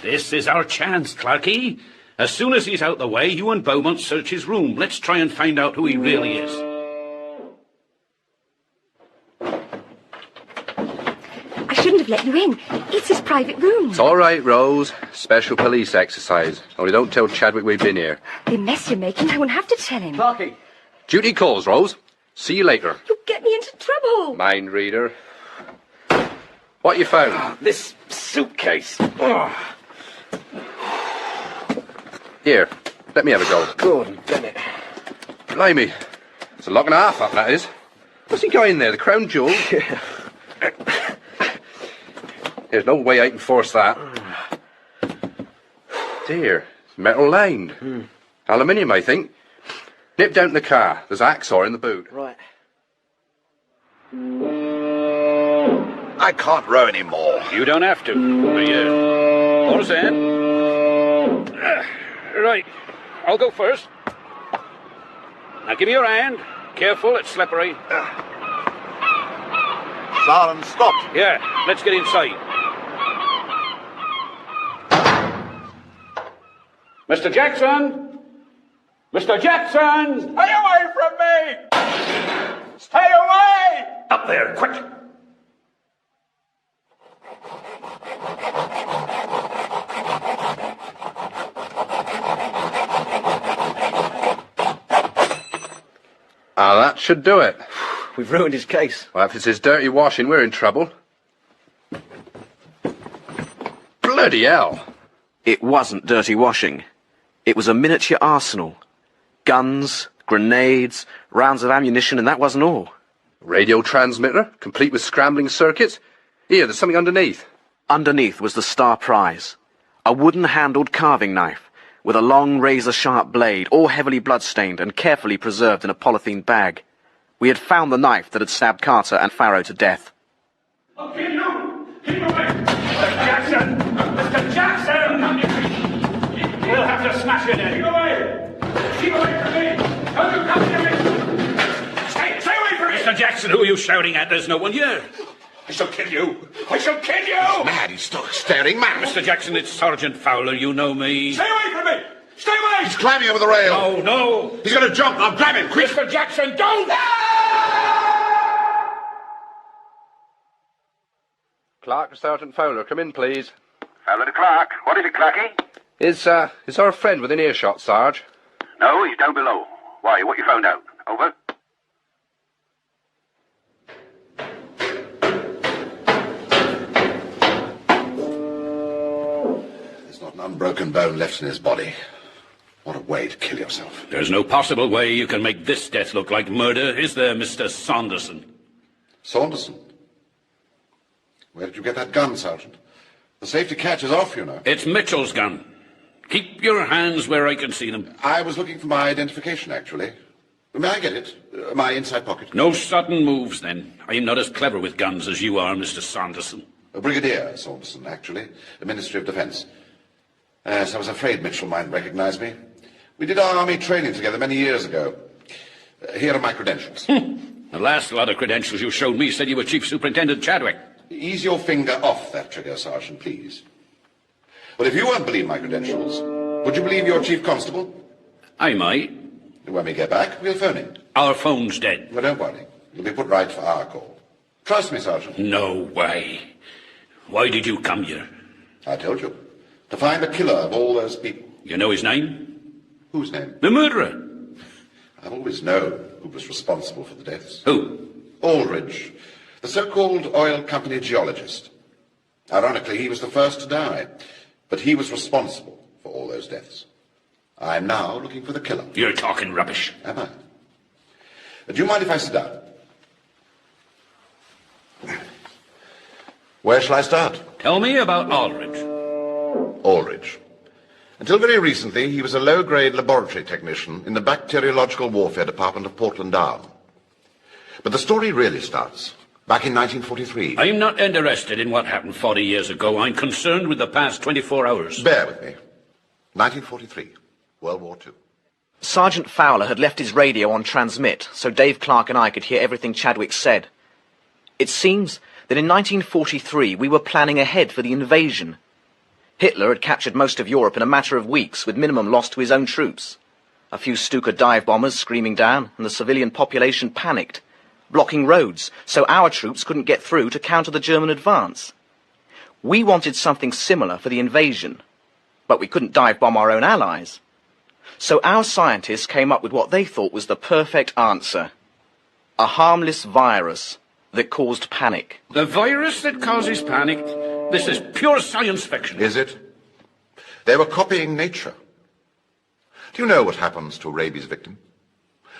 This is our chance, Clarky. As soon as he's out the way, you and Beaumont search his room. Let's try and find out who he really is. I shouldn't have let you in. It's his private room. It's all right, Rose. Special police exercise. Only don't tell Chadwick we've been here. The mess you're making, I won't have to tell him. Clarky. Duty calls, Rose. See you later. You'll get me into trouble. Mind reader. What you found? This suitcase. Here, let me have a go. Gordon Bennett. Blimey. It's a lock and a half up, that is. What's he got in there? The crown jewel? There's no way I can force that. Dear, metal lined. Aluminium, I think. Nip down to the car. There's Axor in the boot. Right. I can't row anymore. You don't have to. Horse in. Right. I'll go first. Now give me your hand. Careful, it's slippery. Silence, stop. Yeah, let's get inside. Mr. Jackson! Mr. Jackson! Stay away from me! Stay away! Up there, quick! That should do it. We've ruined his case. Well, if it's his dirty washing, we're in trouble. Bloody hell. It wasn't dirty washing. It was a miniature arsenal. Guns, grenades, rounds of ammunition, and that wasn't all. Radio transmitter, complete with scrambling circuits. Here, there's something underneath. Underneath was the star prize. A wooden-handled carving knife, with a long razor-sharp blade, all heavily blood-stained and carefully preserved in a polythene bag. We had found the knife that had stabbed Carter and Farrow to death. I'll kill you! Keep away! Mr. Jackson! Mr. Jackson! We'll have to smash it in. Keep away! Keep away from me! Don't you come near me! Stay away from me! Mr. Jackson, who are you shouting at? There's no one here. I shall kill you! I shall kill you! Mad, he's still staring mad. Mr. Jackson, it's Sergeant Fowler. You know me. Stay away from me! Stay away! He's climbing over the rail. No, no! He's going to jump. I'll grab him, quick! Mr. Jackson, don't! Clark, Sergeant Fowler, come in, please. Fowler to Clark. What is it, Clarky? Is our friend within earshot, Sarge? No, he's down below. Why, what you found out? Over? There's not an unbroken bone left in his body. What a way to kill yourself. There's no possible way you can make this death look like murder, is there, Mr. Saunderson? Saunderson? Where did you get that gun, Sergeant? The safety catch is off, you know. It's Mitchell's gun. Keep your hands where I can see them. I was looking for my identification, actually. May I get it? My inside pocket. No sudden moves, then. I'm not as clever with guns as you are, Mr. Saunderson. Brigadier Saunderson, actually. The Ministry of Defence. Yes, I was afraid Mitchell might recognize me. We did our army training together many years ago. Here are my credentials. The last lot of credentials you showed me said you were Chief Superintendent Chadwick. Ease your finger off that trigger, Sergeant, please. Well, if you won't believe my credentials, would you believe your Chief Constable? I might. When we get back, we'll phone him. Our phone's dead. Well, don't worry. You'll be put right for our call. Trust me, Sergeant. No way. Why did you come here? I told you. To find the killer of all those people. You know his name? Whose name? The murderer. I've always known who was responsible for the deaths. Who? Aldridge, the so-called oil company geologist. Ironically, he was the first to die, but he was responsible for all those deaths. I'm now looking for the killer. You're talking rubbish. Am I? Do you mind if I sit down? Where shall I start? Tell me about Aldridge. Aldridge. Until very recently, he was a low-grade laboratory technician in the Bacteriological Warfare Department of Portland Down. But the story really starts back in 1943. I'm not interested in what happened 40 years ago. I'm concerned with the past 24 hours. Bear with me. 1943, World War II. Sergeant Fowler had left his radio on transmit, so Dave Clark and I could hear everything Chadwick said. It seems that in 1943 we were planning ahead for the invasion. Hitler had captured most of Europe in a matter of weeks, with minimum loss to his own troops. A few Stuka dive bombers screaming down, and the civilian population panicked, blocking roads so our troops couldn't get through to counter the German advance. We wanted something similar for the invasion, but we couldn't dive bomb our own allies. So our scientists came up with what they thought was the perfect answer. A harmless virus that caused panic. The virus that causes panic? This is pure science fiction. Is it? They were copying nature. Do you know what happens to a rabies victim?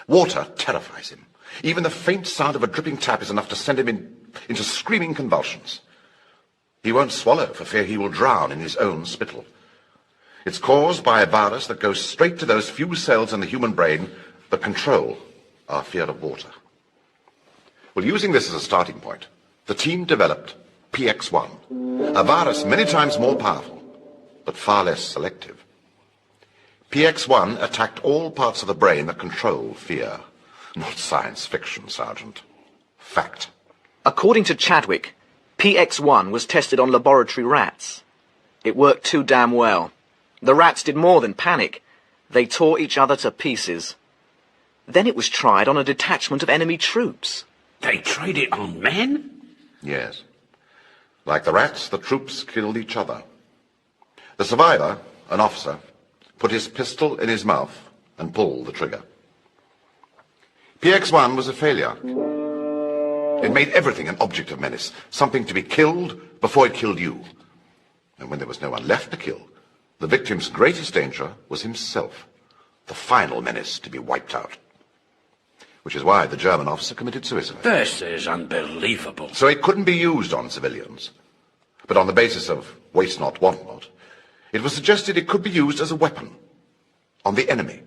Water terrifies him. Even the faint sound of a dripping tap is enough to send him into screaming convulsions. He won't swallow for fear he will drown in his own spittle. It's caused by a virus that goes straight to those few cells in the human brain that control our fear of water. Well, using this as a starting point, the team developed PX1, a virus many times more powerful, but far less selective. PX1 attacked all parts of the brain that control fear. Not science fiction, Sergeant. Fact. According to Chadwick, PX1 was tested on laboratory rats. It worked too damn well. The rats did more than panic. They tore each other to pieces. Then it was tried on a detachment of enemy troops. They tried it on men? Yes. Like the rats, the troops killed each other. The survivor, an officer, put his pistol in his mouth and pulled the trigger. PX1 was a failure. It made everything an object of menace, something to be killed before it killed you. And when there was no one left to kill, the victim's greatest danger was himself, the final menace to be wiped out. Which is why the German officer committed suicide. This is unbelievable. So it couldn't be used on civilians. But on the basis of waste not, want not, it was suggested it could be used as a weapon on the enemy.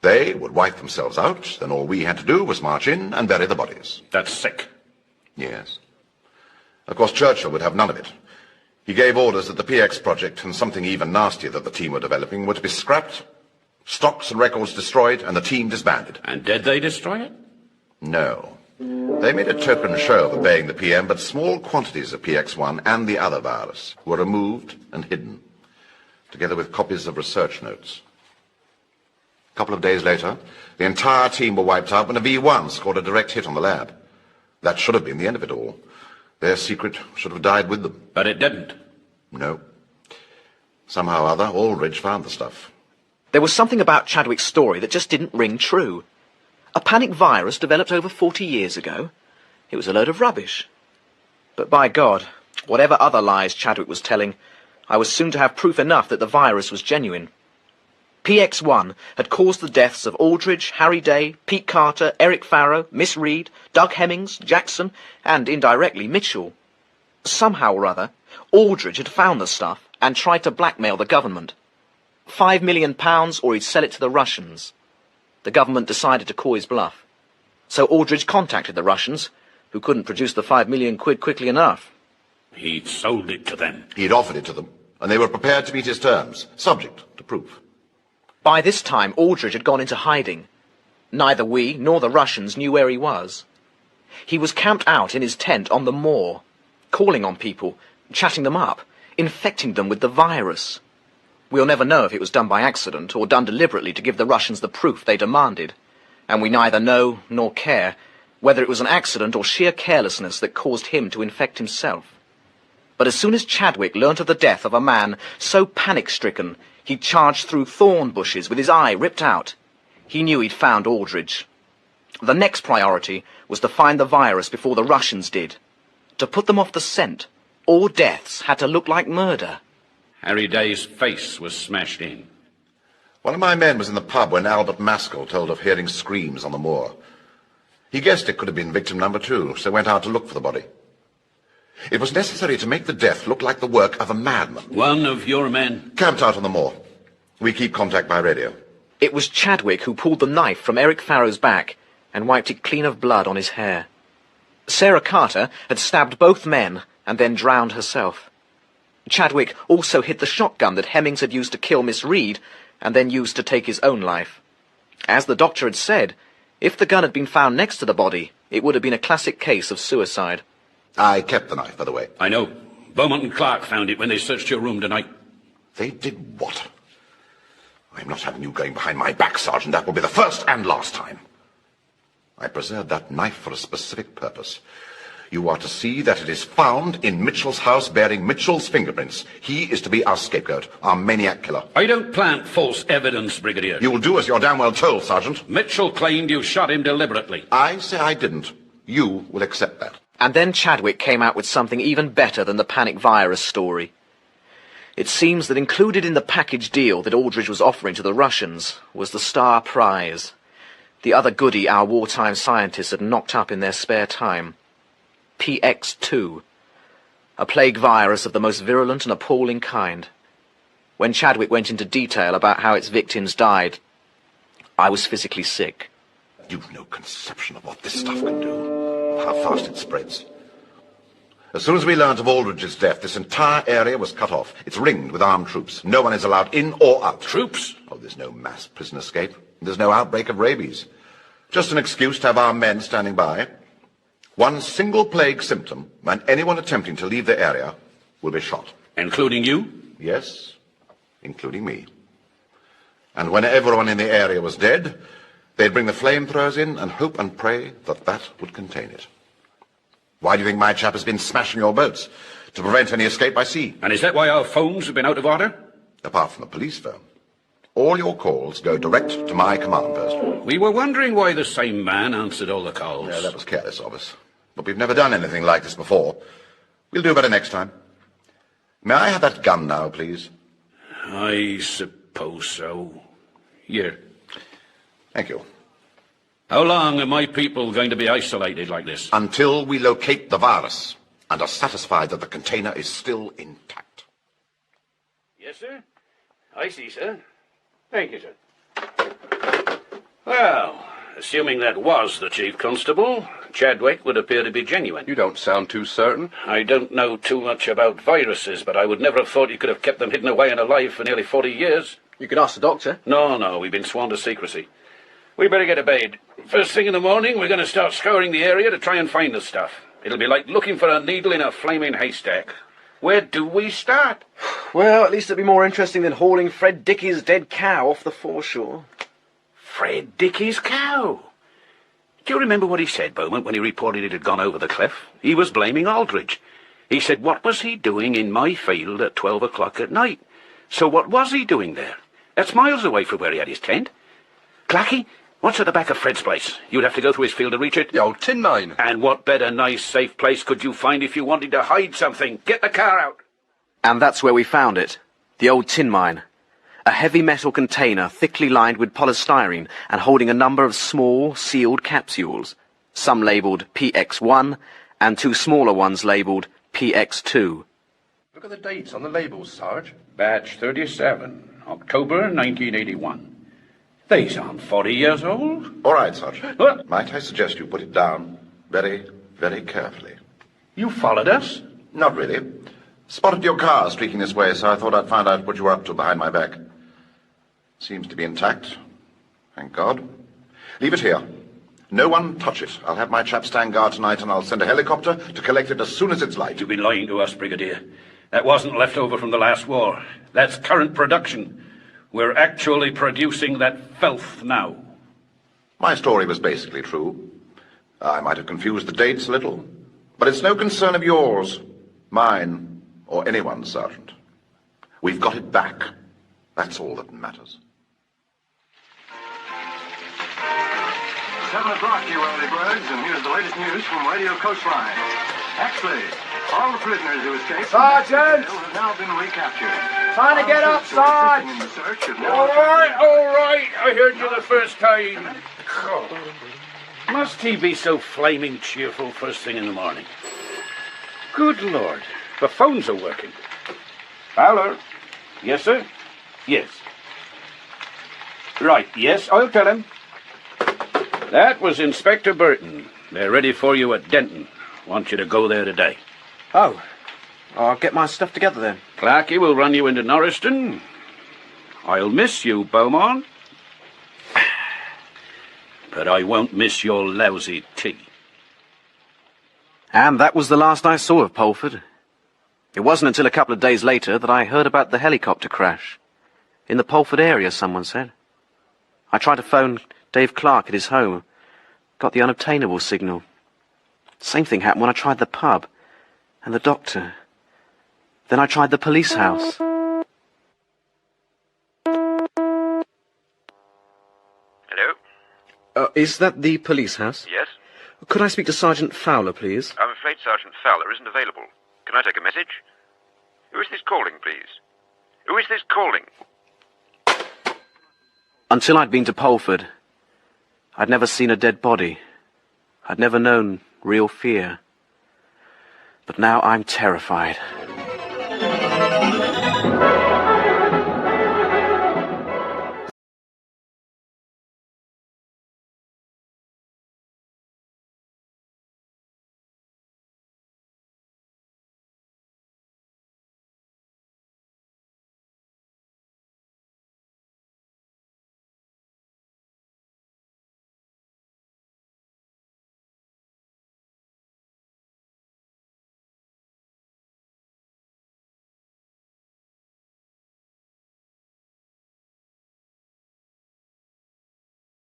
They would wipe themselves out, then all we had to do was march in and bury the bodies. That's sick. Yes. Of course, Churchill would have none of it. He gave orders that the PX project and something even nastier that the team were developing were to be scrapped, stocks and records destroyed, and the team disbanded. And did they destroy it? No. They made a token show of obeying the PM, but small quantities of PX1 and the other virus were removed and hidden, together with copies of research notes. A couple of days later, the entire team were wiped out when a V1 scored a direct hit on the lab. That should have been the end of it all. Their secret should have died with them. But it didn't. No. Somehow or other, Aldridge found the stuff. There was something about Chadwick's story that just didn't ring true. A panic virus developed over 40 years ago? It was a load of rubbish. But by God, whatever other lies Chadwick was telling, I was soon to have proof enough that the virus was genuine. PX1 had caused the deaths of Aldridge, Harry Day, Pete Carter, Eric Farrow, Miss Reed, Doug Hemmings, Jackson, and indirectly Mitchell. Somehow or other, Aldridge had found the stuff and tried to blackmail the government. £5 million or he'd sell it to the Russians. The government decided to call his bluff. So Aldridge contacted the Russians, who couldn't produce the £5 million quickly enough. He'd sold it to them. He'd offered it to them, and they were prepared to meet his terms, subject to proof. By this time, Aldridge had gone into hiding. Neither we nor the Russians knew where he was. He was camped out in his tent on the moor, calling on people, chatting them up, infecting them with the virus. We'll never know if it was done by accident or done deliberately to give the Russians the proof they demanded. And we neither know nor care, whether it was an accident or sheer carelessness that caused him to infect himself. But as soon as Chadwick learnt of the death of a man so panic-stricken, he charged through thorn bushes with his eye ripped out. He knew he'd found Aldridge. The next priority was to find the virus before the Russians did. To put them off the scent, all deaths had to look like murder. Harry Day's face was smashed in. One of my men was in the pub when Albert Maskell told of hearing screams on the moor. He guessed it could have been victim number 2, so went out to look for the body. It was necessary to make the death look like the work of a madman. One of your men? Camped out on the moor. We keep contact by radio. It was Chadwick who pulled the knife from Eric Farrow's back and wiped it clean of blood on his hair. Sarah Carter had stabbed both men and then drowned herself. Chadwick also hid the shotgun that Hemmings had used to kill Miss Reed and then used to take his own life. As the doctor had said, if the gun had been found next to the body, it would have been a classic case of suicide. I kept the knife, by the way. I know. Beaumont and Clark found it when they searched your room tonight. They did what? I'm not having you going behind my back, Sergeant. That will be the first and last time. I preserved that knife for a specific purpose. You are to see that it is found in Mitchell's house bearing Mitchell's fingerprints. He is to be our scapegoat, our maniac killer. I don't plant false evidence, Brigadier. You will do as you're damn well told, Sergeant. Mitchell claimed you shot him deliberately. I say I didn't. You will accept that. And then Chadwick came out with something even better than the panic virus story. It seems that included in the package deal that Aldridge was offering to the Russians was the Star Prize, the other goodie our wartime scientists had knocked up in their spare time. PX2, a plague virus of the most virulent and appalling kind. When Chadwick went into detail about how its victims died, I was physically sick. You've no conception of what this stuff can do, how fast it spreads. As soon as we learnt of Aldridge's death, this entire area was cut off. It's ringed with armed troops. No one is allowed in or out. Troops? Oh, there's no mass prison escape. There's no outbreak of rabies. Just an excuse to have our men standing by. One single plague symptom, and anyone attempting to leave the area will be shot. Including you? Yes, including me. And when everyone in the area was dead, they'd bring the flamethrowers in and hope and pray that that would contain it. Why do you think my chap has been smashing your boats? To prevent any escape by sea. And is that why our phones have been out of order? Apart from the police phone. All your calls go direct to my command post. We were wondering why the same man answered all the calls. Yeah, that was careless of us. But we've never done anything like this before. We'll do better next time. May I have that gun now, please? I suppose so. Here. Thank you. How long are my people going to be isolated like this? Until we locate the virus and are satisfied that the container is still intact. Yes, sir. I see, sir. Thank you, sir. Well, assuming that was the Chief Constable, Chadwick would appear to be genuine. You don't sound too certain. I don't know too much about viruses, but I would never have thought you could have kept them hidden away and alive for nearly 40 years. You could ask the doctor. No, we've been sworn to secrecy. We better get to bed. First thing in the morning, we're going to start scouring the area to try and find the stuff. It'll be like looking for a needle in a flaming haystack. Where do we start? Well, at least it'd be more interesting than hauling Fred Dickey's dead cow off the foreshore. Fred Dickey's cow? Do you remember what he said, Beaumont, when he reported it had gone over the cliff? He was blaming Aldridge. He said, what was he doing in my field at 12 o'clock at night? So what was he doing there? That's miles away from where he had his tent. Clacky, what's at the back of Fred's place? You'd have to go through his field to reach it. The old tin mine. And what better nice, safe place could you find if you wanted to hide something? Get the car out. And that's where we found it. The old tin mine. A heavy metal container thickly lined with polystyrene and holding a number of small, sealed capsules. Some labelled PX1 and 2 smaller ones labelled PX2. Look at the dates on the labels, Sarge. Batch 37, October 1981. These aren't 40 years old. All right, Sergeant. What? Might I suggest you put it down very, very carefully? You followed us? Not really. Spotted your car streaking this way, so I thought I'd find out what you were up to behind my back. Seems to be intact. Thank God. Leave it here. No one touch it. I'll have my chap stand guard tonight, and I'll send a helicopter to collect it as soon as it's light. You've been lying to us, Brigadier. That wasn't left over from the last war. That's current production. We're actually producing that filth now. My story was basically true. I might have confused the dates a little, but it's no concern of yours, mine, or anyone's, Sergeant. We've got it back. That's all that matters. 7 o'clock, you early birds, and here's the latest news from Radio Coastline. Actually, all the prisoners who escaped Sergeant! have now been recaptured. Trying to get up, Sarge! All right, I heard you the first time. Oh. Must he be so flaming cheerful first thing in the morning? Good Lord, the phones are working. Fowler? Yes, sir? Yes. Right, yes, I'll tell him. That was Inspector Burton. They're ready for you at Denton. Want you to go there today. Oh, I'll get my stuff together then. Clarkey will run you into Norriston. I'll miss you, Beaumont. But I won't miss your lousy tea. And that was the last I saw of Polford. It wasn't until a couple of days later that I heard about the helicopter crash. In the Polford area, someone said. I tried to phone Dave Clark at his home. Got the unobtainable signal. Same thing happened when I tried the pub. And the doctor. Then I tried the police house. Hello? Is that the police house? Yes? Could I speak to Sergeant Fowler, please? I'm afraid Sergeant Fowler isn't available. Can I take a message? Who is this calling, please? Who is this calling? Until I'd been to Polford, I'd never seen a dead body. I'd never known real fear. But now I'm terrified.